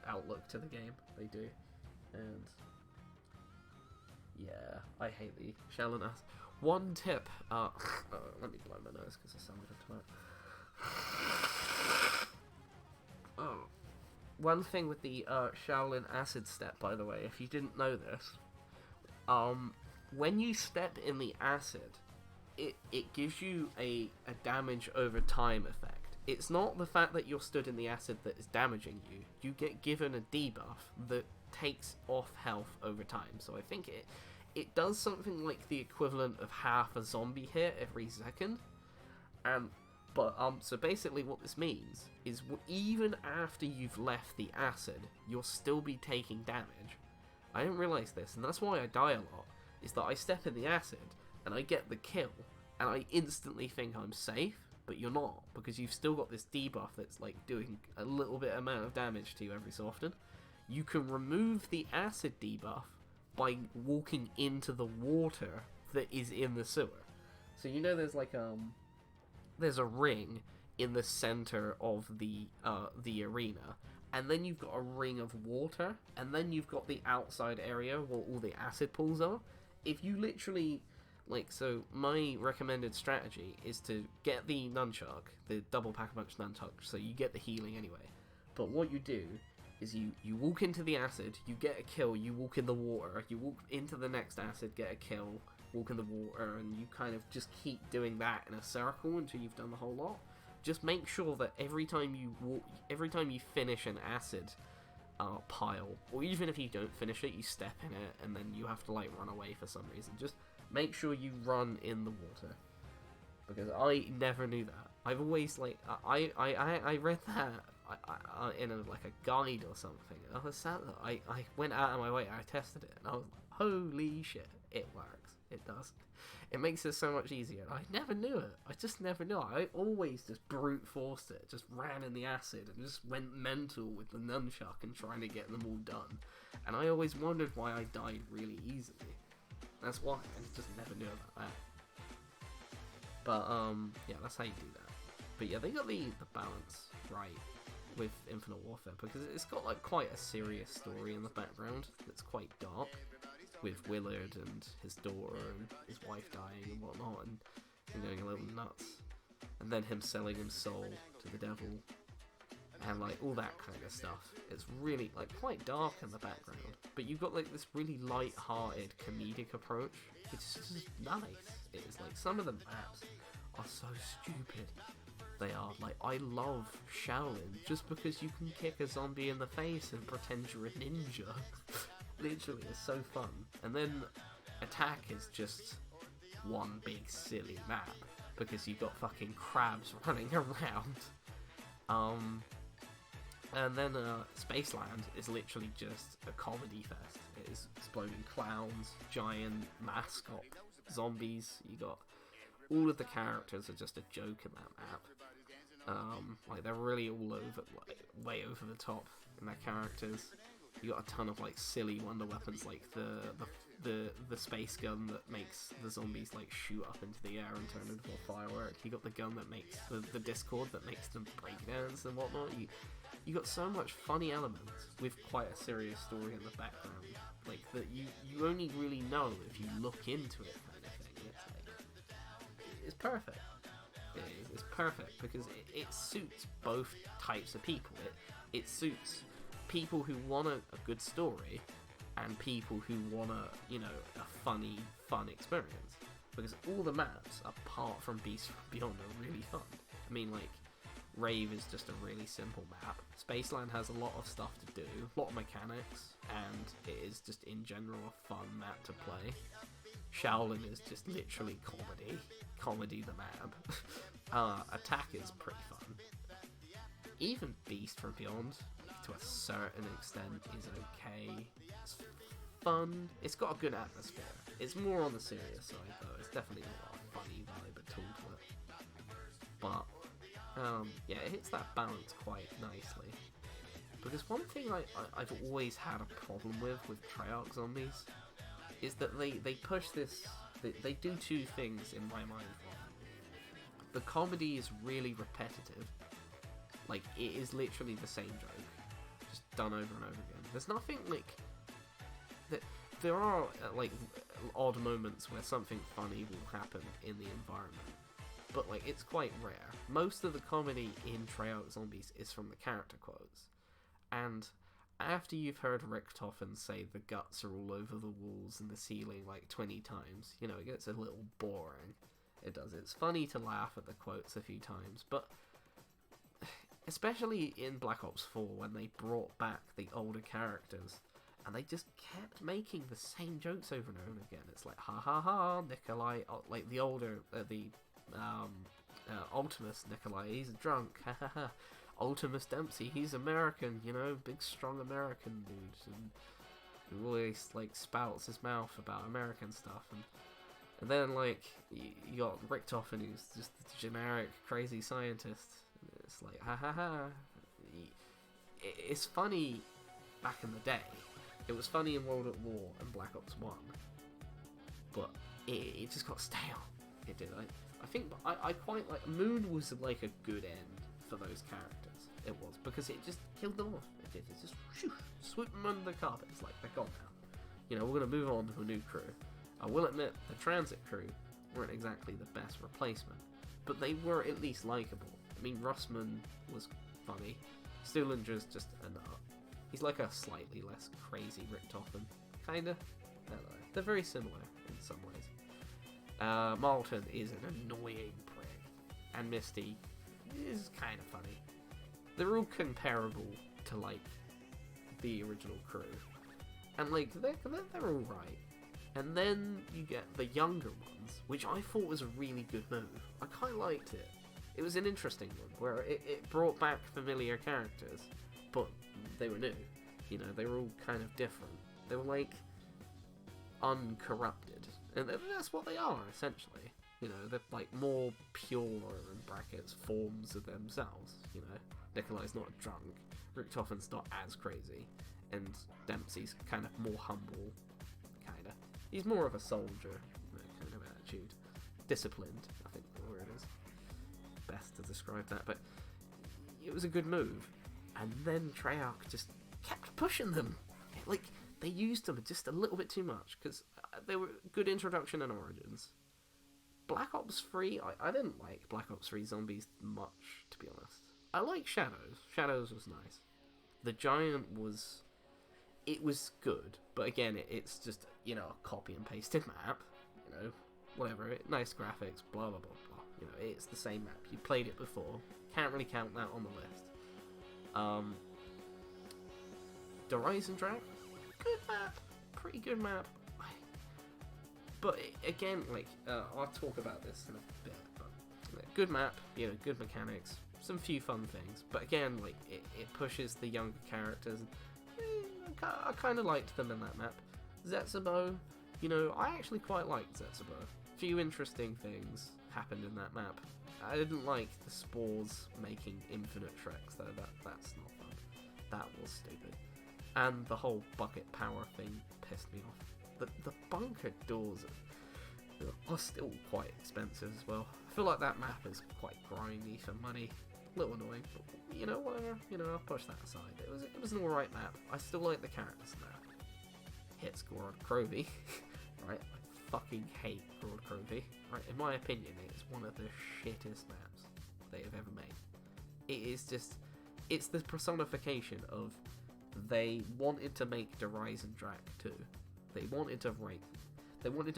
outlook to the game. They do. And yeah, I hate the Shaolin ass. One tip, let me blow my nose because I sounded a twat. Oh, one thing with the Shaolin acid step, by the way, if you didn't know this, when you step in the acid, it gives you a damage over time effect. It's not the fact that you're stood in the acid that is damaging you. You get given a debuff that takes off health over time. So I think it does something like the equivalent of half a zombie hit every second. So basically what this means is even after you've left the acid, you'll still be taking damage. I didn't realise this, and that's why I die a lot, is that I step in the acid, and I get the kill, and I instantly think I'm safe, but you're not, because you've still got this debuff that's like doing a little bit amount of damage to you every so often. You can remove the acid debuff by walking into the water that is in the sewer. So you know there's like there's a ring in the center of the arena, and then you've got a ring of water, and then you've got the outside area where all the acid pools are. If you literally, like, so my recommended strategy is to get the nunchuck, the double pack-a-punch nunchuck, so you get the healing anyway. But what you do is you walk into the acid, you get a kill, you walk in the water, you walk into the next acid, get a kill, walk in the water, and you kind of just keep doing that in a circle until you've done the whole lot. Just make sure that every time you finish an acid pile, or even if you don't finish it, you step in it, and then you have to like run away for some reason. Just make sure you run in the water, because I never knew that. I've always like I read that in a guide or something. And I was sad that I went out of my way. I tested it, and I was like, holy shit, it works. It does. It makes it so much easier. I never knew it. I just never knew it. I always just brute forced it. Just ran in the acid and just went mental with the nunchuck and trying to get them all done. And I always wondered why I died really easily. That's why. I just never knew about that. But yeah, that's how you do that. But yeah, they got the balance right with Infinite Warfare, because it's got like quite a serious story in the background that's quite dark, with Willard and his daughter and his wife dying and whatnot, and going a little nuts, and then him selling his soul to the devil, and like all that kind of stuff. It's really like quite dark in the background, but you've got like this really light-hearted comedic approach. It's just nice. It is like some of the maps are so stupid. They are like, I love Shaolin just because you can kick a zombie in the face and pretend you're a ninja. Literally, it's so fun. And then Attack is just one big silly map because you've got fucking crabs running around. And then Spaceland is literally just a comedy fest. It is exploding clowns, giant mascot zombies. You got all of the characters are just a joke in that map. Like they're really all over, like, way over the top in their characters. You got a ton of like silly wonder weapons, like the space gun that makes the zombies like shoot up into the air and turn into a firework. You got the gun that makes the Discord that makes them break dance and whatnot. You got so much funny elements with quite a serious story in the background, like that you only really know if you look into it, kind of thing. It's like, it's perfect. It's perfect because it suits both types of people. It suits people who want a good story and people who want a funny, fun experience. Because all the maps, apart from Beast from Beyond, are really fun. I mean, like, Rave is just a really simple map. Spaceland has a lot of stuff to do, a lot of mechanics, and it is just in general a fun map to play. Shaolin is just literally comedy the map. Attack is pretty fun. Even Beast from Beyond, to a certain extent, is okay. It's fun. It's got a good atmosphere. It's more on the serious side though. It's definitely not a funny vibe at all to it. But yeah, it hits that balance quite nicely. Because one thing I've always had a problem with Treyarch zombies is that they push this. They do two things in my mind wrong. The comedy is really repetitive. Like, it is literally the same joke, just done over and over again. There's nothing like that. There are like odd moments where something funny will happen in the environment, but like it's quite rare. Most of the comedy in Treyarch Zombies is from the character quotes, and after you've heard Richtofen say the guts are all over the walls and the ceiling like 20 times, you know, it gets a little boring. It does. It's funny to laugh at the quotes a few times, but especially in Black Ops 4 when they brought back the older characters and they just kept making the same jokes over and over again. It's like, ha ha ha, Nikolai, like the older, Ultimus Nikolai, he's drunk, ha ha ha. Ultimus Dempsey, he's American, you know, big strong American dude, and who always like spouts his mouth about American stuff, and then like you got Richtofen, who's just the generic crazy scientist. It's like, ha ha ha. It's funny back in the day. It was funny in World at War and Black Ops 1, but it just got stale. It did. I think I quite like Moon was like a good end for those characters. It was, because it just killed them off. It did. It just swooped them under the carpet. It's like, they're gone now. You know, we're going to move on to a new crew. I will admit, the transit crew weren't exactly the best replacement, but they were at least likable. I mean, Russman was funny. Stuhlinger's just a nut. He's like a slightly less crazy Richtofen. Kinda. I don't know. They're very similar in some ways. Marlton is an annoying prick. And Misty is kind of funny. They're all comparable to, like, the original crew. And, like, they're alright. And then you get the younger ones, which I thought was a really good move. I quite liked it. It was an interesting one, where it brought back familiar characters, but they were new. You know, they were all kind of different. They were, like, uncorrupted. And that's what they are, essentially. You know, they're, like, more pure, in brackets, forms of themselves, you know. Nikolai's not drunk, Richtofen's not as crazy, and Dempsey's kind of more humble, kinda. He's more of a soldier, you know, kind of attitude. Disciplined, I think the word is best to describe that, but it was a good move. And then Treyarch just kept pushing them. Like, they used them just a little bit too much, because they were good introduction and origins. Black Ops 3, I didn't like Black Ops 3 Zombies much, to be honest. I like Shadows. Shadows was nice. The Giant was... It was good, but again, it's just, you know, a copy and pasted map. You know, whatever. Nice graphics, blah, blah, blah, blah. You know, it's the same map. You played it before. Can't really count that on the list. The Horizon Drag, good map. Pretty good map. But again, like, I'll talk about this in a bit, but good map, you know, good mechanics, some few fun things, but again, like, it pushes the younger characters. I kind of liked them in that map. Zetsubo, you know, I actually quite liked Zetsubo. Few interesting things happened in that map. I didn't like the spores making infinite Shreks, though. That's not fun. That was stupid. And the whole bucket power thing pissed me off. The bunker doors are still quite expensive as well. I feel like that map is quite grindy for money. A little annoying, but you know, whatever. You know, I'll push that aside. It was an alright map. I still like the characters in that. Hit score on Crovey, right? I fucking hate Broad Crovey, right? In my opinion, it is one of the shittest maps they have ever made. It is just, it's the personification of, they wanted to make Der Drak 2. They wanted to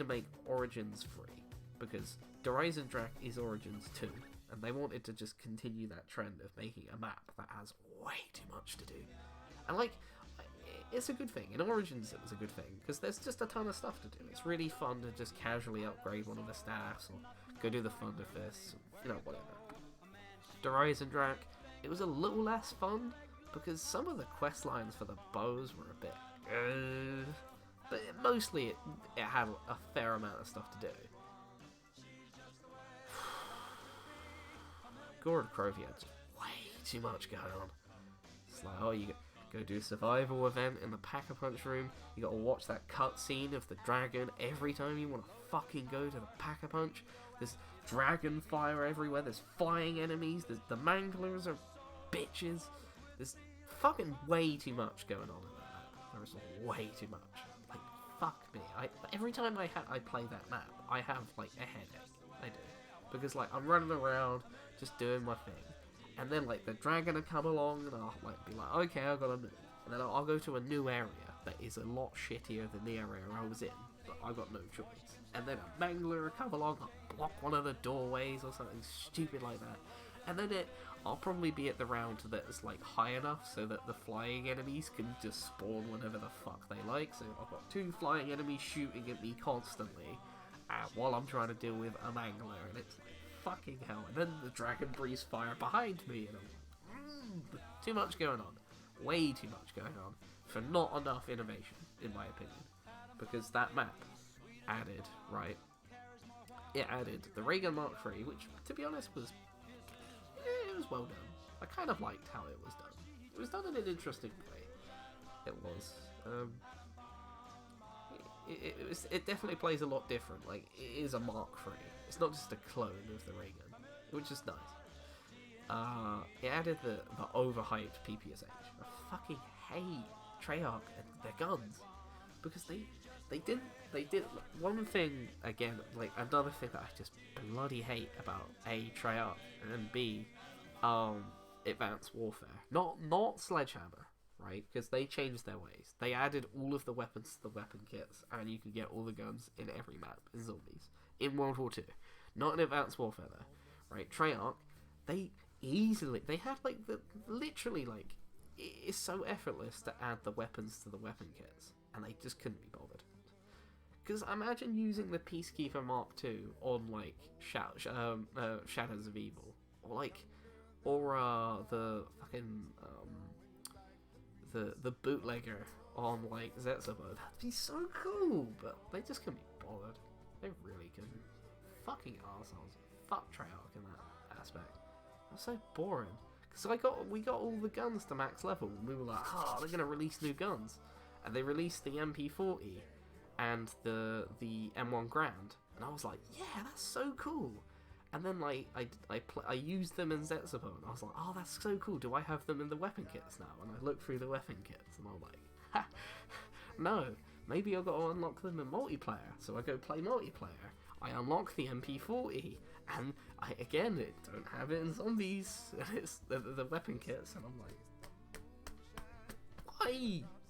make Origins free, because Der Drak is Origins 2, and they wanted to just continue that trend of making a map that has way too much to do. And like, it's a good thing. In Origins it was a good thing, because there's just a ton of stuff to do. It's really fun to just casually upgrade one of the staffs, or go do the Thunder Fists, you know, whatever. Der Drak, it was a little less fun, because some of the quest lines for the bows were a bit but mostly it had a fair amount of stuff to do. Gord Crovey had just way too much going on. It's like, oh, you go do a survival event in the Pack-a-Punch room, you gotta watch that cutscene of the dragon every time you want to fucking go to the Pack-a-Punch. There's dragon fire everywhere, there's flying enemies, the manglers are bitches. There's fucking way too much going on in that map. There's way too much. Like, fuck me. Every time I play that map, I have like a headache. I do. Because like, I'm running around, just doing my thing. And then like, the dragon will come along and I'll like be like, okay, I've got to move. And then I'll go to a new area that is a lot shittier than the area I was in. But I've got no choice. And then a mangler will come along, I'll block one of the doorways or something stupid like that. And then I'll probably be at the round that is like high enough so that the flying enemies can just spawn whenever the fuck they like. So I've got 2 flying enemies shooting at me constantly while I'm trying to deal with a mangler, and it's like, fucking hell. And then the dragon breathes fire behind me, and I'm like, too much going on. Way too much going on for not enough innovation, in my opinion. Because that map added, right? It added the Ray Gun Mark III, which, to be honest, was it was well done. I kind of liked how it was done. It was done in an interesting way. It was. It definitely plays a lot different. Like, it is a Mark III. It's not just a clone of the ray gun, which is nice. It added the overhyped PPSH. I fucking hate Treyarch and their guns, because they did one thing again. Like, another thing that I just bloody hate about A, Treyarch, and B, Advanced Warfare. Not Sledgehammer, right? Because they changed their ways. They added all of the weapons to the weapon kits, and you can get all the guns in every map in Zombies. In World War II. Not in Advanced Warfare, though. Right? Treyarch, they had, like, literally, like, it's so effortless to add the weapons to the weapon kits, and they just couldn't be bothered. Because imagine using the Peacekeeper Mark II on, like, Shadows of Evil. Or the fucking, the bootlegger on, like, Zetsubo. That'd be so cool, but they just couldn't be bothered. They really couldn't. Fucking arseholes. Fuck Treyarch in that aspect. That's so boring. Because we got all the guns to max level, and we were like, oh, they're gonna release new guns. And they released the MP40 and the M1 Grand, and I was like, yeah, that's so cool. And then, like, I used them in Zetsubo, and I was like, oh, that's so cool. Do I have them in the weapon kits now? And I looked through the weapon kits, and I'm like, ha, no, maybe I've got to unlock them in multiplayer. So I go play multiplayer. I unlock the MP40, and it don't have it in Zombies. It's the weapon kits, and I'm like,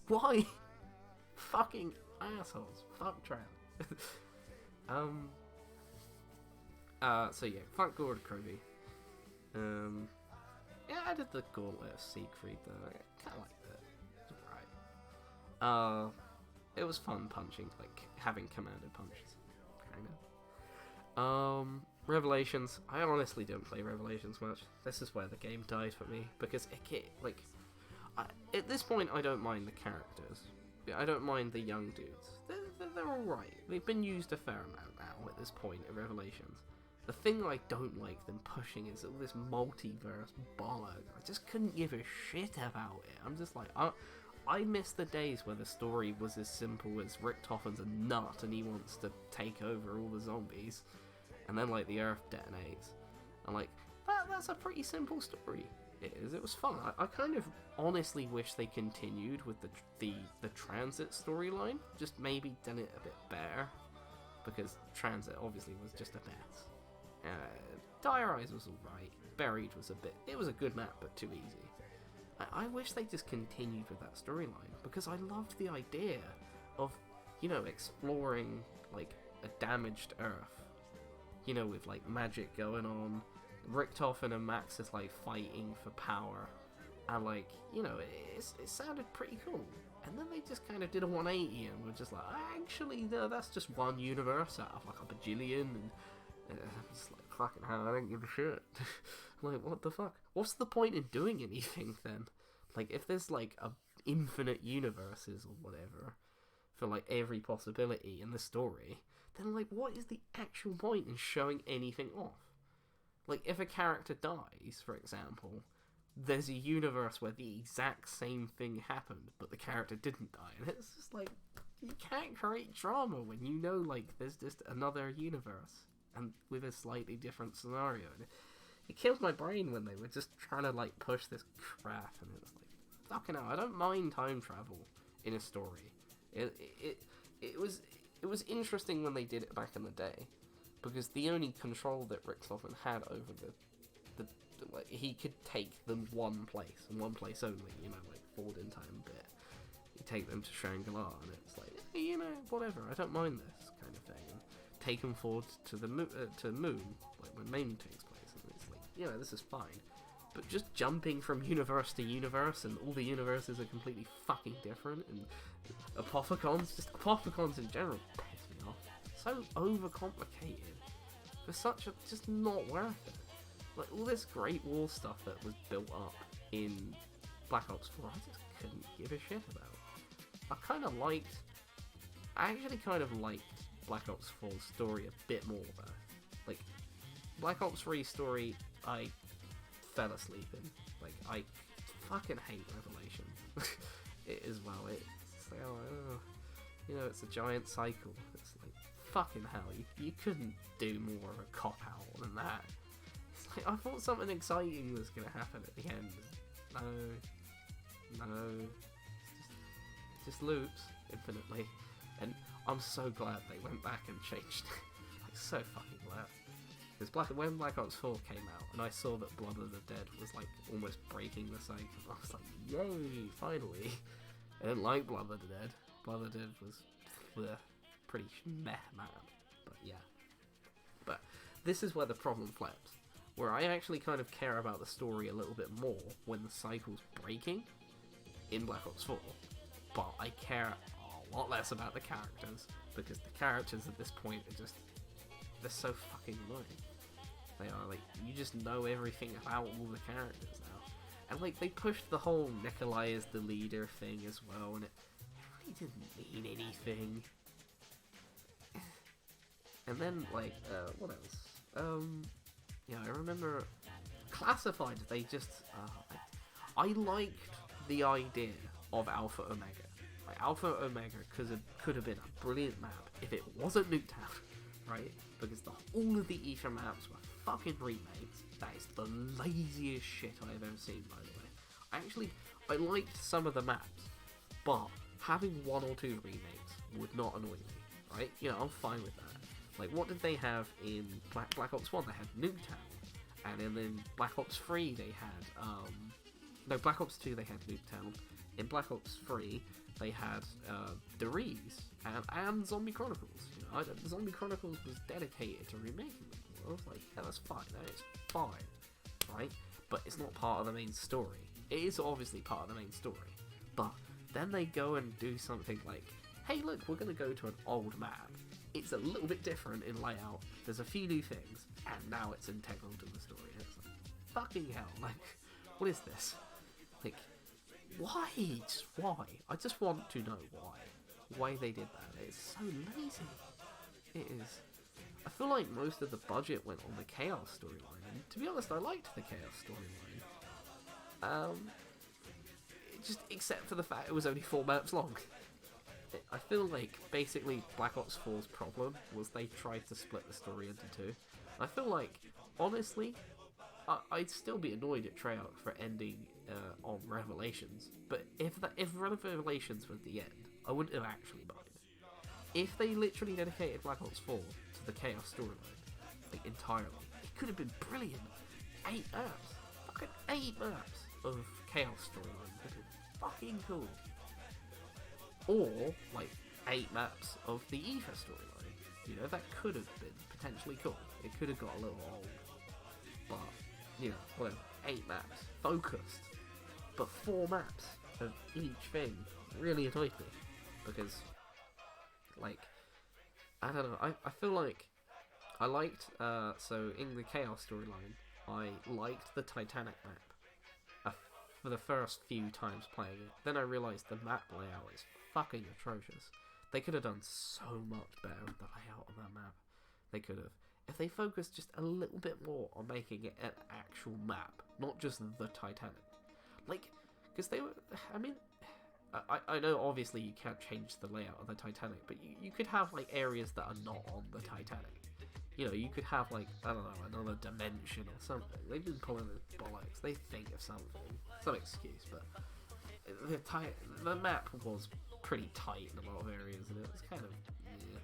why? Fucking assholes. Fuck Treyarch. So yeah, fuck Gord Crovey. Yeah, I did the Gauntlet of Siegfried though. I kinda liked it. It was alright. It was fun punching, like, having commanded punches. Kinda. Revelations. I honestly don't play Revelations much. This is where the game died for me, because at this point I don't mind the characters. I don't mind the young dudes. They're alright. They've been used a fair amount now at this point in Revelations. The thing I don't like them pushing is all this multiverse bollocks. I just couldn't give a shit about it. I'm just like, I miss the days where the story was as simple as Richtofen's a nut and he wants to take over all the zombies, and then like the Earth detonates. I'm like, that's a pretty simple story. It is. It was fun. I kind of honestly wish they continued with the transit storyline. Just maybe done it a bit better, because transit obviously was just a mess. Dire Eyes was alright. Buried was it was a good map, but too easy. I wish they just continued with that storyline, because I loved the idea of, you know, exploring like a damaged Earth, you know, with like magic going on. Richtofen and Max is like fighting for power, and like, you know, it sounded pretty cool. And then they just kind of did a 180 and were just like, actually, no, that's just one universe out of like a bajillion, and it's like, fucking hell, I don't give a shit. Like, what the fuck? What's the point in doing anything then? Like, if there's like a infinite universes or whatever for like every possibility in the story, then like, what is the actual point in showing anything off? Like, if a character dies, for example, there's a universe where the exact same thing happened, but the character didn't die, and it's just like, you can't create drama when you know, like, there's just another universe, and with a slightly different scenario. And it killed my brain when they were just trying to, like, push this crap, and it was like, fucking hell, I don't mind time travel in a story. It was interesting when they did it back in the day, because the only control that Richthofen had over the like, he could take them one place, and one place only, you know, like, forward in time a bit. You take them to Shangri-La, and it's like, hey, you know, whatever, I don't mind this, kind of thing. And take them forward to the Moon, like, when Main takes place, and it's like, you know, this is fine. But just jumping from universe to universe, and all the universes are completely fucking different, and Apophicons in general piss me off. So overcomplicated. For such a, just not worth it. Like, all this Great Wall stuff that was built up in Black Ops 4, I just couldn't give a shit about. I actually kind of liked Black Ops 4's story a bit more, though. Like, Black Ops 3's story, I fell asleep in. Like, I fucking hate Revelation. It as well. It's like, oh, you know, it's a giant cycle. It's like, fucking hell, you couldn't do more of a cop-out than that. It's like, I thought something exciting was going to happen at the end. No. It just loops infinitely. And I'm so glad they went back and changed it. Like, so fucking glad. Because when Black Ops 4 came out, and I saw that Blood of the Dead was, like, almost breaking the cycle, I was like, yay, finally. I didn't like Blood of the Dead. Blood of the Dead was pretty meh, man. But yeah. But this is where the problem flips. Where I actually kind of care about the story a little bit more when the cycle's breaking in Black Ops 4. But I care a lot less about the characters, because the characters at this point are just, they're so fucking annoying. They are, like, you just know everything about all the characters now. And, like, they pushed the whole Nikolai as the leader thing as well, and it really didn't mean anything. And then, like, what else? Yeah, I remember Classified, they just, I liked the idea of Alpha Omega. Like, Alpha Omega could have been a brilliant map if it wasn't Nuketown, right? Because all of the Ether maps were fucking remakes. That is the laziest shit I've ever seen, by the way. I liked some of the maps, but having one or two remakes would not annoy me, right? You know, I'm fine with that. Like, what did they have in Black Ops 1? They had Nuketown. And then Black Ops 3 they had, no, Black Ops 2 they had Nuketown. In Black Ops 3 they had Deriz and Zombie Chronicles. You know, Zombie Chronicles was dedicated to remaking them. I was like, yeah, that's fine. That is fine, right? But it's not part of the main story. It is obviously part of the main story. But then they go and do something like, hey, look, we're going to go to an old map. It's a little bit different in layout. There's a few new things, and now it's integral to the story. And it's like, fucking hell, like, what is this? Like, why? Just why? I just want to know why they did that. It's so lazy. It is. I feel like most of the budget went on the Chaos storyline, and to be honest, I liked the Chaos storyline. Just except for the fact it was only 4 maps long. I feel like basically Black Ops 4's problem was they tried to split the story into 2. I feel like, honestly, I'd still be annoyed at Treyarch for ending on Revelations, but if Revelations was the end, I wouldn't have actually minded. If they literally dedicated Black Ops 4 to the Chaos storyline, like entirely, it could have been brilliant. 8 maps, fucking 8 maps of Chaos storyline would have been fucking cool. Or like 8 maps of the Aether storyline. You know, that could have been potentially cool. It could have got a little old, but you know, whatever. 8 maps, focused, but 4 maps of each thing really annoyed me because, like, I don't know. I feel like I liked so in the Chaos storyline, I liked the Titanic map for the first few times playing it. Then I realised the map layout is fucking atrocious. They could have done so much better with the layout on that map. They could have. If they focused just a little bit more on making it an actual map, not just the Titanic. Like, because they were, I mean, I know obviously you can't change the layout of the Titanic, but you could have, like, areas that are not on the Titanic. You know, you could have, like, I don't know, another dimension or something. They've been pulling the bollocks. They think of something. Some excuse, but the map was pretty tight in a lot of areas, and it was kind of, yeah.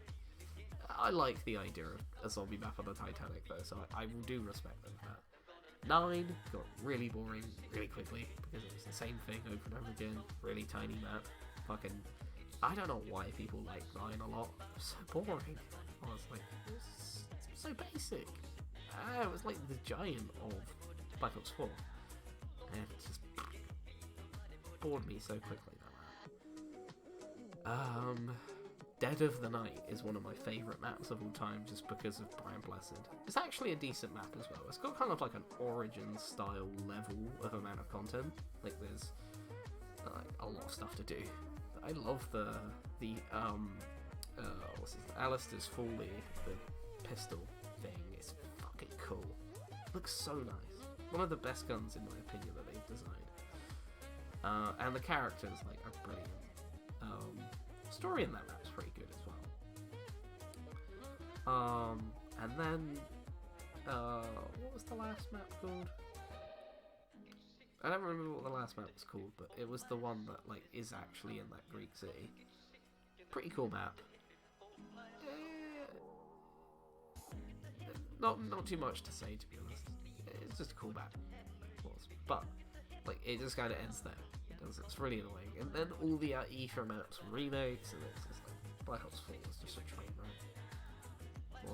I like the idea of a zombie map on the Titanic, though, so I do respect them for that. 9 got really boring really quickly, because it was the same thing over and over again. Really tiny map. Fucking, I don't know why people like 9 a lot. It was so boring. Honestly, it was so basic. It was like the giant of Black Ops 4. And it just bored me so quickly, that map. Dead of the Night is one of my favourite maps of all time, just because of Brian Blessed. It's actually a decent map as well. It's got kind of like an Origin style level of amount of content. Like, there's a lot of stuff to do. I love the what's his name? Alistair's Foley, the pistol thing. It's fucking cool. Looks so nice. One of the best guns in my opinion that they've designed. And the characters are brilliant. Story in that map's pretty good as well. And then what was the last map called? I don't remember what the last map was called, but it was the one that is actually in that Greek city. Pretty cool map. Not too much to say, to be honest. It's just a cool map, of course. But it just kind of ends there. It's really annoying. And then all the Aether maps were remakes, and it's just Black Ops 4 was just a train wreck.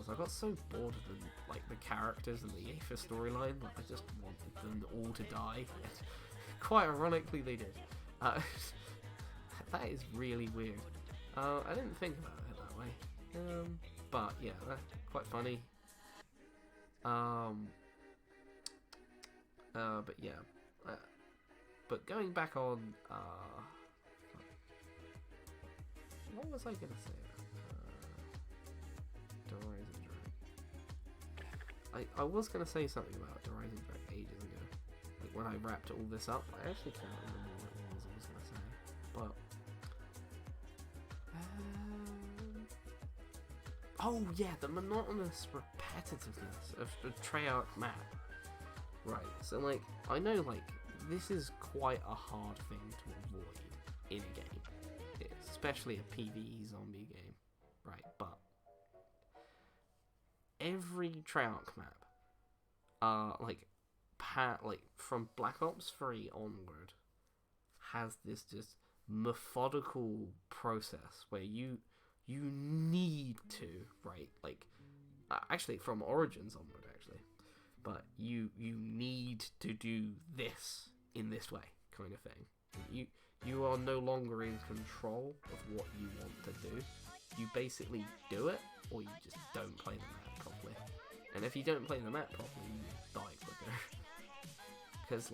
I got so bored of the characters and the Aether storyline, I just wanted them all to die. Quite ironically, they did. That is really weird. I didn't think about it that way. But yeah, that's quite funny. But yeah. But going back on, what was I gonna say? Horizon Drag. I was gonna say something about Horizon Drag ages ago. When I wrapped all this up, I actually can't remember what it was I was gonna say. But oh yeah, the monotonous repetitiveness of the Treyarch map. Right. So I know this is quite a hard thing to avoid in a game, especially a PvE zombie game, right? But every Treyarch map, from Black Ops 3 onward, has this just methodical process where you need to, right? Actually, from Origins onward, actually, but you need to do this in this way, kind of thing. You are no longer in control of what you want to do. You basically do it, or you just don't play the map properly. And if you don't play the map properly, you die quicker. Because,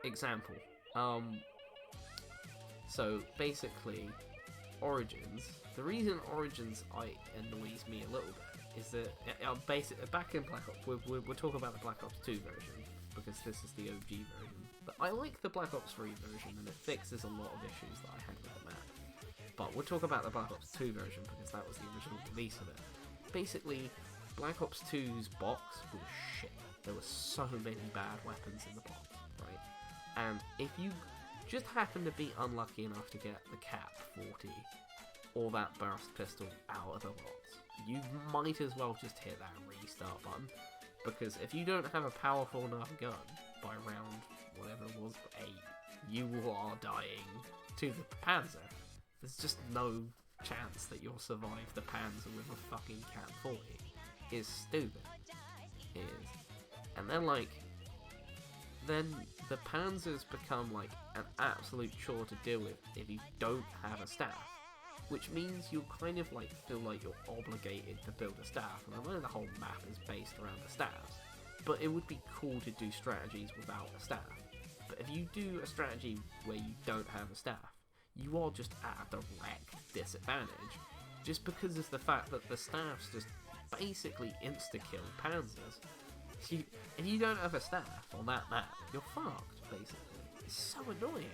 example. So basically, Origins, the reason Origins annoys me a little bit is that back in Black Ops, we're talking about the Black Ops 2 version because this is the OG version. But I like the Black Ops 3 version and it fixes a lot of issues that I had with the map. But we'll talk about the Black Ops 2 version because that was the original release of it. Basically, Black Ops 2's box was shit. There were so many bad weapons in the box, right? And if you just happen to be unlucky enough to get the Cap 40 or that burst pistol out of the box, you might as well just hit that restart button, because if you don't have a powerful enough gun by round whatever it was, 8, you are dying to the Panzer. There's just no chance that you'll survive the Panzer with a fucking Cap 40. It's stupid. It is. And then then the Panzers become like an absolute chore to deal with if you don't have a staff, which means you'll kind of like feel like you're obligated to build a staff. And I know the whole map is based around the staffs, but it would be cool to do strategies without a staff. But if you do a strategy where you don't have a staff, you are just at a direct disadvantage, just because of the fact that the staffs just basically insta-kill Panzers. If you don't have a staff on that map, you're fucked, basically. It's so annoying.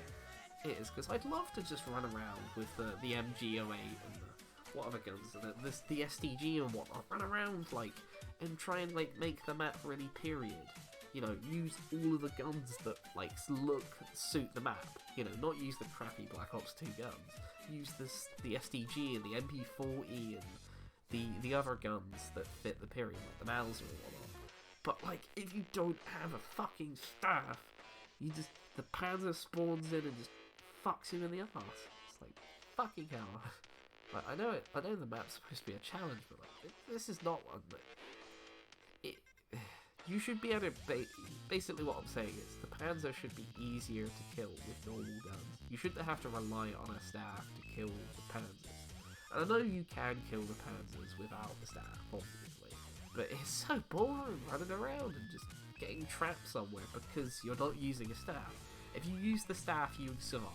It is, because I'd love to just run around with the MG08 and the what other guns, the STG and whatnot, run around, and try and, make the map really period. You know, use all of the guns that, suit the map. You know, not use the crappy Black Ops 2 guns. Use the STG and the MP40 and the other guns that fit the period, like the Mauser and whatnot. But, if you don't have a fucking staff, the Panzer spawns in and just fucks you in the arse. It's like, fucking hell. I know the map's supposed to be a challenge, but, this is not one, but you should be able to, basically what I'm saying is, the Panzer should be easier to kill with normal guns. You shouldn't have to rely on a staff to kill the Panzers. And I know you can kill the Panzers without the staff, obviously, but it's so boring running around and just getting trapped somewhere because you're not using a staff. If you use the staff, you survive.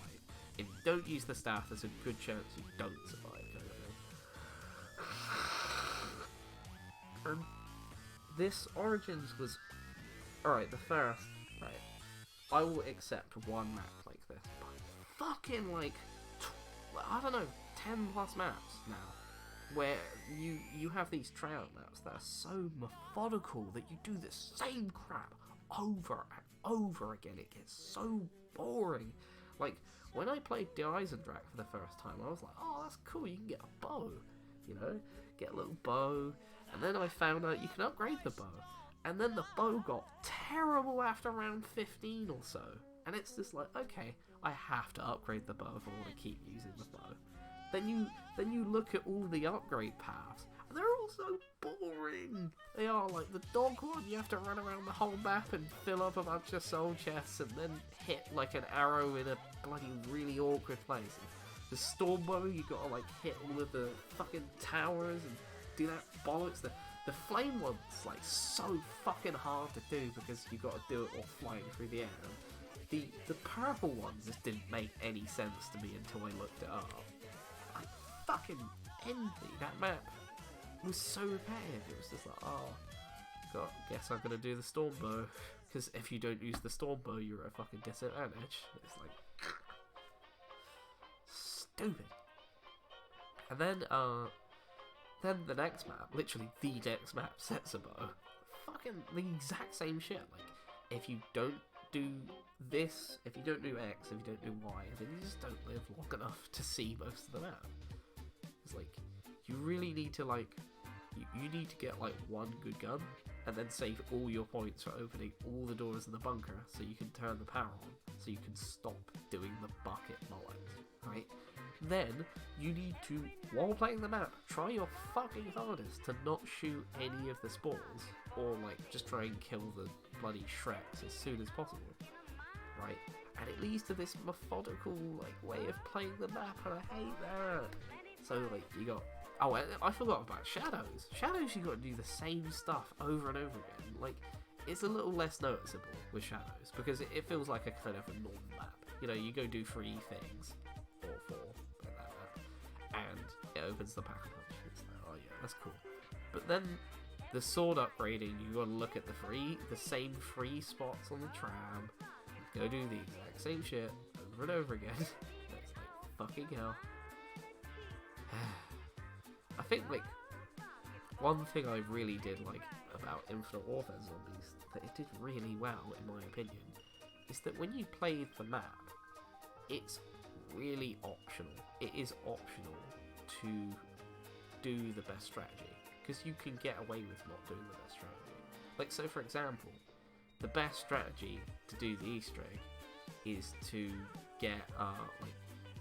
If you don't use the staff, there's a good chance you don't survive, kind of thing. And this Origins was... Alright, the first, right, I will accept one map like this, but fucking, I don't know, 10 plus maps now, where you have these tryout maps that are so methodical that you do the same crap over and over again. It gets so boring. When I played the Eisendrache for the first time, I was like, oh, that's cool, you can get a bow, you know, get a little bow, and then I found out you can upgrade the bow, and then the bow got terrible after round 15 or so, and it's just like, okay, I have to upgrade the bow if I want to keep using the bow. Then you look at all the upgrade paths, and they're all so boring. They are, the dog one, you have to run around the whole map and fill up a bunch of soul chests and then hit an arrow in a bloody really awkward place. And the storm bow, you gotta hit all of the fucking towers and do that bollocks. The flame one's so fucking hard to do because you gotta do it while flying through the air. The purple one just didn't make any sense to me until I looked it up. I fucking envy that map. It was so repetitive. It was just like, oh, God, guess I'm gonna do the storm bow, because if you don't use the storm bow, you're at a fucking disadvantage. It's stupid. And then the next map, literally the next map, sets a bow. Fucking the exact same shit. If you don't do this, if you don't do X, if you don't do Y, then you just don't live long enough to see most of the map. It's you really need to you need to get one good gun and then save all your points for opening all the doors in the bunker so you can turn the power on, so you can stop doing the bucket bollocks, right? Then you need to, while playing the map, try your fucking hardest to not shoot any of the spawns, or just try and kill the bloody Shreks as soon as possible, right? And it leads to this methodical way of playing the map, and I hate that. So you got, oh, I forgot about Shadows. Shadows, you got to do the same stuff over and over again. It's a little less noticeable with Shadows because it feels like a kind of a normal map. You know, you go do 3 things or 4, opens the pack a punch. It's like, oh yeah, that's cool. But then the sword upgrading, you gotta look at the same free spots on the tram, go do the exact same shit over and over again. It's like, fucking hell. I think, like, one thing I really did like about Infinite Warfare Zombies, that it did really well, in my opinion, is that when you play the map, it's really optional. It is optional to do the best strategy, because you can get away with not doing the best strategy. Like, so for example, the best strategy to do the Easter egg is to get, like,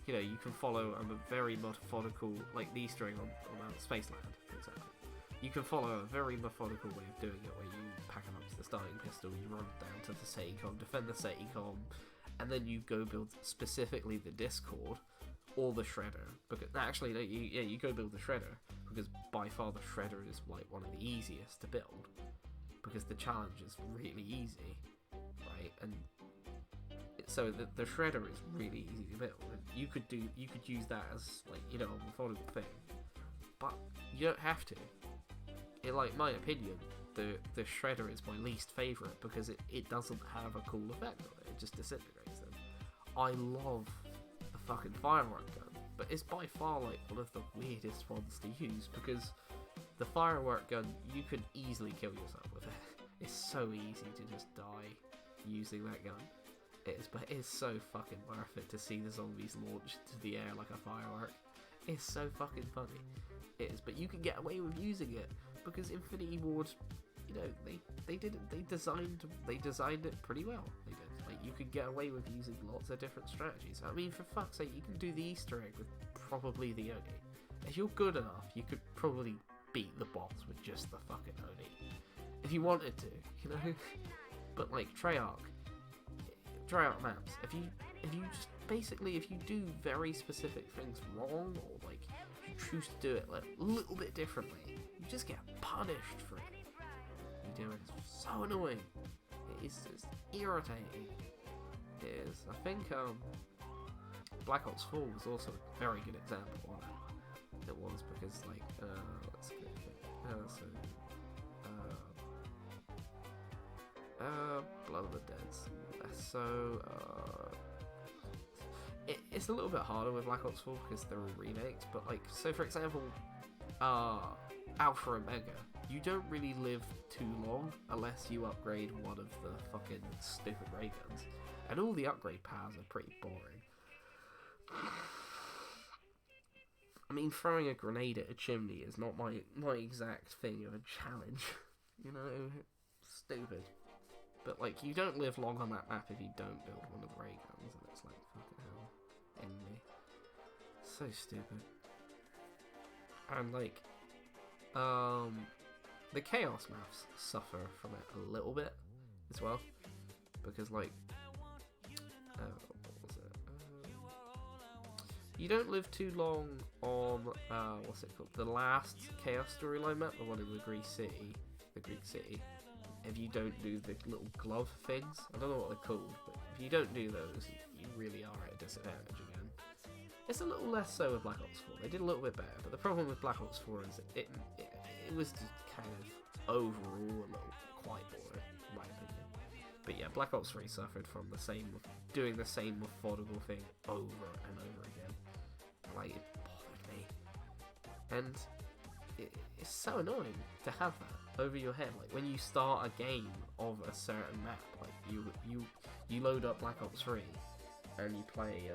you know, you can follow a very methodical, like the Easter egg on Spaceland, for example. You can follow a very methodical way of doing it, where you pack up the starting pistol, you run down to the SATCOM, defend the SATCOM, and then you go build specifically the Discord or the Shredder. Because actually, no, you go build the Shredder, because by far the Shredder is like one of the easiest to build, because the challenge is really easy, right? And so the Shredder is really easy to build. And you could use that as, like, you know, a methodical thing, but you don't have to. In, like, my opinion, the Shredder is my least favourite, because it doesn't have a cool effect on it. It just disintegrates them. I love the fucking firework gun, but it's by far, like, one of the weirdest ones to use, because the firework gun, you can easily kill yourself with it. It's so easy to just die using that gun. But it is so fucking worth it to see the zombies launch to the air like a firework. It's so fucking funny. It is, but you can get away with using it, because Infinity Ward, you know, they designed it pretty well. They did. Like, you can get away with using lots of different strategies. I mean, for fuck's sake, you can do the Easter egg with probably the Oni. If you're good enough, you could probably beat the boss with just the fucking Oni, if you wanted to, you know. But like Treyarch maps, if you just basically, if you do very specific things wrong, or like you choose to do it like a little bit differently, you just get punished for it. You do it. It's so annoying. It is just irritating. It is. I think Black Ops 4 was also a very good example of that. It was, because like let's get Blood of the Dead. So it's a little bit harder with Black Ops 4 because they're all remakes, but like, so for example, Alpha Omega, you don't really live too long unless you upgrade one of the fucking stupid ray guns, and all the upgrade powers are pretty boring. I mean, throwing a grenade at a chimney is not my exact thing of a challenge, you know, stupid. But like, you don't live long on that map if you don't build one of the ray guns, and it's like, fucking hell, end me. So stupid. And like, the Chaos maps suffer from it a little bit as well, because like, what was it? You don't live too long on what's it called? The last Chaos storyline map, the one in the Greek city. If you don't do the little glove things, I don't know what they're called, but if you don't do those, you really are at a disadvantage again. It's a little less so with Black Ops 4. They did a little bit better, but the problem with Black Ops 4 is it was just kind of overall a little quite boring, in my opinion. But yeah, Black Ops 3 suffered from doing the same methodical thing over and over again. Like, it bothered me. And it's so annoying to have that over your head. Like, when you start a game of a certain map, like you load up Black Ops 3 and you play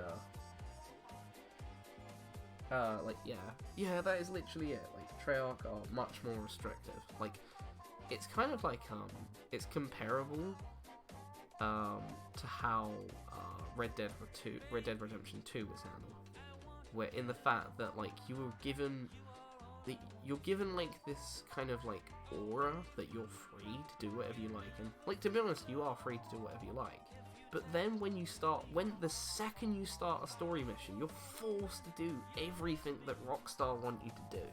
like, yeah, that is literally it. Like, Treyarch are much more restrictive. Like, it's kind of like it's comparable to how Red Dead Redemption 2 was handled, where in the fact that like you're given like this kind of like aura that you're free to do whatever you like, and like, to be honest, you are free to do whatever you like. But then when the second you start a story mission, you're forced to do everything that Rockstar want you to do,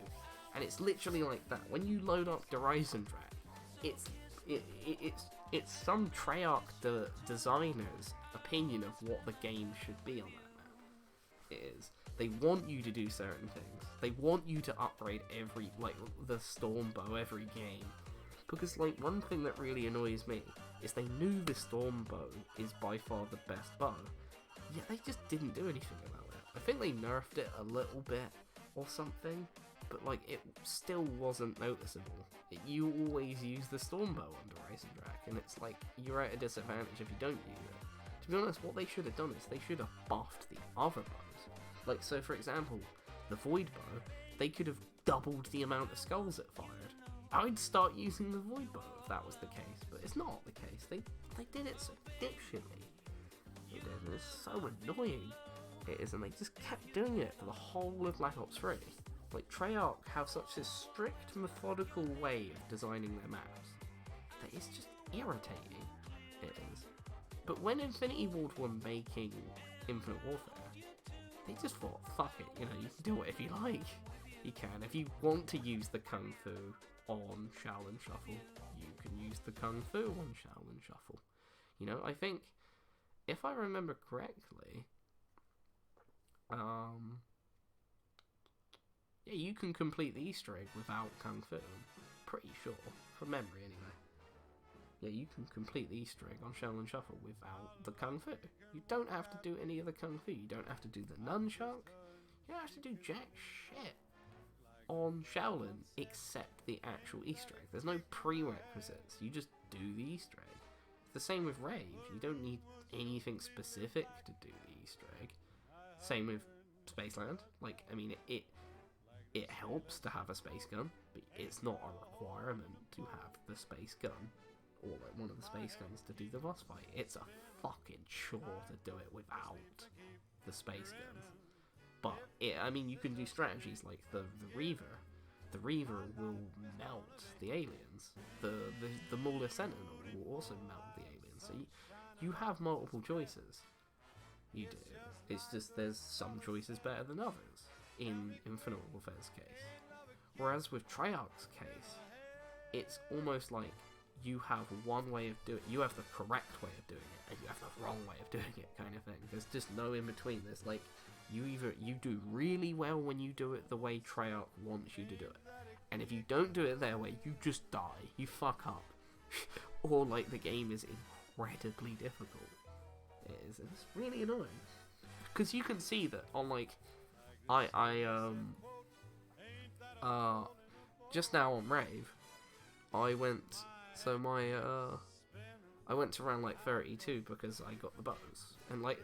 and it's literally like that. When you load up Horizon Track, it's some Treyarch designer's opinion of what the game should be on that map. it is. They want you to do certain things. They want you to upgrade every, like, the storm bow every game. Because, like, one thing that really annoys me is they knew the storm bow is by far the best bow, yet they just didn't do anything about it. I think they nerfed it a little bit or something, but, like, it still wasn't noticeable. You always use the storm bow under Rising Drac, and it's like, you're at a disadvantage if you don't use it. To be honest, what they should have done is they should have buffed the other bows. Like, so for example, the Void Bow, they could have doubled the amount of skulls it fired. I'd start using the Void Bow if that was the case, but it's not the case. They did it so dipshitly. They did, and it's so annoying. It is, and they just kept doing it for the whole of Black Ops 3. Like, Treyarch have such a strict, methodical way of designing their maps that it's just irritating. It is. But when Infinity Ward were making Infinite Warfare, they just thought, fuck it, you know, you can do whatever you like. You can. If you want to use the Kung Fu on Shaolin Shuffle, you can use the Kung Fu on Shaolin Shuffle. You know, I think, if I remember correctly, yeah, you can complete the Easter egg without Kung Fu. I'm pretty sure, from memory anyway. Yeah, you can complete the Easter egg on Shaolin Shuffle without the Kung Fu. You don't have to do any of the Kung Fu. You don't have to do the Nunchuck. You don't have to do jack shit on Shaolin except the actual Easter egg. There's no prerequisites. You just do the Easter egg. It's the same with Rave. You don't need anything specific to do the Easter egg. Same with Spaceland. Like, I mean, it helps to have a space gun, but it's not a requirement to have the space gun, or like one of the space guns to do the boss fight. It's a fucking chore to do it without the space guns. But, I mean, you can do strategies like the Reaver. The Reaver will melt the aliens. The Mauler Sentinel will also melt the aliens. So you have multiple choices. You do. It's just there's some choices better than others in Infinite Warfare's case. Whereas with Treyarch's case, it's almost like you have one way of doing it. You have the correct way of doing it, and you have the wrong way of doing it, kind of thing. There's just no in between. There's like, you do really well when you do it the way Treyarch wants you to do it, and if you don't do it their way, you just die. You fuck up, or like the game is incredibly difficult. It is. It's really annoying because you can see that on like, just now on Rave, I went. So I went to round like 32 because I got the bows, and like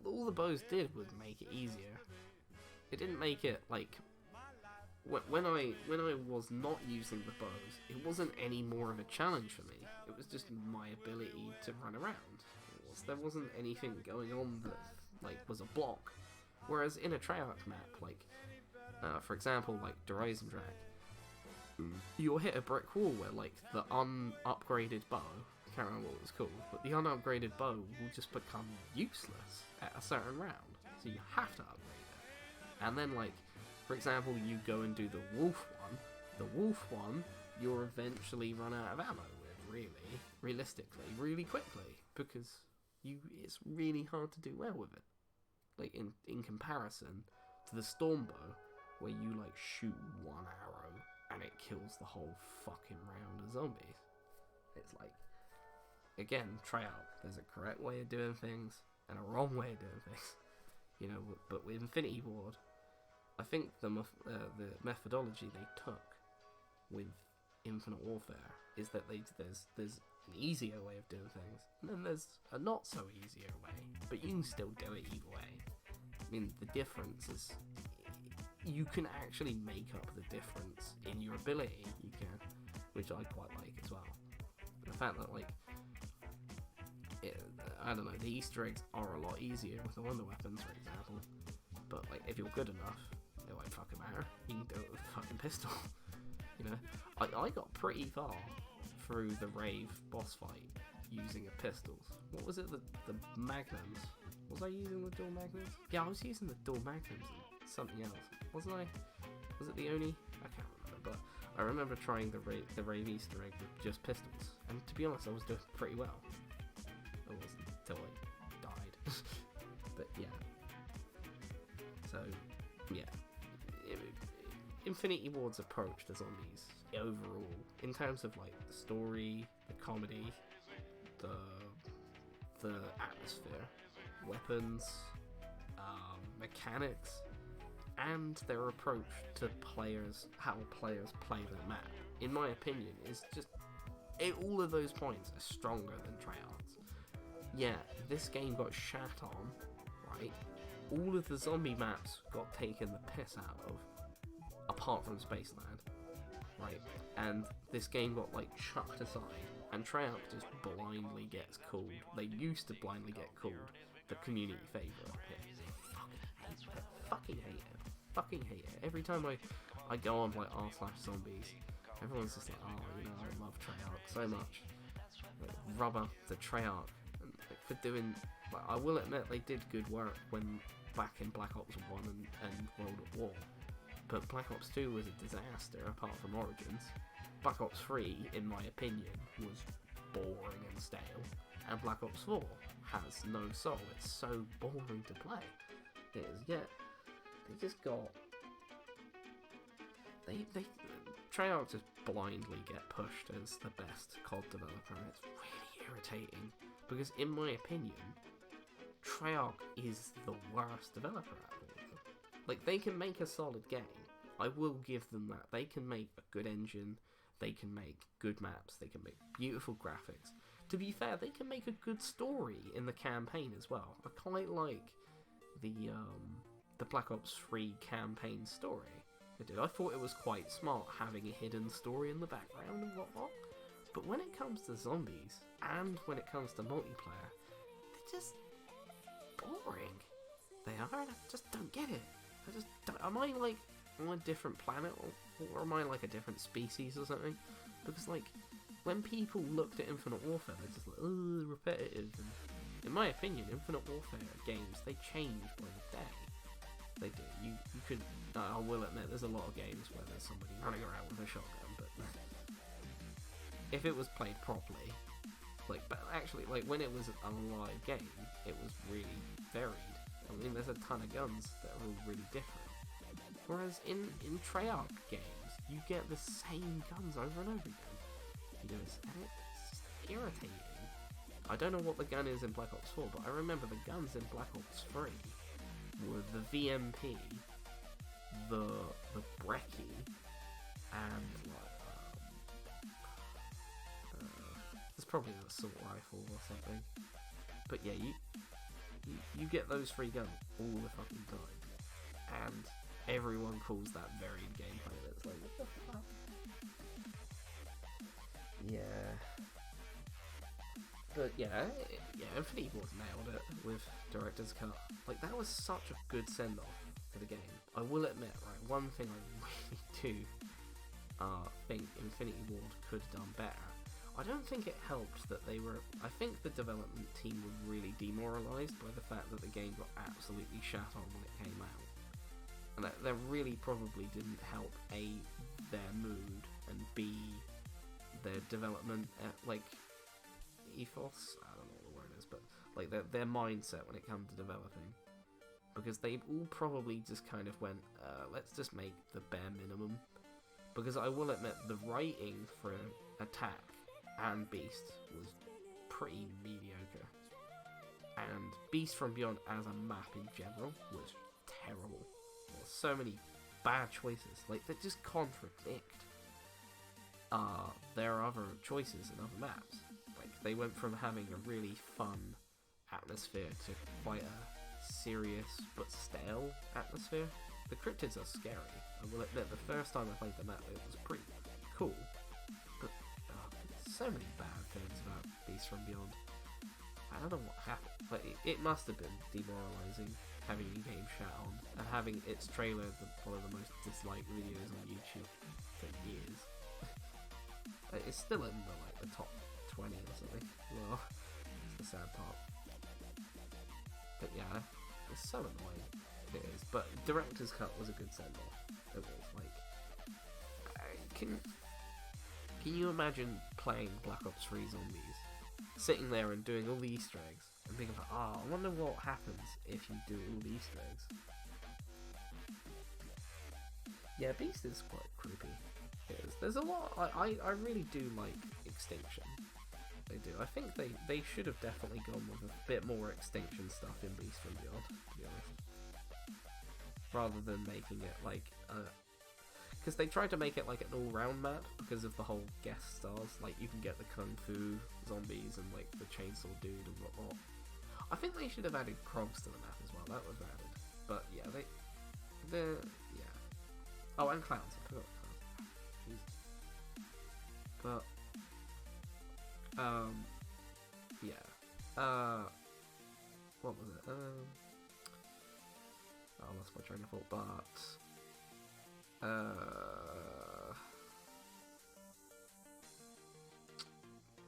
all the bows did was make it easier. It didn't make it like when I was not using the bows, it wasn't any more of a challenge for me. It was just my ability to run around. There wasn't anything going on that like was a block. Whereas in a Treyarch map, like for example, like Horizon Drac, you'll hit a brick wall where like the unupgraded bow, I can't remember what it was called, but the unupgraded bow will just become useless at a certain round, so you have to upgrade it. And then like, for example, you go and do the wolf one you'll eventually run out of ammo with, realistically, really quickly, because it's really hard to do well with it. Like in comparison to the storm bow, where you like shoot one arrow and it kills the whole fucking round of zombies. It's like, again, Treyarch, there's a correct way of doing things and a wrong way of doing things. You know, but with Infinity Ward, I think the methodology they took with Infinite Warfare is that there's an easier way of doing things, and then there's a not so easier way, but you can still do it either way. I mean, the difference is you can actually make up the difference in your ability, you can, which I quite like as well. The fact that, like, I don't know, the Easter eggs are a lot easier with the wonder weapons, for example, but like, if you're good enough, it won't fucking matter, you can do it with a fucking pistol. You know, I got pretty far through the Rave boss fight using a pistols. What was it, the magnums? Was I using the dual magnums? Yeah, I was using the dual magnums and something else, wasn't I? Was it the Oni? I can't remember, but I remember trying the Rave Easter egg with just pistols, and to be honest, I was doing pretty well. I wasn't until I died. But yeah. yeah, Infinity Ward's approach to zombies overall, in terms of like the story, the comedy, the atmosphere, weapons, mechanics, and their approach to how players play the map, in my opinion, is just all of those points are stronger than Treyarch's. Yeah, this game got shat on, right? All of the zombie maps got taken the piss out of, apart from Spaceland, right? And this game got like chucked aside, and Treyarch just blindly gets called. They used to blindly get called the community favourite. Fucking hate it. Fucking hate it. Every time I go on like r/zombies, everyone's just like, oh, you know, I love Treyarch so much. Like, rubber to Treyarch, and like, for doing. Like, I will admit they did good work when back in Black Ops 1 and World at War, but Black Ops 2 was a disaster apart from Origins. Black Ops 3, in my opinion, was boring and stale, and Black Ops 4 has no soul. It's so boring to play. It is, yeah. They just got... They Treyarch just blindly get pushed as the best COD developer, and it's really irritating, because in my opinion, Treyarch is the worst developer out of all of them. Like, they can make a solid game. I will give them that. They can make a good engine, they can make good maps, they can make beautiful graphics. To be fair, they can make a good story in the campaign as well. I quite like the Black Ops 3 campaign story. I thought it was quite smart having a hidden story in the background and whatnot. But when it comes to zombies, and when it comes to multiplayer, they're just boring. They are, and I just don't get it. I just don't, am I like on a different planet, or am I like a different species or something? Because like, when people looked at Infinite Warfare, they're just like, oh, repetitive. And in my opinion, Infinite Warfare games, they change by the day. They do. You could. I will admit, there's a lot of games where there's somebody running around with a shotgun, but if it was played properly, like, but actually, like when it was a live game, it was really varied. I mean, there's a ton of guns that are all really different. Whereas in Treyarch games, you get the same guns over and over again. You know, and it's just irritating. I don't know what the gun is in Black Ops 4, but I remember the guns in Black Ops 3 were the VMP, the Brecci, and there's probably an assault rifle or something. But yeah, you get those three guns all the fucking time, and everyone calls that varied gameplay. That's like, what the fuck? Yeah. But yeah, Infinity Ward nailed it with Director's Cut. Like, that was such a good send-off to the game. I will admit, right, one thing I really do think Infinity Ward could have done better. I don't think it helped that I think the development team were really demoralised by the fact that the game got absolutely shat on when it came out. And that really probably didn't help A, their mood, and B, their development, ethos, I don't know what the word is, but like their mindset when it comes to developing, because they all probably just kind of went, let's just make the bare minimum. Because I will admit, the writing for Attack and Beast was pretty mediocre, and Beast from Beyond as a map in general was terrible. There's so many bad choices, like, that just contradict their other choices in other maps. Like, they went from having a really fun atmosphere to quite a serious but stale atmosphere. The cryptids are scary. I will admit, the first time I played the map, it was pretty cool. But so many bad things about Beast from Beyond. I don't know what happened, but it must have been demoralising having your game shat on and having its trailer one of the most disliked videos on YouTube for years. It's still in the top 20 or something. Well, it's the sad part. But yeah, it's so annoying. It is. But Director's Cut was a good send-off. It was like, can you imagine playing Black Ops 3 Zombies, sitting there and doing all the Easter eggs, and thinking like, I wonder what happens if you do all the Easter eggs. Yeah, Beast is quite creepy. There's a lot. I really do like Extinction. They do. I think they should have definitely gone with a bit more Extinction stuff in Beast from Beyond, to be honest. Rather than making it like because they tried to make it like an all-round map because of the whole guest stars. Like you can get the Kung Fu zombies and like the Chainsaw Dude and whatnot. I think they should have added Krogs to the map as well. That was added. But yeah, yeah. Oh, and clowns. I forgot clowns. But yeah. What was it? I lost my train of thought. But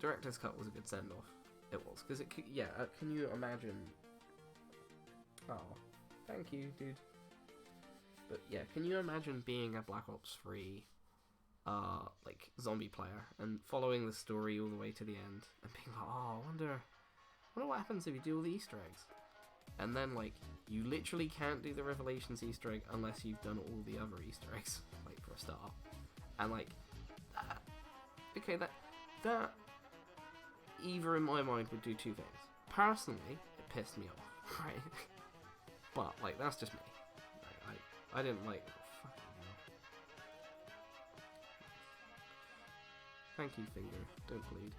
Director's Cut was a good send off. It was because can you imagine? Oh, thank you, dude. But yeah, can you imagine being a Black Ops 3 like zombie player and following the story all the way to the end and being like, oh, I wonder what happens if you do all the Easter eggs, and then like you literally can't do the Revelations Easter egg unless you've done all the other Easter eggs, like for a start, and like okay, that either in my mind would do two things. Personally, it pissed me off, right? But like that's just me. I didn't like. Fucking hell. Thank you, finger. Don't bleed.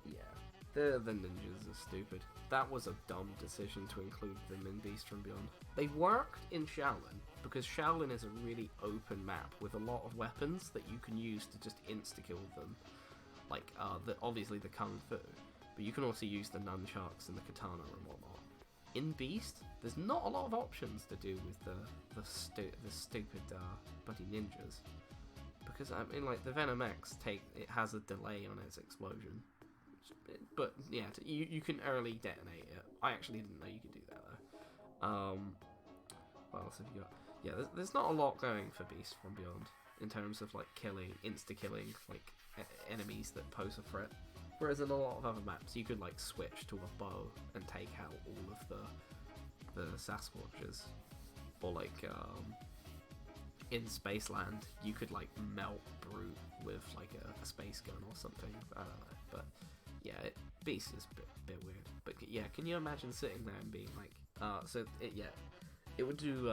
Yeah, the ninjas are stupid. That was a dumb decision to include them in Beast from Beyond. They worked in Shaolin because Shaolin is a really open map with a lot of weapons that you can use to just insta-kill them. Like obviously the Kung Fu, but you can also use the nunchucks and the katana and whatnot. In Beast, there's not a lot of options to do with the stupid bloody ninjas, because I mean, like the Venom X it has a delay on its explosion, but yeah, you can early detonate it. I actually didn't know you could do that though. What else have you got? Yeah, there's not a lot going for Beast from Beyond in terms of like insta-killing like enemies that pose a threat. Whereas in a lot of other maps, you could like switch to a bow and take out all of the Sasquatches, or like in Spaceland, you could like melt Brute with like a space gun or something. I don't know, but yeah, Beast is a bit weird. But yeah, can you imagine sitting there and being like, it would do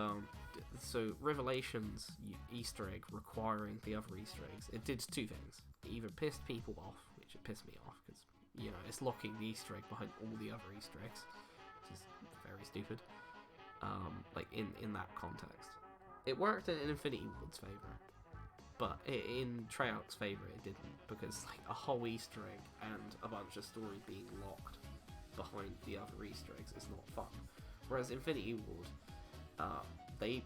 so Revelations Easter egg requiring the other Easter eggs. It did two things. It either pissed people off, which it pissed me off because, you know, it's locking the Easter egg behind all the other Easter eggs, which is very stupid. Like in that context, it worked in Infinity Ward's favor, but in Treyarch's favor it didn't, because like a whole Easter egg and a bunch of story being locked behind the other Easter eggs is not fun. Whereas Infinity Ward, they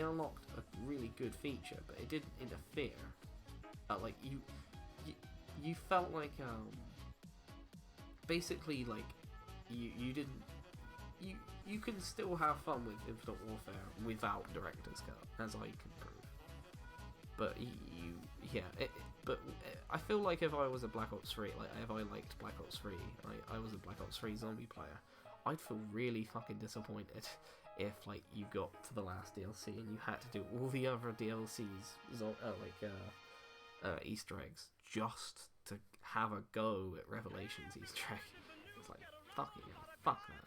unlocked a really good feature, but it didn't interfere. Like you felt like basically like you didn't you can still have fun with Infinite Warfare without Director's Cut, as I can prove. But but I feel like if I was a Black Ops 3, like if I liked Black Ops 3, I was a Black Ops 3 zombie player, I'd feel really fucking disappointed if like you got to the last DLC and you had to do all the other DLCs, Easter eggs, just to have a go at Revelations Easter egg. It's like, fucking hell, fuck that.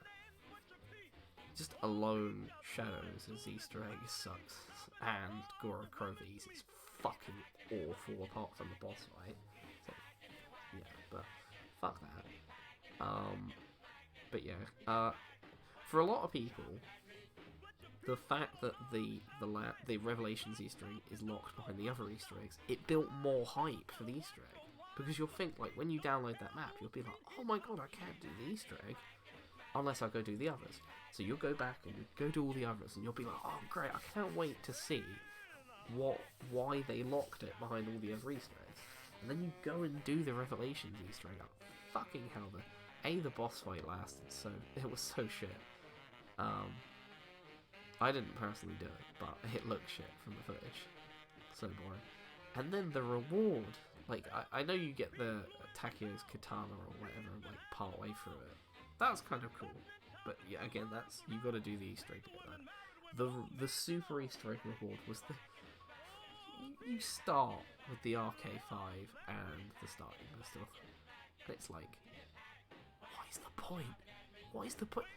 Just alone Shadows as Easter egg sucks, and Gora Krovis is fucking awful apart from the boss fight. So, yeah, but fuck that. But yeah, for a lot of people, the fact that the Revelations Easter egg is locked behind the other Easter eggs, it built more hype for the Easter egg. Because you'll think, like, when you download that map, you'll be like, oh my god, I can't do the Easter egg unless I go do the others. So you'll go back and you go do all the others, and you'll be like, oh great, I can't wait to see why they locked it behind all the other Easter eggs. And then you go and do the Revelations Easter egg. Fucking hell, the boss fight lasted it was so shit. I didn't personally do it, but it looked shit from the footage. So boring. And then the reward, like, I know you get the Takio's katana or whatever, like, part way through it. That's kind of cool. But yeah, again, that's you got to do the Easter egg to get that. The super Easter egg reward was the you start with the RK5 and the starting pistol, and it's like, what is the point? What is the point?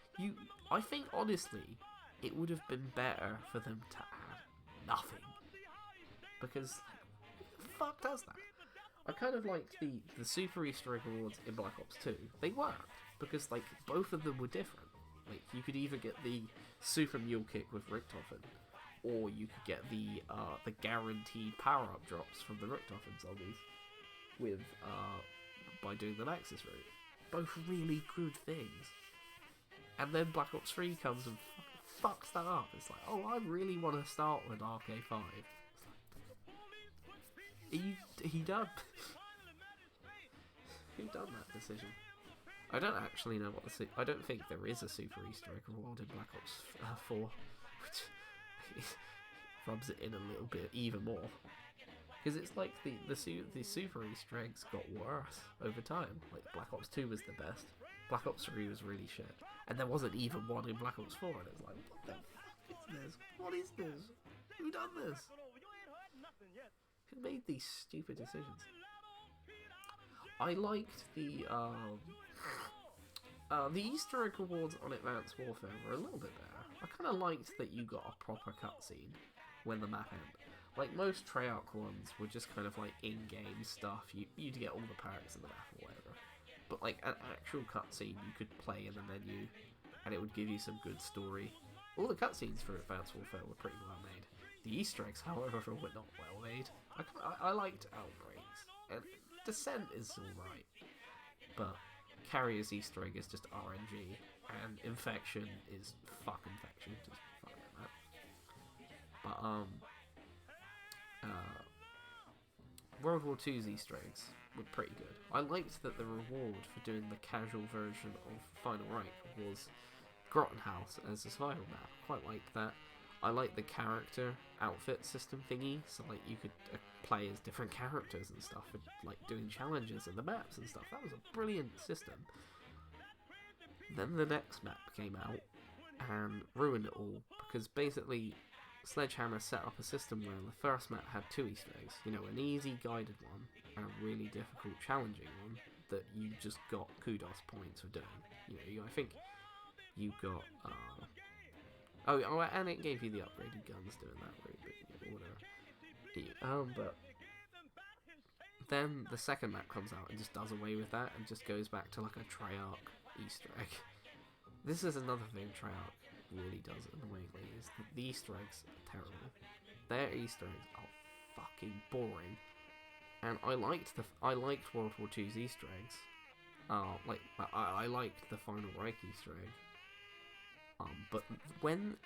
I think honestly, it would have been better for them to add nothing, because who the fuck does that? I kind of liked the super Easter egg rewards in Black Ops 2. They worked because like both of them were different. Like you could either get the super mule kick with Richtofen, or you could get the guaranteed power up drops from the Richtofen zombies with by doing the Nexus route. Both really good things. And then Black Ops 3 comes and fucks that up. It's like, oh, I really want to start with RK5. Are you done? Who done that decision? I don't actually know what I don't think there is a super Easter egg reward in Black Ops 4, which rubs it in a little bit even more. Because it's like the super Easter eggs got worse over time. Like Black Ops 2 was the best, Black Ops 3 was really shit, and there wasn't even one in Black Ops 4. And it's like, what the fuck is this? What is this? Who done this? Who made these stupid decisions? I liked the Easter egg rewards on Advanced Warfare were a little bit better. I kind of liked that you got a proper cutscene when the map ended. Like most Treyarch ones were just kind of like in-game stuff. You'd get all the perks in the map or whatever. But like an actual cutscene you could play in the menu, and it would give you some good story. All the cutscenes for Advanced Warfare were pretty well made. The Easter eggs, however, were not well made. I liked Outbreaks, and Descent is alright, but Carrier's Easter egg is just RNG, and Infection is fuck Infection, just fuck that. But World War II's Easter eggs were pretty good. I liked that the reward for doing the casual version of Final Reich was Grottenhaus as a survival map. Quite liked that. I like the character outfit system thingy, so like you could play as different characters and stuff, and like doing challenges in the maps and stuff. That was a brilliant system. Then the next map came out and ruined it all, because basically Sledgehammer set up a system where the first map had two Easter eggs. You know, an easy guided one and a really difficult challenging one that you just got kudos points for doing. You know, I think you got oh, and it gave you the upgraded guns doing that route, but whatever. But then the second map comes out and just does away with that and just goes back to like a Treyarch Easter egg. This is another thing Treyarch really does annoyingly, is that the Easter eggs are terrible. Their Easter eggs are fucking boring. And I liked World War II's Easter eggs. I liked the Final Reich Easter egg. But when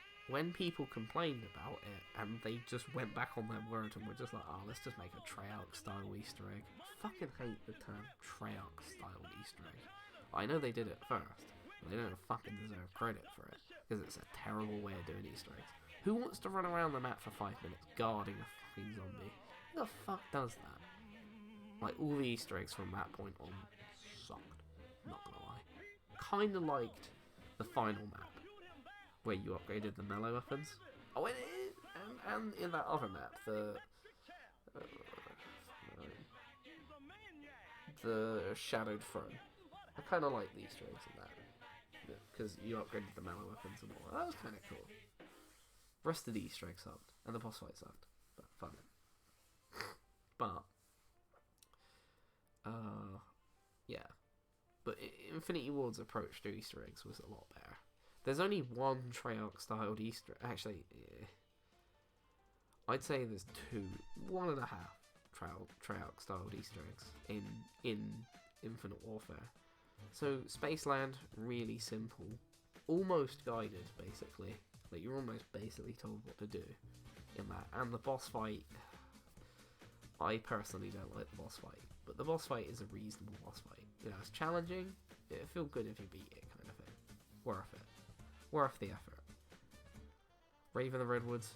people complained about it and they just went back on their word and were just like, oh, let's just make a Treyarch style Easter egg. I fucking hate the term Treyarch style Easter egg. I know they did it first, but they don't fucking deserve credit for it, because it's a terrible way of doing Easter eggs. Who wants to run around the map for 5 minutes guarding a fucking zombie? Who the fuck does that? Like, all the Easter eggs from that point on sucked, not gonna lie. Kinda liked the final map, where you upgraded the melee weapons. Oh, and in that other map, the Shadowed Throne. I kind of like the Easter eggs in that, because you upgraded the melee weapons and all. That was kind of cool. The rest of the Easter eggs sucked, and the boss fight sucked, but fuck it. But yeah. But Infinity Ward's approach to Easter eggs was a lot better. There's only one Treyarch styled Easter. Actually, I'd say there's 1.5 Treyarch styled Easter eggs in Infinite Warfare. So Spaceland, really simple, almost guided basically. Like you're almost basically told what to do in that. And the boss fight, I personally don't like the boss fight, but the boss fight is a reasonable boss fight. You know, it's challenging. It'll feel good if you beat it, kind of thing. Worth it. Worth the effort. Raven the Redwoods,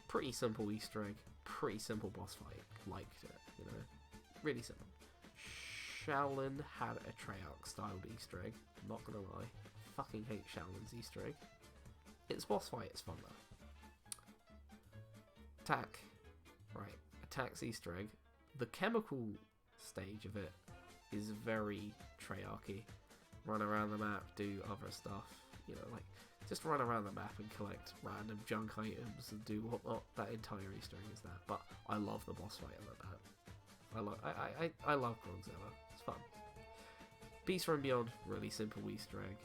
pretty simple Easter egg, pretty simple boss fight. Liked it, you know, really simple. Shaolin had a Treyarch styled Easter egg, not gonna lie. fucking hate Shaolin's Easter egg. Its boss fight is fun though. Attack. Right. Attack's Easter egg. The chemical stage of it is very Treyarchy. Run around the map, do other stuff. You know, like, just run around the map and collect random junk items and do whatnot. That entire Easter egg is that. But I love the boss fight of that. I love Grogzilla. It's fun. Beast from Beyond, really simple Easter egg.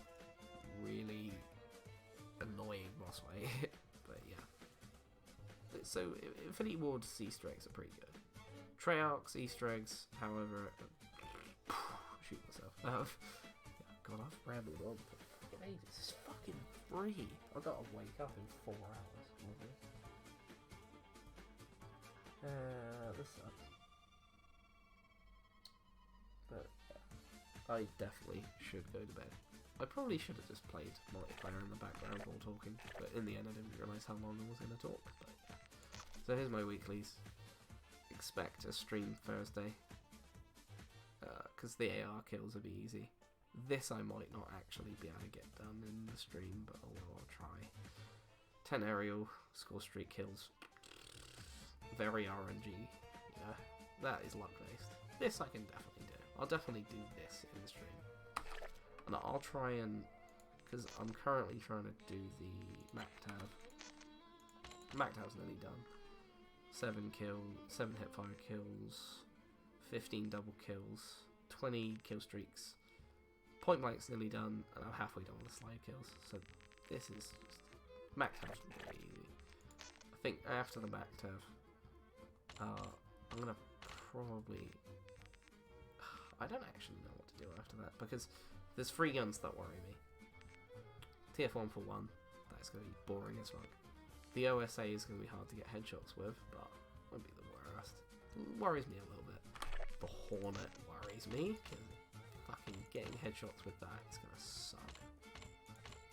Really annoying boss fight. But yeah. So Infinity Ward's Easter eggs are pretty good. Treyarch's Easter eggs, however, shoot myself. Yeah, God, I've rambled on for fucking ages. It's fucking free. I've got to wake up in 4 hours. This sucks. But yeah, I definitely should go to bed. I probably should have just played multiplayer in the background while talking, but in the end I didn't realise how long I was going to talk. But yeah. So here's my weeklies. Expect a stream Thursday, because the AR kills will be easy. This I might not actually be able to get done in the stream, but I'll try. 10 aerial, score streak kills. Very RNG. Yeah, that is luck based. This I can definitely do. I'll definitely do this in the stream. And I'll try and, because I'm currently trying to do the MacTav. MacTav's nearly done. 7 hipfire kills, 15 double kills, 20 kill streaks. Point blank's nearly done, and I'm halfway done with the slide kills. So this is just, MacTav's really easy. I think after the MacTav, I'm gonna probably. I don't actually know what to do after that because there's 3 guns that worry me. TF1 for 1, that's gonna be boring as fuck. The OSA is going to be hard to get headshots with, but won't be the worst. It worries me a little bit. The Hornet worries me, because fucking getting headshots with that is going to suck.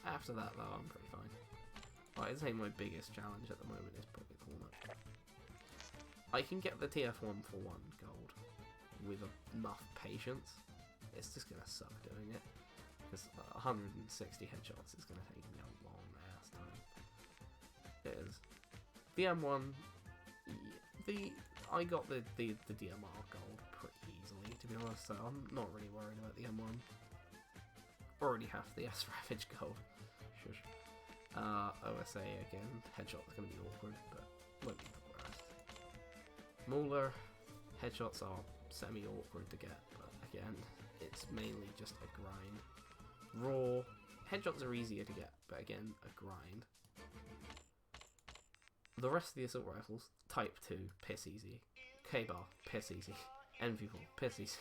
After that, though, I'm pretty fine. I'd say my biggest challenge at the moment is probably the Hornet. I can get the TF1 for 1 gold with enough patience. It's just going to suck doing it, because 160 headshots is going to take me a long ass time. It is. The M1, I got the DMR gold pretty easily, to be honest, so I'm not really worried about the M1. Already have the S Ravage gold. Shush. OSA again, headshot's gonna be awkward, but won't be the worst. Mauler, headshots are semi-awkward to get, but again, it's mainly just a grind. Raw, headshots are easier to get, but again, a grind. The rest of the assault rifles, Type 2, piss easy. K-Bar, piss easy. NV4, piss easy.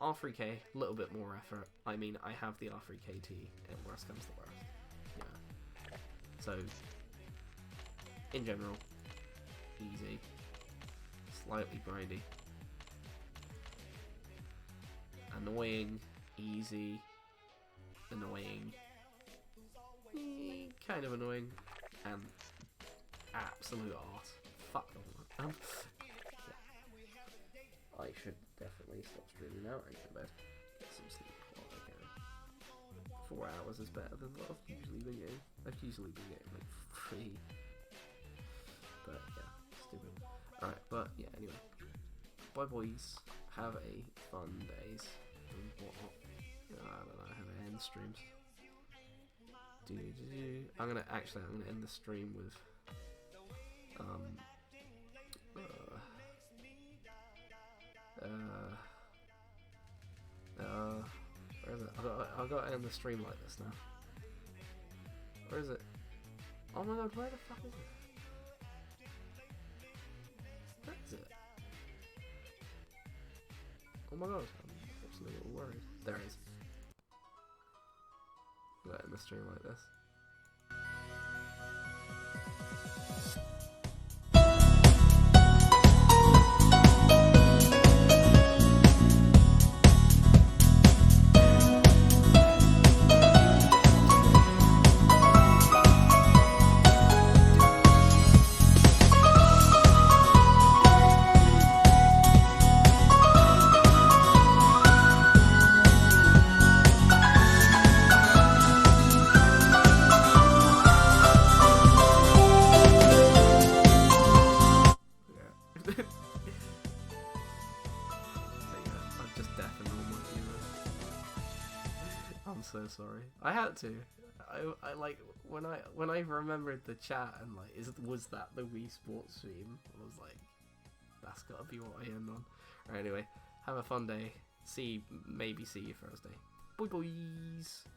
R3K, little bit more effort. I mean, I have the R3KT, and worst comes to worst. Yeah. So, in general, easy. Slightly grindy. Annoying, easy. Annoying. Kind of annoying. And absolute arse. Fuck them. Yeah. I should definitely stop streaming now and go to bed. Get some sleep while I can. 4 hours is better than what I've usually been getting. I've usually been getting like 3. But yeah, stupid. Alright, but yeah, anyway. Bye boys. Have a fun days. And whatnot. I don't know how to end streams. I'm gonna end the stream with where is it? I've got to end the stream like this now. Where is it? Oh my god, where the fuck is it? Where is it? Oh my god, I'm absolutely worried. There it is. I'm gonna end the stream like this. so sorry. I had to. I like when I remembered the chat and like, was that the Wii Sports theme? I was like, that's gotta be what I end on. Right, anyway, have a fun day. Maybe see you Thursday. Bye boys.